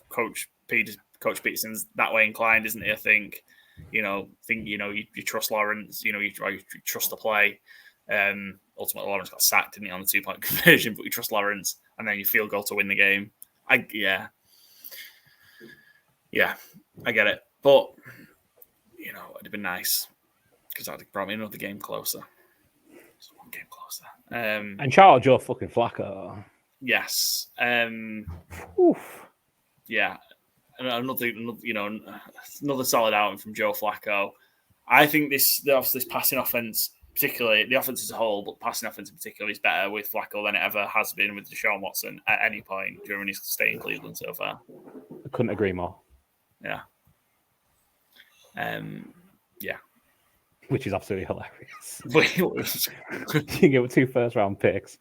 A: Coach Peterson's that way inclined, isn't he? I think you trust Lawrence. You trust the play. Ultimately, Lawrence got sacked, didn't he, on the 2-point conversion? But you trust Lawrence, and then you field goal to win the game. I get it, but it'd have been nice because that'd have brought me another game closer. Just one game closer.
B: And shout out Joe fucking Flacco.
A: Yes.
B: Oof.
A: Yeah. Another solid outing from Joe Flacco. I think this passing offense, particularly the offense as a whole, but passing offense in particular, is better with Flacco than it ever has been with Deshaun Watson at any point during his stay in Cleveland so far.
B: I couldn't agree more.
A: Yeah. Yeah.
B: Which is absolutely hilarious. You give 2 first-round picks,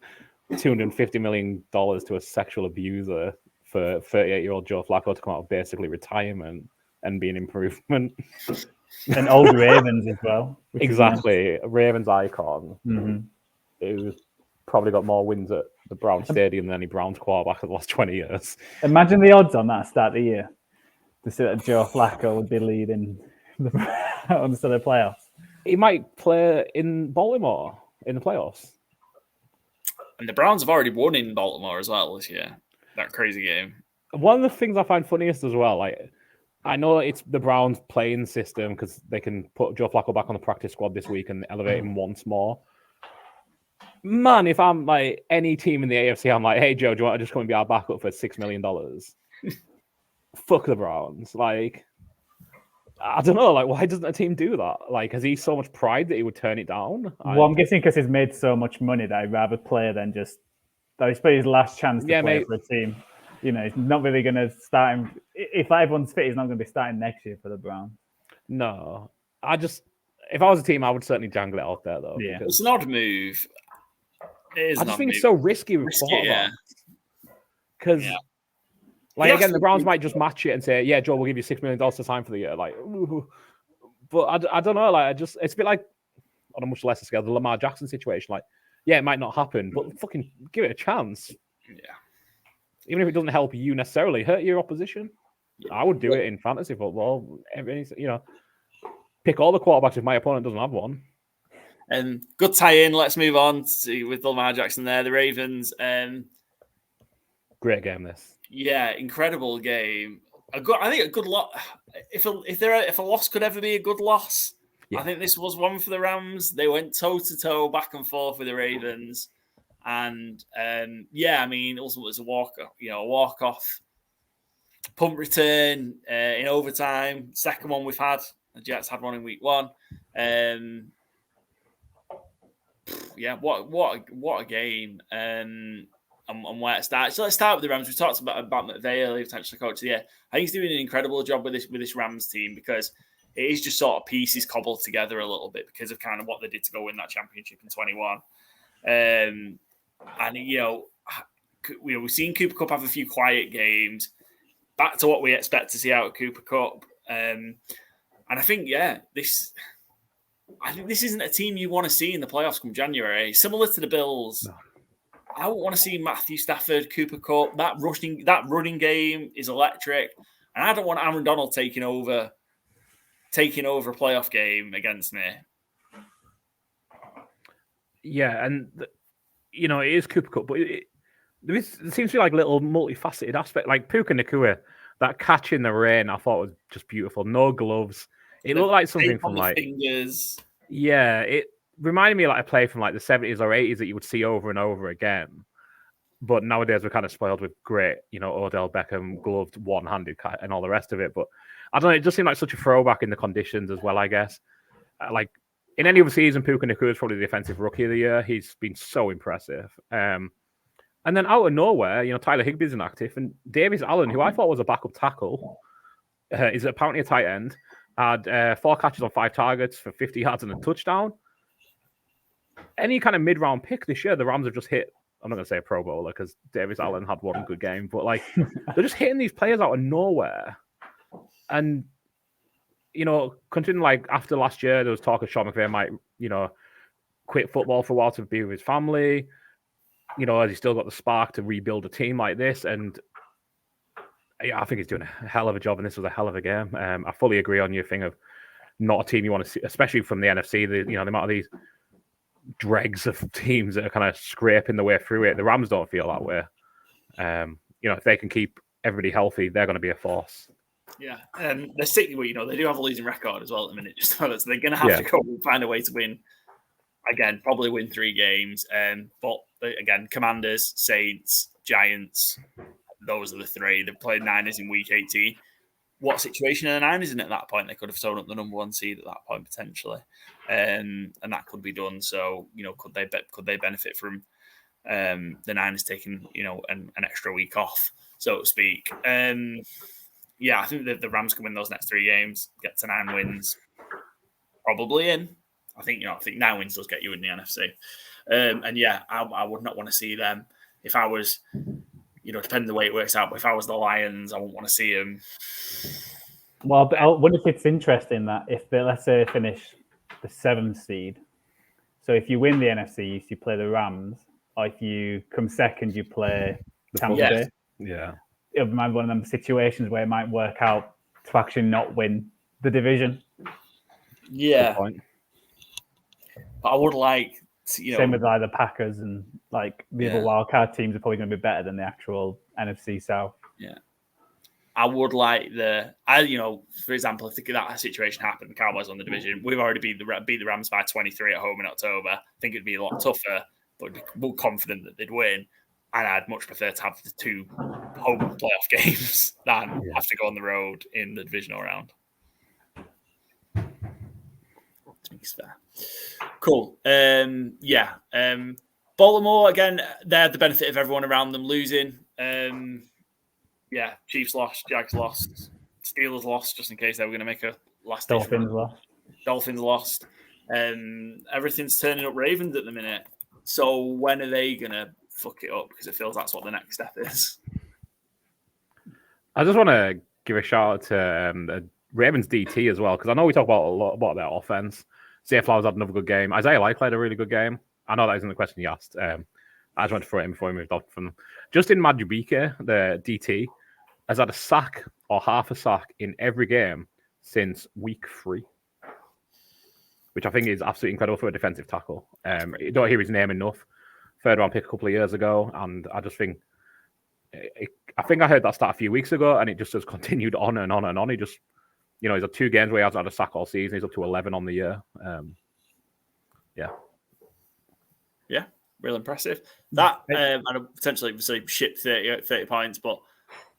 B: $250 million to a sexual abuser for 38-year-old Joe Flacco to come out of basically retirement and be an improvement.
C: And old Ravens as well.
B: Exactly. Nice. Ravens icon.
C: Mm-hmm.
B: Who's probably got more wins at the Browns Stadium than any Browns quarterback in the last 20 years.
C: Imagine the odds on that start of the year. To see that Joe Flacco would be leading on the playoffs.
B: He might play in Baltimore in the playoffs.
A: And the Browns have already won in Baltimore as well this year. That crazy game.
B: One of the things I find funniest as well, I know it's the Browns playing system because they can put Joe Flacco back on the practice squad this week and elevate him once more. Man, if I'm any team in the AFC, I'm hey, Joe, do you want to just come and be our backup for $6 million? Fuck the Browns. I don't know. Why doesn't a team do that? Has he so much pride that he would turn it down?
C: Well, I'm guessing because he's made so much money that I'd rather play than just. That it's his last chance to play for a team. He's not really going to start him. If everyone's fit, he's not going to be starting next year for the Browns.
B: No. If I was a team, I would certainly jangle it out there, though.
A: Yeah. It's an odd move. It is.
B: I just think it's so risky with quarterbacks. Because Like, again, the Browns might just match it and say, yeah, Joe, we'll give you $6 million to sign for the year. Like, ooh. But I don't know. Like, it's a bit like, on a much lesser scale, the Lamar Jackson situation. Like, yeah, it might not happen, but fucking give it a chance.
A: Yeah.
B: Even if it doesn't help you necessarily, hurt your opposition. Yeah. I would do it in fantasy football. Pick all the quarterbacks if my opponent doesn't have one.
A: Good tie-in. Let's move on with Lamar Jackson there. The Ravens.
B: Great game, this.
A: Yeah, incredible game. I think a good lot. If a loss could ever be a good loss, I think this was one for the Rams. They went toe-to-toe, back and forth with the Ravens. And, I mean, ultimately it was a walk-off punt return in overtime. Second one we've had. The Jets had one in week 1. What a game. And where it starts. So let's start with the Rams. We talked about McVay earlier, potentially coach of the year. I think he's doing an incredible job with this Rams team because it is just sort of pieces cobbled together a little bit because of kind of what they did to go win that championship in 21. We've seen Cooper Kupp have a few quiet games. Back to what we expect to see out of Cooper Kupp. And I think, this isn't a team you want to see in the playoffs come January. Similar to the Bills. No. I don't want to see Matthew Stafford, Cooper Kupp. That running game is electric. And I don't want Aaron Donald taking over a playoff game against me.
B: Yeah, and it is Cooper Kupp, but there seems to be like a little multifaceted aspect. Like Puka Nacua, that catch in the rain, I thought was just beautiful. No gloves. It looked like something from like
A: fingers.
B: Yeah, it reminded me of like a play from like the 70s or 80s that you would see over and over again. But nowadays we're kind of spoiled with great, Odell Beckham gloved one-handed and all the rest of it. But I don't know, it just seemed like such a throwback in the conditions as well, I guess. Like in any other season, Puka Nacua is probably the defensive rookie of the year. He's been so impressive. And then out of nowhere, Tyler Higbee's inactive, and Davis Allen, who I thought was a backup tackle, is apparently a tight end. Had 4 catches on 5 targets for 50 yards and a touchdown. Any kind of mid-round pick this year, the Rams have just hit. I'm not going to say a Pro Bowler because Davis Allen had one good game, but like they're just hitting these players out of nowhere. And considering like after last year, there was talk of Sean McVay might quit football for a while to be with his family. Has he still got the spark to rebuild a team like this? And I think he's doing a hell of a job, and this was a hell of a game. I fully agree on your thing of not a team you want to see, especially from the NFC. The amount of these dregs of teams that are kind of scraping the way through it. The Rams don't feel that way. If they can keep everybody healthy, they're going to be a force.
A: Yeah, they're sick. They do have a losing record as well at the minute. Just so they're going to have to go and find a way to win. Again, probably win 3 games. But again, Commanders, Saints, Giants. Those are the 3. They've played Niners in week 18. What situation are the Niners in at that point? They could have sewn up the number 1 seed at that point potentially, and that could be done. So could they benefit from the Niners taking an extra week off, so to speak? I think the Rams can win those next 3 games, get to 9 wins, probably in. I think 9 wins does get you in the NFC, I would not want to see them if I was. Depending on the way it works out. But if I was the Lions, I wouldn't want to see them.
C: Well, I wonder if it's interesting that if they, let's say, finish the 7th seed, so if you win the NFC East, you play the Rams, or if you come second, you play Tampa Bay.
B: Yeah.
C: It might be one of them situations where it might work out to actually not win the division.
A: Yeah. But I would like...
C: Same with like the Packers and like the other wildcard teams are probably going to be better than the actual NFC South.
A: Yeah, I would like for example, if that situation happened, the Cowboys won the division. We've already beat the Rams by 23 at home in October. I think it'd be a lot tougher, but more confident that they'd win. And I'd much prefer to have the 2 home playoff games than have to go on the road in the divisional round. Fair. Cool. Baltimore, again, they had the benefit of everyone around them losing. Chiefs lost, Jags lost, Steelers lost, just in case they were going to make a last Dolphins lost. Everything's turning up Ravens at the minute. So when are they going to fuck it up? Because it feels that's what the next step is.
B: I just want to give a shout out to the Ravens DT as well, because I know we talk about a lot about their offense. Zay Flowers had another good game. Isaiah Likely had a really good game. I know that isn't the question you asked. I just want to throw it in before we moved on from them. Justin Majubike, the DT, has had a sack or half a sack in every game since week 3, which I think is absolutely incredible for a defensive tackle. You don't hear his name enough. Third round pick a couple of years ago, and I just think I heard that stat a few weeks ago, and it just has continued on and on and on. He just, he's had 2 games where he hasn't had a sack all season. He's up to 11 on the year.
A: Yeah, real impressive. That and potentially shipped 30 points, but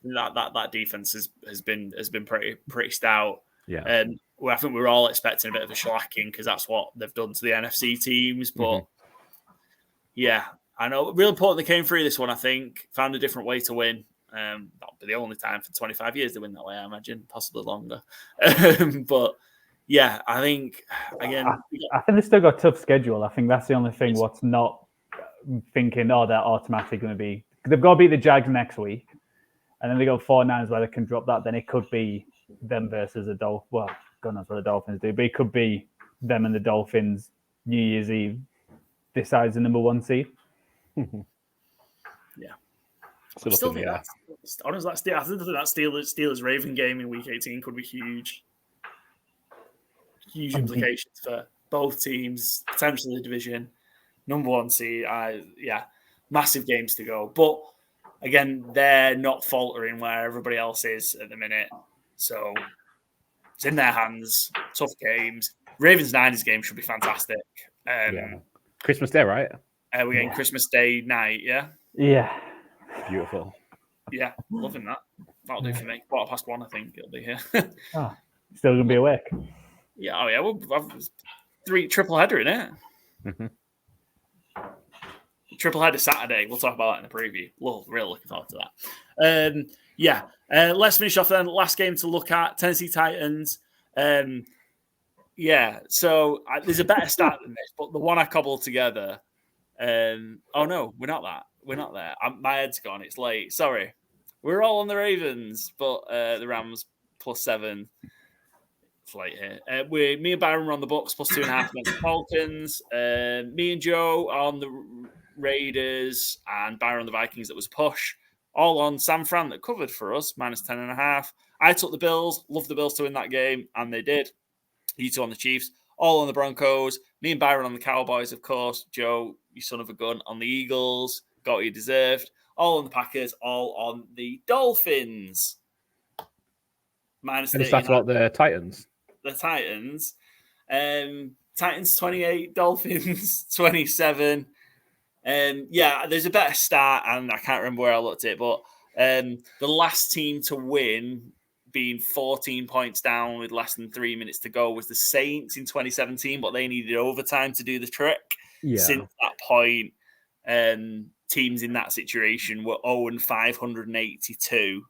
A: that defense has been pretty stout.
B: Yeah,
A: and I think we were all expecting a bit of a shellacking because that's what they've done to the NFC teams. But yeah, I know real important they came through this one. I think found a different way to win. That'll be the only time for 25 years they win that way, I imagine, possibly longer. But yeah, I think again,
C: I think they still got a tough schedule. I think that's the only thing. What's not thinking, they're automatically going to be. They've got to beat the Jags next week, and then they go 4-9 where they can drop that. Then it could be them versus the Dolphins. Well, God knows what the Dolphins do, but it could be them and the Dolphins. New Year's Eve decides the number 1 seed.
A: Yeah.
B: Still think
A: that Steelers Raven game in week 18 could be huge. Huge implications for both teams, potentially the division. Number 1 seed, massive games to go. But again, they're not faltering where everybody else is at the minute. So it's in their hands. Tough games. Ravens Niners game should be fantastic.
B: Christmas Day, right?
A: We're getting Christmas Day night, yeah?
C: Yeah.
B: Beautiful.
A: Yeah, loving that. That'll do for me. 1:15, I think it'll be here.
C: Still going to be awake.
A: Yeah, we'll have 3 triple header in it. Triple header Saturday. We'll talk about that in the preview. Really looking forward to that. Let's finish off then. Last game to look at, Tennessee Titans. So there's a better start than this, but the one I cobbled together. Oh no, we're not that. We're not there. My head's gone. It's late. Sorry. We're all on the Ravens, but the Rams +7. It's late here. Me and Byron were on the Bucks +2.5 against the Falcons. Me and Joe on the Raiders, and Byron on the Vikings. That was push. All on San Fran that covered for us -10.5. I took the Bills. Loved the Bills to win that game, and they did. You two on the Chiefs. All on the Broncos. Me and Byron on the Cowboys, of course. Joe, you son of a gun, on the Eagles. Got what you deserved. All on the Packers. All on the Dolphins.
B: Any stats about the Titans?
A: The Titans. Titans 28, Dolphins 27. There's a better start, and I can't remember where I looked at it, but the last team to win, being 14 points down with less than 3 minutes to go, was the Saints in 2017, but they needed overtime to do the trick.
B: Yeah.
A: Since that point, teams in that situation were 0-582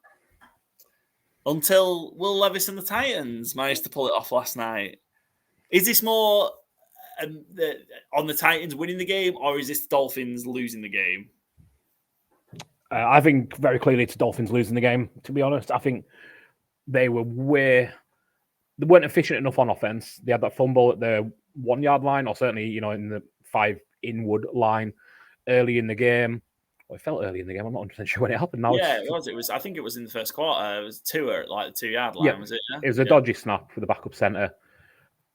A: until Will Levis and the Titans managed to pull it off last night. Is this more on the Titans winning the game, or is this Dolphins losing the game?
B: I think very clearly it's Dolphins losing the game, to be honest. I think they weren't efficient enough on offense. They had that fumble at the 1 yard line, or certainly, in the 5 inward line early in the game. Well, it felt early in the game. I'm not 100% sure when it happened. Now
A: it was. I think it was in the first quarter. It was 2 at like the 2 yard line, was it? Yeah?
B: It was a dodgy snap for the backup center.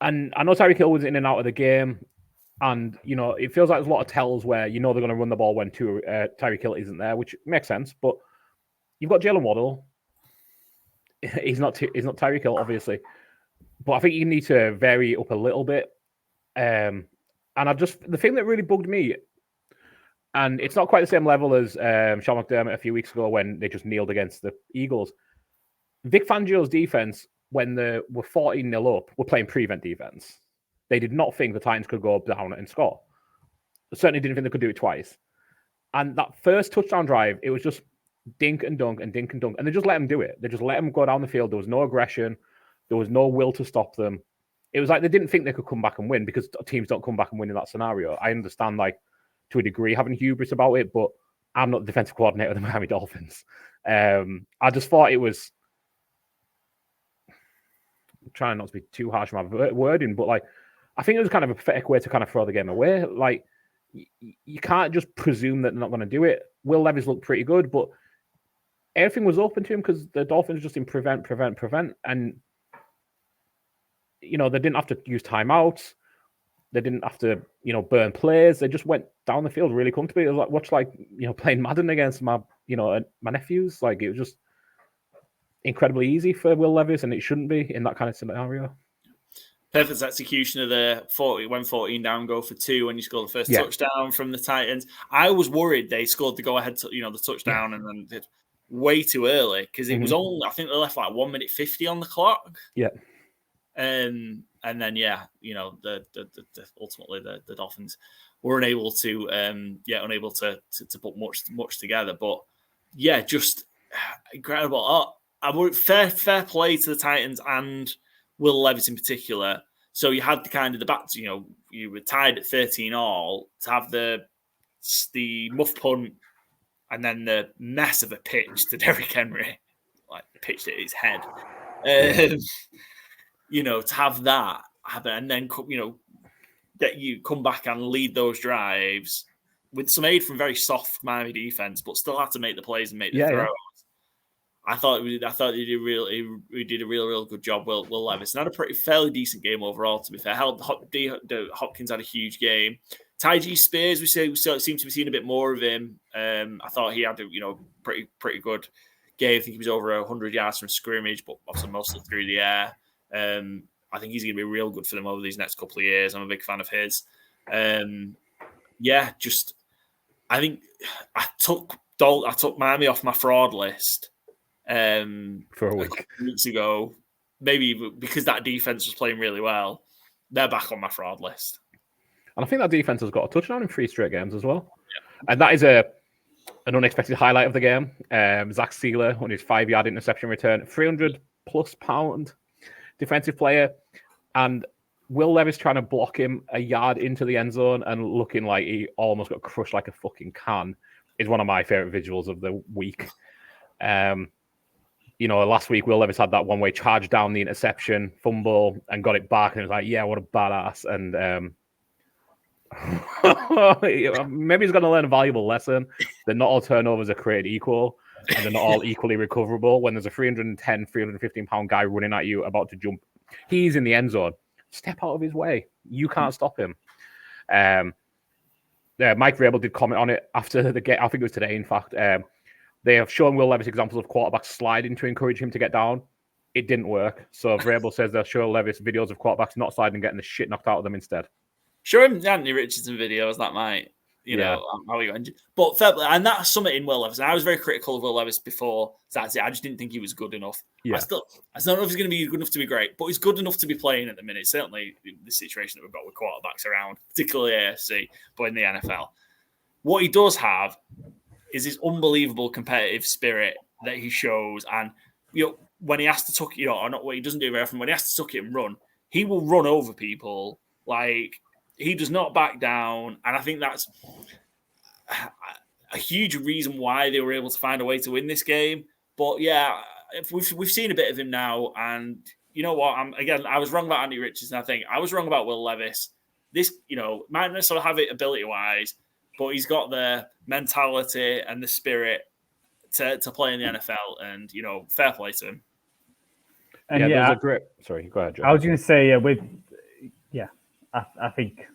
B: And I know Tyreek Hill was in and out of the game. And, it feels like there's a lot of tells where they're going to run the ball when Tyreek Hill isn't there, which makes sense. But you've got Jalen Waddle. He's not Tyreek Hill, obviously. But I think you need to vary up a little bit. And the thing that really bugged me, and it's not quite the same level as Sean McDermott a few weeks ago when they just kneeled against the Eagles. Vic Fangio's defense, when they were 14-0 up, were playing prevent defense. They did not think the Titans could go down and score. They certainly didn't think they could do it twice. And that first touchdown drive, it was just dink and dunk and dink and dunk. And they just let them do it. They just let them go down the field. There was no aggression. There was no will to stop them. It was like they didn't think they could come back and win, because teams don't come back and win in that scenario. I understand, to a degree, having hubris about it, but I'm not the defensive coordinator of the Miami Dolphins. I just thought it was, I'm trying not to be too harsh with my wording, but like, I think it was kind of a pathetic way to kind of throw the game away. Like, you can't just presume that they're not going to do it. Will Levis looked pretty good, but everything was open to him because the Dolphins just in prevent. And, you know, they didn't have to use timeouts. They didn't have to, you know, burn plays. They just went down the field really comfortably. It was like you know, playing Madden against my nephews. Like, it was just incredibly easy for Will Levis, and it shouldn't be in that kind of scenario.
A: Perfect execution of the 14 down, go for 2 when you score the first touchdown from the Titans. I was worried they scored the go-ahead, the touchdown, and then did way too early because it was only, I think they left like 1 minute 50 on the clock.
B: Yeah.
A: And then the ultimately the Dolphins were unable to put much together. But yeah, just incredible. I would fair play to the Titans and Will Levis in particular. So you had the kind of the back, you were tied at 13-all to have the muff punt and then the mess of a pitch to Derrick Henry, like pitched at his head. To have that happen and then, that you come back and lead those drives with some aid from very soft Miami defense, but still have to make the plays and make the throws. I thought he did a real good job. Will Levis and had a fairly decent game overall. To be fair, Hopkins had a huge game. Tyjae Spears, we seem to be seeing a bit more of him. I thought he had a pretty good game. I think he was over 100 yards from scrimmage, but also mostly through the air. I think he's going to be real good for them over these next couple of years. I'm a big fan of his. I think I took Miami off my fraud list
B: for a week.
A: couple of weeks ago, maybe because that defense was playing really well. They're back on my fraud list.
B: And I think that defense has got a touchdown in 3 straight games as well. Yeah. And that is an unexpected highlight of the game. Zach Sealer on his 5-yard interception return, 300+ pound defensive player, and Will Levis trying to block him a yard into the end zone and looking like he almost got crushed like a fucking can is one of my favorite visuals of the week. Last week Will Levis had that one way charge down the interception, fumble, and got it back, and it was like, yeah, what a badass. And maybe he's going to learn a valuable lesson that not all turnovers are created equal, and they're not all equally recoverable. When there's a 310, 315 pound guy running at you about to jump, he's in the end zone. Step out of his way. You can't stop him. Mike Vrabel did comment on it after the game. I think it was today, in fact. They have shown Will Levis examples of quarterbacks sliding to encourage him to get down. It didn't work. So Vrabel says they'll show Levis videos of quarterbacks not sliding and getting the shit knocked out of them instead.
A: Show him Anthony Richardson videos, that might, how he got injured. But and that's something in Will Levis. And I was very critical of Will Levis before. That's it. I just didn't think he was good enough. Yeah. I don't know if he's going to be good enough to be great, but he's good enough to be playing at the minute. Certainly the situation that we've got with quarterbacks around, particularly AFC, but in the NFL. What he does have is his unbelievable competitive spirit that he shows. And, when he has to tuck it, or not what he doesn't do very often, when he has to tuck it and run, he will run over people. Like, he does not back down, and I think that's a huge reason why they were able to find a way to win this game. But yeah, we've seen a bit of him now, and you know what? I was wrong about Andy Richardson. I think I was wrong about Will Levis. This, might not necessarily have it ability-wise, but he's got the mentality and the spirit to play in the NFL, and fair play to him.
C: And
B: there's a great. Sorry, go ahead, Joe.
C: I was going to say I think,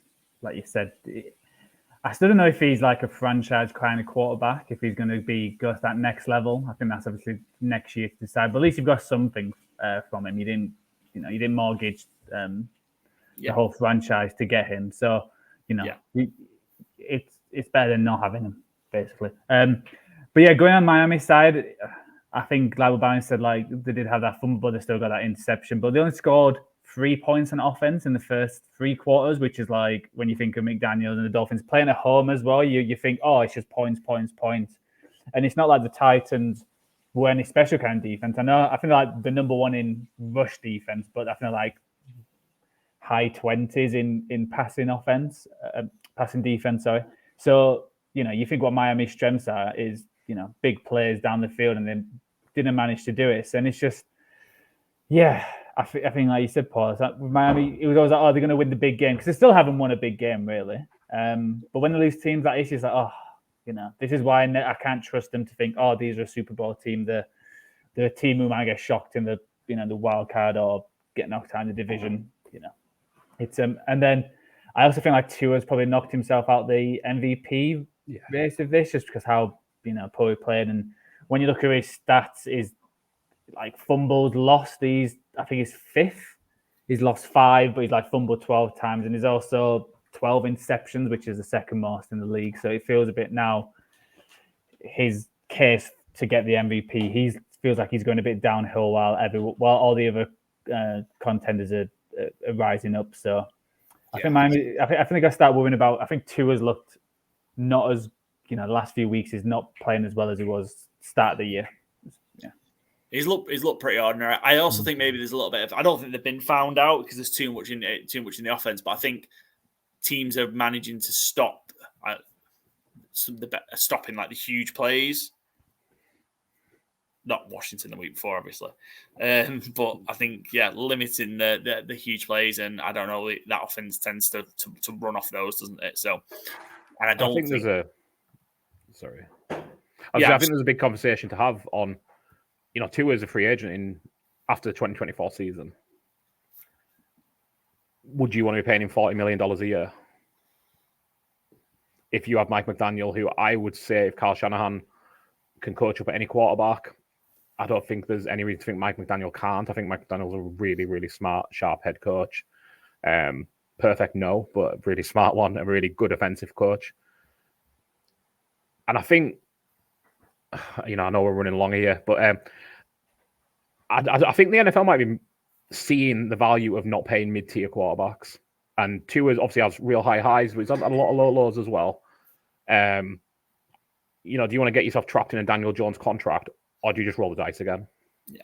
C: like you said, I still don't know if he's like a franchise kind of quarterback, if he's going to go to that next level. I think that's obviously next year to decide. But at least you've got something from him. You didn't mortgage the whole franchise to get him. So, it's better than not having him, basically. But yeah, going on Miami's side, I think like Barron said, like they did have that fumble, but they still got that interception. But they only scored 3 points on offense in the first 3 quarters, which is like when you think of McDaniels and the Dolphins playing at home as well, you think, oh, it's just points. And it's not like the Titans were any special kind of defense. I feel like the number one in rush defense, but I feel like high 20s in passing defense, sorry. So you think what Miami's strengths are is, big plays down the field, and then didn't manage to do it. So, and it's just, I think like you said, Paul, with Miami, it was always like, they're going to win the big game, because they still haven't won a big game, really. But when they lose teams like this, it's like, this is why I can't trust them to think, these are a Super Bowl team. They're a team who might get shocked in the wild card or get knocked out in the division. It's and then I also think like Tua's probably knocked himself out the MVP race of this, just because how poor he played. And when you look at his stats, is like fumbled, lost. I think he's fifth. He's lost 5, but he's like fumbled 12 times, and he's also 12 interceptions, which is the second most in the league. So it feels a bit now his case to get the MVP. He feels like he's going a bit downhill while all the other contenders are rising up. So I think Miami. I think I got to start worrying about. I think Tua's looked not as the last few weeks. He's not playing as well as he was start of the year.
A: He's looked pretty ordinary. I also think maybe there's a little bit of. I don't think they've been found out because there's too much in the offense. But I think teams are managing to stop stopping like the huge plays. Not Washington the week before, obviously, but I think limiting the huge plays, and I don't know, that offense tends to run off those, doesn't it? So, and I think
B: there's a. Sorry, I think there's a big conversation to have on. Tua is a free agent after the 2024 season. Would you want to be paying him $40 million a year? If you have Mike McDaniel, who I would say, if Kyle Shanahan can coach up at any quarterback, I don't think there's any reason to think Mike McDaniel can't. I think Mike McDaniel's a really, really smart, sharp head coach. Perfect, no, but a really smart one, a really good offensive coach. And I think, I know we're running long here, but I think the NFL might be seeing the value of not paying mid-tier quarterbacks. And Tua obviously has real high highs, but he's had a lot of low lows as well. Do you want to get yourself trapped in a Daniel Jones contract, or do you just roll the dice again? Yeah,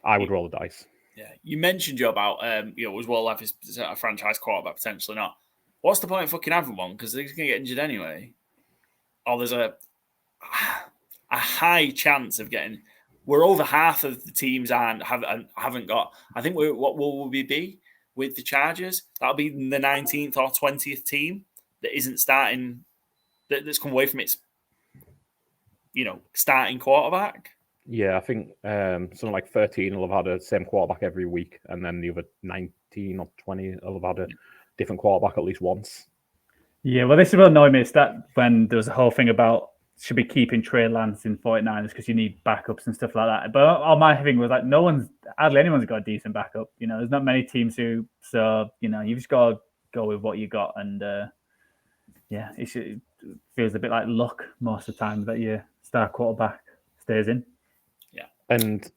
B: I would roll the dice.
A: Yeah, you mentioned Joe about as well if it's a franchise quarterback potentially not. What's the point of fucking having one? Because they're going to get injured anyway. Or there's a high chance of getting. We're over half of the teams haven't got. I think what will we be with the Chargers? That'll be the 19th or 20th team that isn't starting. That's come away from its starting quarterback.
B: Yeah, I think something like 13 will have had the same quarterback every week, and then the other 19 or 20 will have had a different quarterback at least once. Yeah,
C: well, this is what annoyed me. Is that when there was a whole thing about should be keeping Trey Lance in 49ers because you need backups and stuff like that. But all my thing was like, hardly anyone's got a decent backup. There's not many teams who. So you've just got to go with what you got, and it feels a bit like luck most of the time that your star quarterback stays in.
B: Yeah, and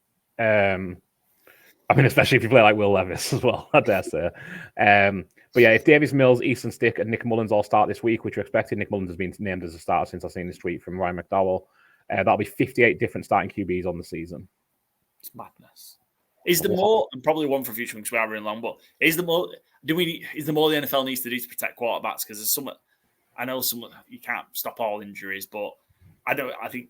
B: especially if you play like Will Levis as well, I dare say. But yeah, if Davis Mills, Easton Stick, and Nick Mullins all start this week, which we're expecting, Nick Mullins has been named as a starter since I've seen this tweet from Ryan McDowell. That'll be 58 different starting QBs on the season.
A: It's madness. Is there more? And probably one for future weeks we are running long, but is there more? Is there more the NFL needs to do to protect quarterbacks? Because there's some. I know some you can't stop all injuries, but I think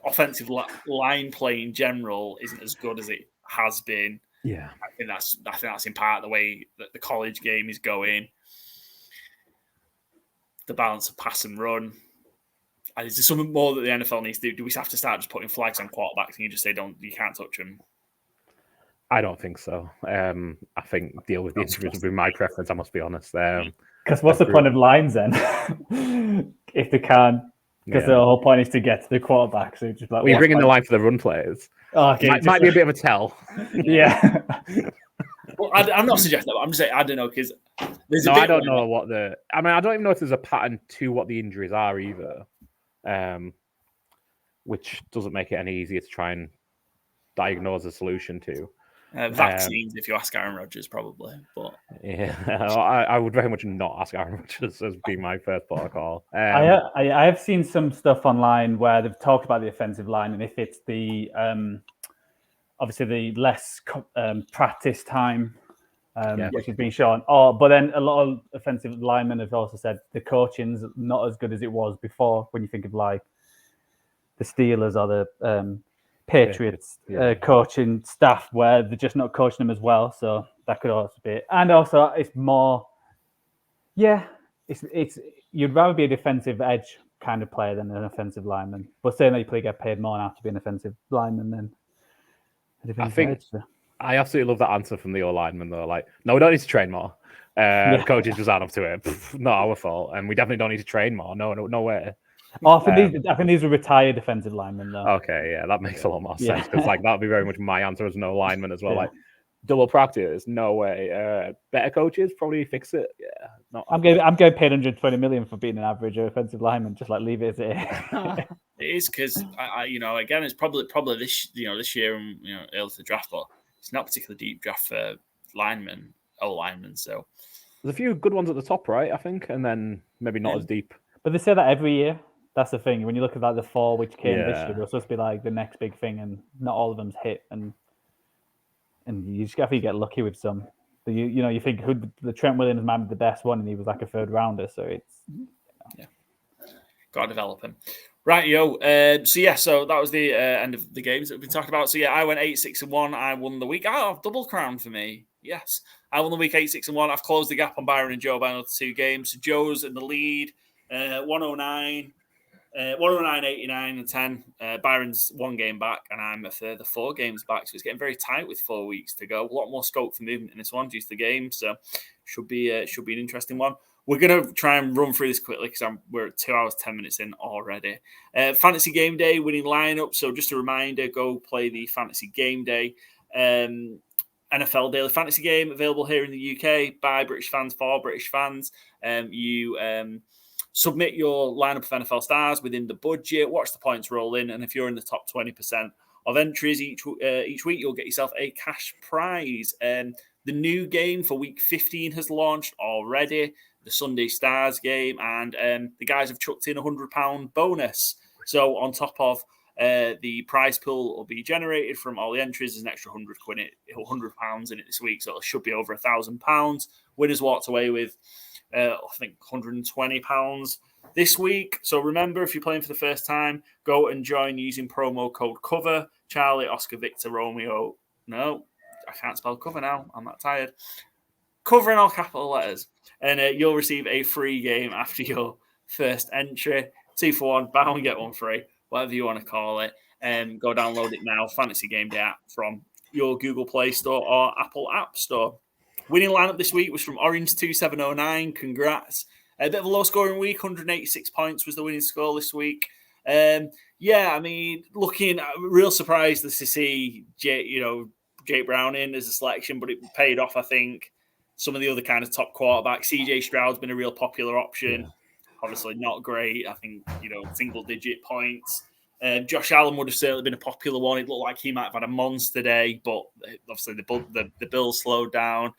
A: offensive line play in general isn't as good as it has been.
B: Yeah,
A: I think that's in part the way that the college game is going. The balance of pass and run. And is there something more that the NFL needs to do? Do we have to start just putting flags on quarterbacks and you just say you can't touch them?
B: I don't think so. I think deal with the injuries would be my preference. I must be honest.
C: Because what's the point of lines then? If they can't. Because the whole point is to get to the quarterback. So just like,
B: you bring in the line for the run players.
C: Oh, okay,
B: might be a bit of a tell.
C: Yeah.
A: Well, I'm not suggesting that. But I'm just saying I don't know because there's.
B: I don't know what the. I don't even know if there's a pattern to what the injuries are either, which doesn't make it any easier to try and diagnose a solution to.
A: Vaccines, if you ask Aaron Rodgers, probably. But
B: yeah, I would very much not ask Aaron Rodgers as being my first protocol.
C: I have seen some stuff online where they've talked about the offensive line, and if it's the obviously the less practice time which has been shown. But then a lot of offensive linemen have also said the coaching's not as good as it was before. When you think of like the Steelers or the Patriots coaching staff, where they're just not coaching them as well. So that could also be it. And also it's more, it's you'd rather be a defensive edge kind of player than an offensive lineman. But saying that you probably get paid more now to be an offensive lineman than a defensive edge. So.
B: I absolutely love that answer from the O-lineman, though. Like, no, we don't need to train more. Coaches just aren't up to it. Not our fault. And we definitely don't need to train more. No way.
C: I think these are retired defensive linemen, though.
B: Okay, yeah, that makes a lot more sense. Because like that would be very much my answer as no lineman as well. Like, double practice, no way. Better coaches probably fix it. Yeah, no.
C: I'm getting paid 120 million for being an average offensive lineman. Just like leave it as it is.
A: It is because again, it's probably this year and early to the draft, but it's not particularly deep draft for linemen, O-linemen. So
B: there's a few good ones at the top, right? I think, and then maybe not as deep.
C: But they say that every year. That's the thing. When you look at like the 4 which came this year, they're supposed to be like the next big thing, and not all of them's hit. And you just have to get lucky with some. But you think the Trent Williams might be the best one, and he was like a 3rd rounder. So it's
A: got to develop him. Right, so that was the end of the games that we've been talking about. So I went 8-6-1. I won the week. Double crown for me. Yes, I won the week 8-6-1. I've closed the gap on Byron and Joe by another 2 games. So Joe's in the lead, 109, 89, and 10. Byron's 1 game back, and I'm a further 4 games back. So it's getting very tight with 4 weeks to go. A lot more scope for movement in this one due to the game. So should be an interesting one. We're going to try and run through this quickly because we're at 2 hours, 10 minutes in already. Fantasy Game Day winning lineup. So just a reminder, go play the Fantasy Game Day NFL Daily Fantasy Game available here in the UK by British fans for British fans. You submit your lineup of NFL stars within the budget, watch the points roll in, and if you're in the top 20% of entries each week, you'll get yourself a cash prize. The new game for week 15 has launched already, the Sunday Stars game, and the guys have chucked in £100 bonus. So on top of the prize pool will be generated from all the entries, there's an extra £100 in it this week, so it should be over £1,000. Winners walked away with I think £120 this week. So remember, if you're playing for the first time, go and join using promo code COVER, Charlie, Oscar, Victor, Romeo. No, I can't spell cover now. I'm that tired. Cover in all capital letters. And you'll receive a free game after your first entry. 2 for 1, buy one, get one free, whatever you want to call it. Go download it now, Fantasy Gameday app from your Google Play Store or Apple App Store. Winning lineup this week was from Orange 2709. Congrats. A bit of a low scoring week. 186 points was the winning score this week. Looking real surprised to see Jake Brown in as a selection, but it paid off, I think. Some of the other kind of top quarterbacks. CJ Stroud's been a real popular option. Obviously not great. I think, single digit points. Josh Allen would have certainly been a popular one. It looked like he might have had a monster day, but obviously the Bills slowed down.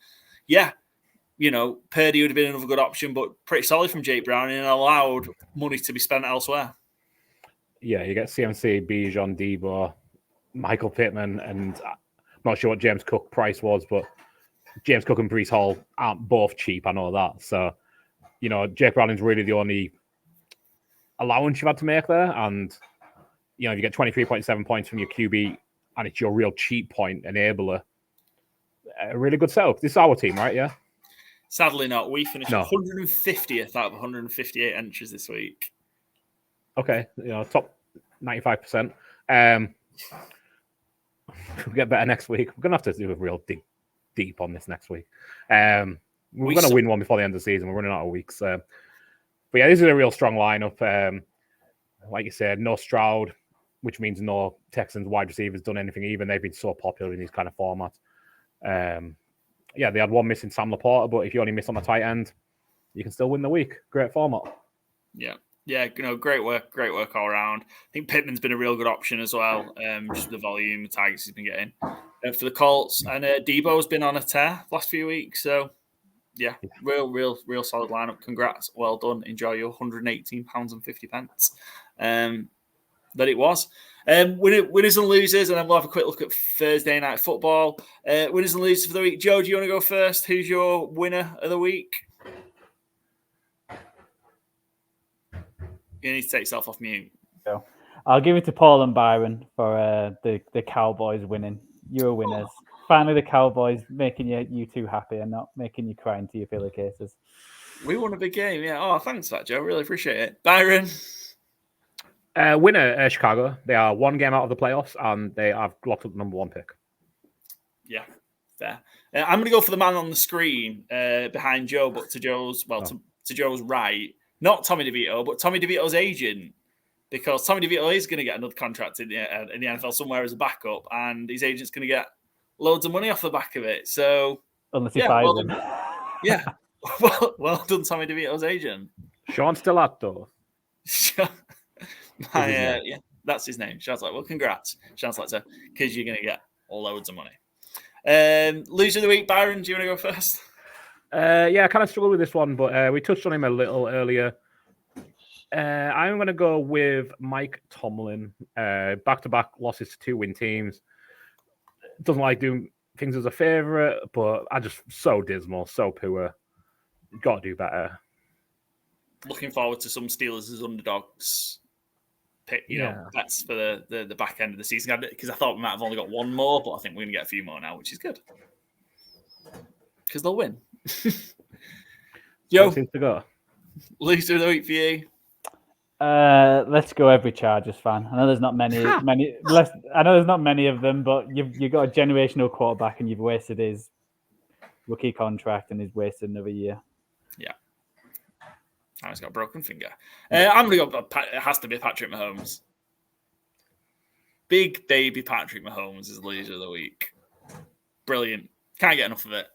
A: Yeah, Purdy would have been another good option, but pretty solid from Jake Brown and allowed money to be spent elsewhere.
B: Yeah, you get CMC, Bijan, Debo, Michael Pittman, and I'm not sure what James Cook price was, but James Cook and Breece Hall aren't both cheap. I know that. So, Jake Brown is really the only allowance you've had to make there. And, if you get 23.7 points from your QB and it's your real cheap point enabler, a really good setup. This is our team, right? Yeah.
A: Sadly not. We finished 150th out of 158 entries this week.
B: Okay. Top 95%. We'll get better next week. We're going to have to do a real deep on this next week. We're going to win one before the end of the season. We're running out of weeks. But yeah, this is a real strong lineup. Like you said, no Stroud, which means no Texans wide receivers done anything even. They've been so popular in these kind of formats. They had one missing Sam Laporta, but if you only miss on the tight end, you can still win the week. Great format.
A: Yeah, great work all around. I think Pittman's been a real good option as well. Just the volume, the targets he's been getting for the Colts, and Debo's been on a tear last few weeks. So yeah, real solid lineup. Congrats, well done. Enjoy your £118.50. that it was. Winners and losers, and then we'll have a quick look at Thursday night football. Winners and losers for the week. Joe, do you want to go first? Who's your winner of the week? You need to take yourself off mute.
C: So, I'll give it to Paul and Byron for the Cowboys winning. You're winners. Finally, the Cowboys making you two happy and not making you cry into your pillowcases.
A: We won a big game, yeah. Oh, thanks for that, Joe. Really appreciate it. Byron?
B: Winner, Chicago. They are one game out of the playoffs, and they have locked up the number 1 pick.
A: Yeah, fair. I'm going to go for the man on the screen behind Joe, but to Joe's to Joe's right. Not Tommy DeVito, but Tommy DeVito's agent, because Tommy DeVito is going to get another contract in the NFL somewhere as a backup, and his agent's going to get loads of money off the back of it. So,
C: unless he fires him.
A: Yeah, well done, Tommy DeVito's agent.
B: Sean Stellato.
A: Yeah, that's his name. Sean Stellato. Well, congrats, Sean Stellato, because you're going to get loads of money. Loser of the week, Byron, do you want to go first?
B: I kind of struggled with this one, but we touched on him a little earlier. I'm going to go with Mike Tomlin. Back-to-back losses to 2-win teams. Doesn't like doing things as a favourite, but I just so dismal, so poor. Got to do better.
A: Looking forward to some Steelers as underdogs. Pick, bets for the back end of the season, because I thought we might have only got one more, but I think we're going to get a few more now, which is good. Because they'll win. Yo,
B: seems to go.
A: Loser of the week for you.
C: Let's go every Chargers fan. I know there's not many. I know there's not many of them, but you've got a generational quarterback, and you've wasted his rookie contract, and he's wasted another year.
A: Yeah, he's got a broken finger. I'm going to go. It has to be Patrick Mahomes. Big baby Patrick Mahomes is the loser of the week. Brilliant. Can't get enough of it.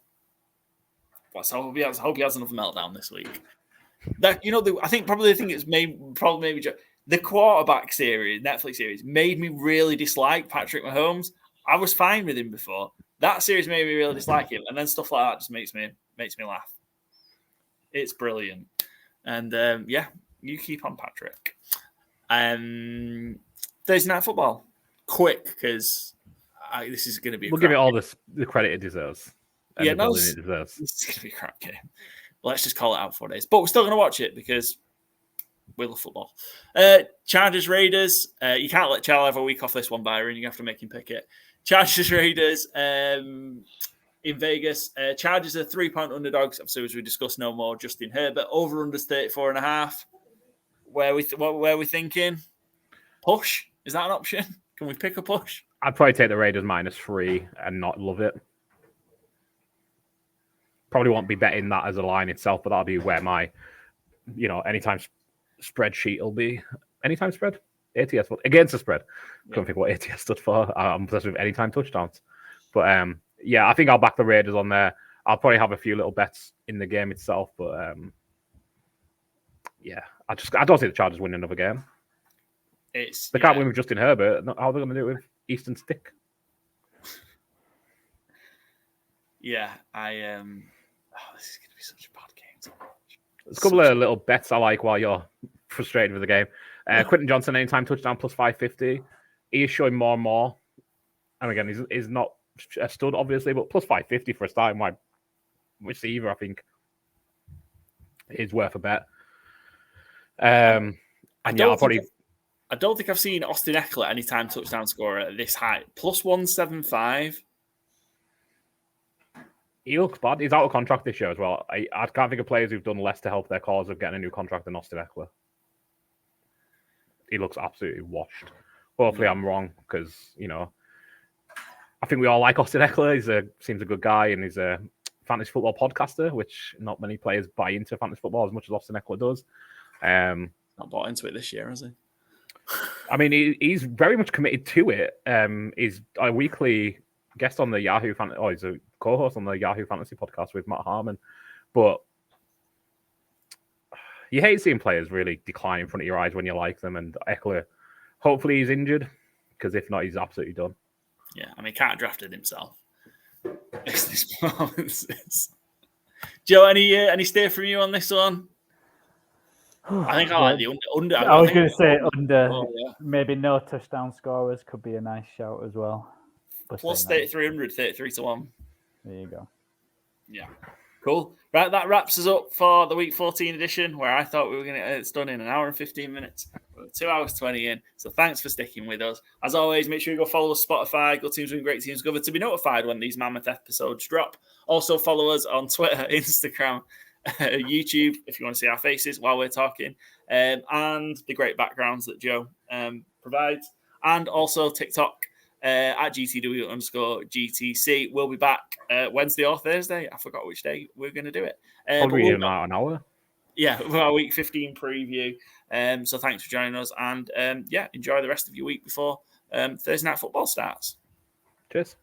A: I hope he has enough meltdown this week. That I think probably the thing is maybe the quarterback series, Netflix series, made me really dislike Patrick Mahomes. I was fine with him before. That series made me really dislike him, and then stuff like that just makes me laugh. It's brilliant, and you keep on Patrick. Thursday night football, quick, because this is going to be.
B: We'll give it all the credit it deserves.
A: Yeah, no, this is going to be a crap game. Let's just call it out 4 days. But we're still going to watch it because we love football. Chargers, Raiders. You can't let Charlie have a week off this one, Byron. You have to make him pick it. Chargers, Raiders in Vegas. Chargers are 3-point underdogs. Obviously, as we discussed, no more Justin Herbert. Over-under 34.5. Where are we thinking? Push? Is that an option? Can we pick a push?
B: I'd probably take the Raiders -3 and not love it. Probably won't be betting that as a line itself, but that'll be where my, anytime spreadsheet will be. Anytime spread? ATS, against the spread. Couldn't think what ATS stood for. I'm obsessed with anytime touchdowns. But I think I'll back the Raiders on there. I'll probably have a few little bets in the game itself, but I don't see the Chargers winning another game. They can't win with Justin Herbert. How are they going to do it with Easton Stick?
A: Yeah, this is going to be such a bad game to watch.
B: There's a couple of little bets I like while you're frustrated with the game. Quentin Johnson, anytime touchdown, +550. He is showing more and more. And again, he's not a stud, obviously, but +550 for a starting wide receiver, I think, is worth a bet. I don't
A: think I've seen Austin Eckler anytime touchdown scorer at this high. +175.
B: He looks bad. He's out of contract this year as well. I can't think of players who've done less to help their cause of getting a new contract than Austin Eckler. He looks absolutely washed. Hopefully I'm wrong, because, I think we all like Austin Eckler. He seems a good guy, and he's a fantasy football podcaster, which not many players buy into fantasy football as much as Austin Eckler does.
A: Not bought into it this year, has he?
B: I mean, he's very much committed to it. He's a weekly guest on the Yahoo Fantasy. He's a co-host on the Yahoo Fantasy podcast with Matt Harmon. But you hate seeing players really decline in front of your eyes when you like them. And Eckler, hopefully he's injured, because if not, he's absolutely done.
A: Yeah, I mean, Cat drafted himself. Joe, any steer from you on this one? I think I like the under.
C: I was going to say under.
A: Oh, yeah.
C: Maybe no touchdown scorers could be a nice shout as well.
A: Plus 3,300, 33 to 1.
C: There you go.
A: Yeah. Cool. Right, that wraps us up for the Week 14 edition, where I thought we were going to get it done in an hour and 15 minutes. We're 2 hours 20 in. So thanks for sticking with us. As always, make sure you go follow us Spotify, Good Teams Win Great Teams Cover to be notified when these mammoth episodes drop. Also follow us on Twitter, Instagram, YouTube, if you want to see our faces while we're talking, and the great backgrounds that Joe provides. And also TikTok. At GTW_GTC. We'll be back Wednesday or Thursday. I forgot which day we're going to do it.
B: Probably in about an hour.
A: Yeah, for our Week 15 preview. So thanks for joining us. And enjoy the rest of your week before Thursday Night Football starts.
B: Cheers.